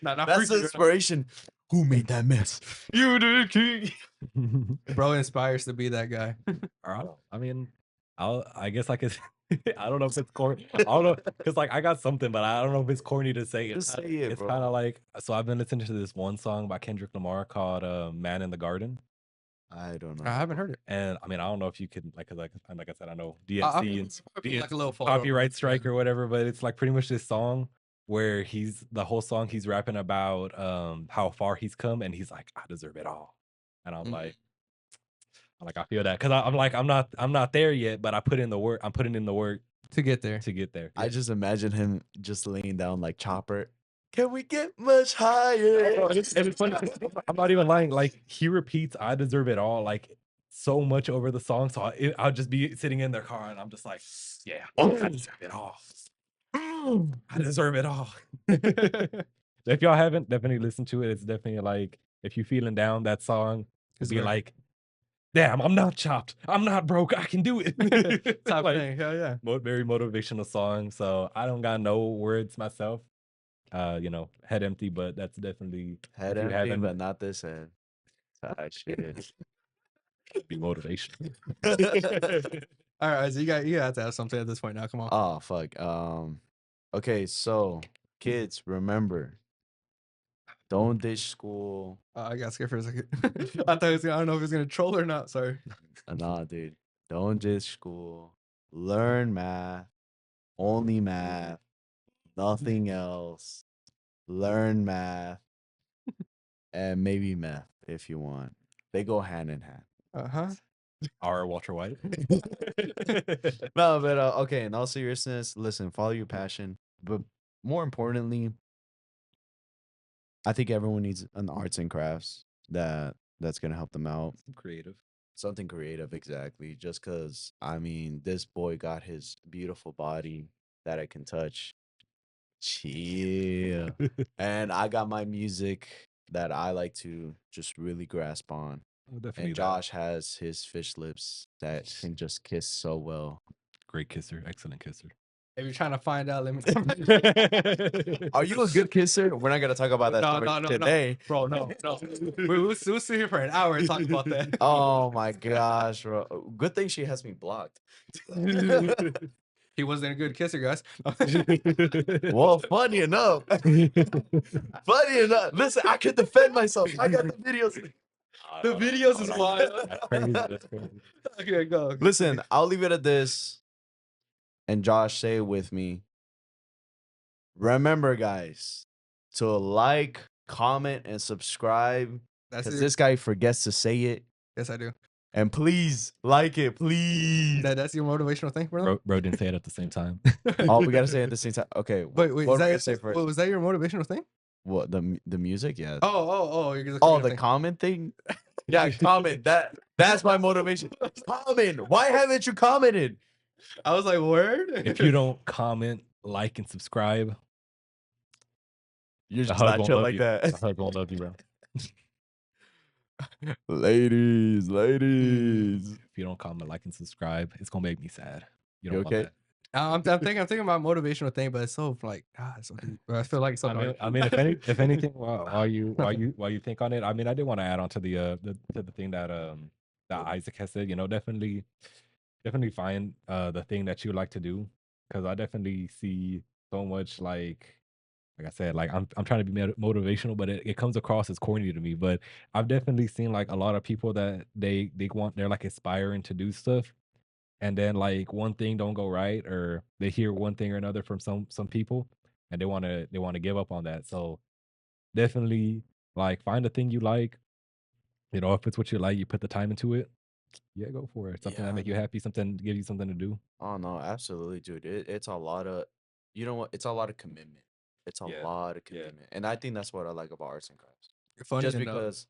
S1: Not
S2: That's the inspiration. Who made that mess? You did, king.
S1: Bro inspires to be that guy.
S3: I mean, I guess I could. I don't know if it's corny. I don't know because like I got something, but I don't know if it's corny to say.
S2: Just say it,
S3: It's
S2: bro.
S3: kind of like so. I've been listening to this one song by Kendrick Lamar called "Man in the Garden,"
S2: I don't know.
S1: I haven't heard it.
S3: and I mean I don't know if you can like I said I know
S1: I'll
S3: DNC and
S1: like a little photo.
S3: copyright strike or whatever, but it's like pretty much this song where the whole song he's rapping about how far he's come and he's like I deserve it all, and I'm like. I feel that because I'm not there yet, but I put in the work. I'm putting in the work
S1: to get there.
S2: I just imagine him just laying down like Chopper. Can we get much higher?
S3: And it's funny. I'm not even lying. Like he repeats, "I deserve it all," like so much over the song. So I'll just be sitting in their car and I'm just like, "Yeah, I deserve it all. I deserve it all." If y'all haven't, definitely listen to it. It's definitely like if you're feeling down, that song
S1: It's
S3: be
S1: very-
S3: like. Damn, I'm not chopped. I'm not broke. I can do it.
S1: Top
S3: Like,
S1: thing. Hell yeah.
S3: very motivational song. So I don't got no words myself. Head empty, but that's definitely
S2: Head
S3: if you
S2: empty,
S3: haven't-
S2: but not this head. Ah, shit.
S3: be motivational.
S1: All right, so you got to have something at this point now. Come on.
S2: Oh fuck. Okay, so kids, remember, don't ditch school.
S1: I got scared for a second. I thought I don't know if it's gonna troll or not. Sorry.
S2: Nah, dude. Don't ditch school. Learn math. Only math. Nothing else. Learn math. And maybe meth if you want. They go hand in hand.
S1: Uh-huh.
S3: Our Walter White.
S2: No, but okay, in all seriousness, listen, follow your passion. But more importantly, I think everyone needs an arts and crafts that's gonna help them out.
S3: Creative.
S2: Something creative, exactly. Just because I mean, this boy got his beautiful body that I can touch. Chill. And I got my music that I like to just really grasp on.
S3: Definitely.
S2: And Josh has his fish lips that can just kiss so well.
S3: Great kisser. Excellent kisser.
S1: If you're trying to find out, let me.
S2: Are you a good kisser? We're not gonna talk about that story today.
S1: Bro, no. We'll sit here for an hour and talk about that.
S2: Oh my gosh, bro. Good thing she has me blocked.
S1: He wasn't a good kisser, guys.
S2: Well, funny enough. Listen, I can defend myself. I got the videos.
S1: The videos is wild.
S3: That's crazy. That's crazy.
S1: Okay, go.
S2: Listen, I'll leave it at this. And Josh, say it with me. Remember, guys, to like, comment, and subscribe
S1: That's
S2: because
S1: it.
S2: this guy forgets to say it.
S1: Yes, I do.
S2: And please like it, please.
S1: That's your motivational thing, brother.
S3: Bro didn't say it at the same time.
S2: Oh, we gotta say it at the same time. Okay.
S1: Wait,
S2: what
S1: is
S2: am I gonna
S1: that
S2: say first?
S1: was that your motivational thing?
S2: What the music? Yeah.
S1: Oh, you're
S2: Oh, the comment thing. Yeah, comment. That's my motivation. Comment. Why haven't you commented?
S1: I was like, word.
S3: If you don't comment, like, and subscribe,
S2: You're
S3: the
S2: just
S3: hug
S2: not
S3: won't
S2: chill
S3: love
S2: like
S3: you.
S2: that.
S3: The hug won't love you, bro.
S2: Ladies.
S3: If you don't comment, like, and subscribe, it's gonna make me sad. You
S2: You
S3: don't want
S2: okay?
S3: that.
S1: I'm thinking about motivational thing, but it's so like it's so deep. I feel like it's so dark.
S3: I mean, if anything, while you think on it, I mean, I did want to add on to the thing that Isaac has said. You know, definitely find the thing that you like to do, because I definitely see so much like I said, like I'm trying to be motivational, but it comes across as corny to me. But I've definitely seen like a lot of people that they're like aspiring to do stuff, and then like one thing don't go right, or they hear one thing or another from some people, and they want to give up on that. So definitely like find a thing you like. You know, if it's what you like, you put the time into it. Yeah, go for it. Something that
S2: Yeah.
S3: make you happy, something to give you something to do.
S2: Oh no, absolutely, dude. It's a lot of, you know what? It's a lot of commitment. It's a
S3: Yeah,
S2: lot of
S3: yeah.
S2: commitment, and I think that's what I like about arts and crafts.
S1: Funny
S2: Just
S1: enough,
S2: because.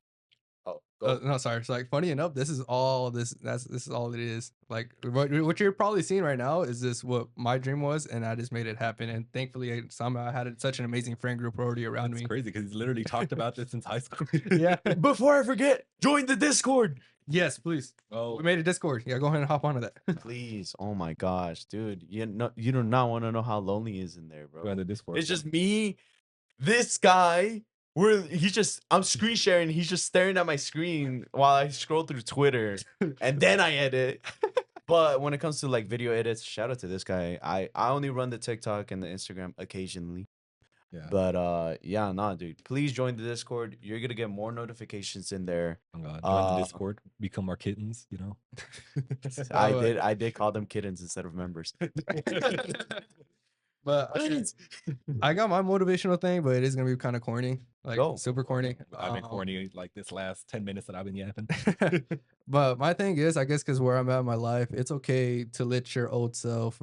S2: Oh, go.
S1: no, sorry. It's like funny enough. This is all this. This is all it is. Like what you're probably seeing right now is this what my dream was, and I just made it happen. And thankfully, somehow I had such an amazing friend group already around
S3: It's
S1: me.
S3: crazy because he's literally talked about this since high school.
S1: Yeah.
S2: Before I forget, join the Discord,
S1: Yes, please.
S3: Oh,
S1: We made a Discord. Yeah, go ahead and hop onto that.
S2: please. Oh my gosh, dude. You do not want to know how lonely he is in there, bro.
S3: join the Discord.
S2: It's just me, this guy. I'm screen sharing. He's just staring at my screen while I scroll through Twitter, and then I edit. But when it comes to like video edits, shout out to this guy. I only run the TikTok and the Instagram occasionally.
S3: Yeah.
S2: But yeah, nah, dude. Please join the Discord. You're gonna get more notifications in there.
S3: Oh God, join the Discord, become our kittens, you know.
S2: I did call them kittens instead of members.
S1: But I got my motivational thing, but it is gonna be kind of corny, like
S2: Go.
S1: super corny.
S3: I've been corny like this last 10 minutes that I've been yapping.
S1: But my thing is, I guess, because where I'm at in my life, it's okay to let your old self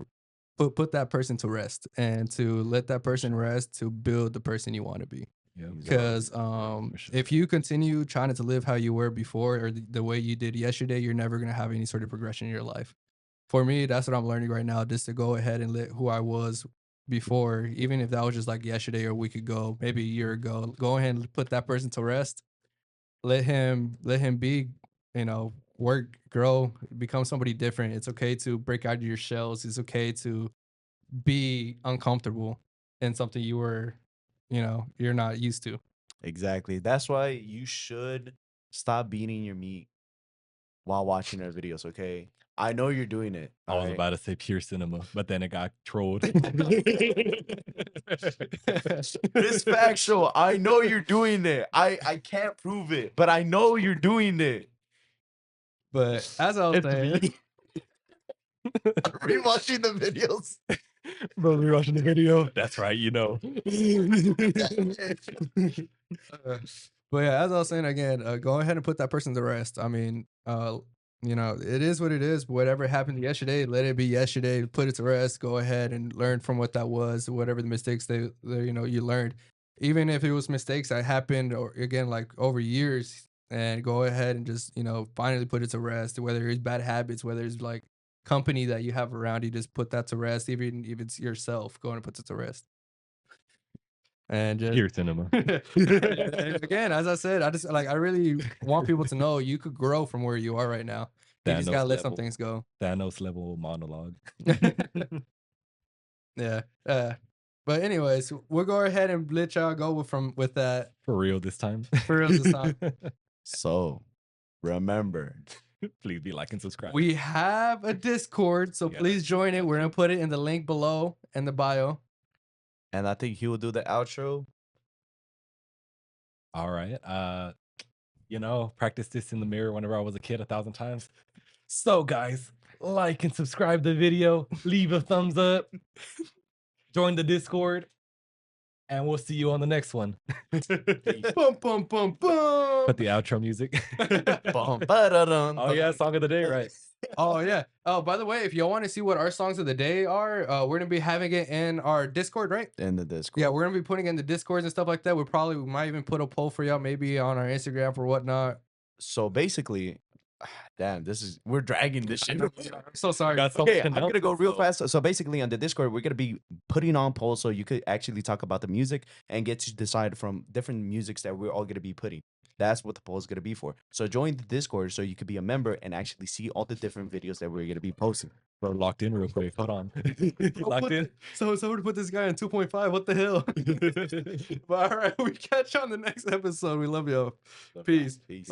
S1: put that person to rest, and to let that person rest to build the person you want to be.
S3: Yeah.
S1: Because
S3: for sure.
S1: if you continue trying to live how you were before, or the way you did yesterday, you're never gonna have any sort of progression in your life. For me, that's what I'm learning right now, just to go ahead and let who I was before, even if that was just like yesterday or a week ago, maybe a year ago, go ahead and put that person to rest. Let him be, work, grow, become somebody different. It's okay to break out of your shells. It's okay to be uncomfortable in something you're not used to.
S2: Exactly. That's why you should stop beating your meat while watching our videos, okay? I know you're doing it.
S3: I was
S2: alright?
S3: about to say pure cinema, but then it got trolled.
S2: It's factual. I know you're doing it. I can't prove it, but I know you're doing it.
S1: But as I was
S2: It's
S1: saying,
S2: me. Rewatching the videos.
S3: Bro, we watching the video. That's right, you know.
S1: but yeah, as I was saying again, go ahead and put that person to rest. I mean, it is what it is. Whatever happened yesterday, let it be yesterday. Put it to rest. Go ahead and learn from what that was. Whatever the mistakes you learned, even if it was mistakes that happened, or again like over years, and go ahead and just finally put it to rest. Whether it's bad habits, whether it's like company that you have around you, just put that to rest. Even if it's yourself, go and put it to rest. And just
S3: Pure cinema.
S1: and again, as I said, I really want people to know you could grow from where you are right now. You just
S3: Thanos
S1: gotta let some
S3: level.
S1: things go.
S3: Thanos level monologue.
S1: Yeah. But anyways, we'll go ahead and let y'all go with that.
S3: For real this time.
S1: For real this time.
S2: So, remember,
S3: Please be like and subscribe.
S1: We have a Discord, so
S3: Yeah,
S1: please join it. We're gonna put it in the link below in the bio.
S2: and I think he will do the outro.
S3: All right. Practice this in the mirror whenever I was a kid 1,000 times. So guys, like and subscribe the video, leave a thumbs up, join the Discord. And we'll see you on the next one.
S1: Bum, bum, bum, bum.
S3: Put the outro music.
S2: Bum-ba-da-dum.
S3: Oh yeah, song of the day, right?
S1: Oh yeah. Oh, by the way, if y'all want to see what our songs of the day are, we're gonna be having it in our Discord, right?
S2: In the Discord.
S1: Yeah, we're gonna be putting it in the Discords and stuff like that. We might even put a poll for y'all, maybe on our Instagram or whatnot.
S2: So basically, damn, we're dragging this shit.
S1: I'm so sorry.
S3: Got so
S2: Okay,
S3: much
S2: I'm gonna go
S3: announcements,
S2: real
S3: though.
S2: fast. So basically, on the Discord, we're gonna be putting on polls so you could actually talk about the music and get to decide from different musics that we're all gonna be putting. That's what the poll is gonna be for. So join the Discord so you could be a member and actually see all the different videos that we're gonna be posting.
S3: Bro, locked in real quick. Hold on. You locked in?
S1: So someone put this guy on 2.5. What the hell? But all right, we catch you on the next episode. We love y'all. Peace.
S2: Peace.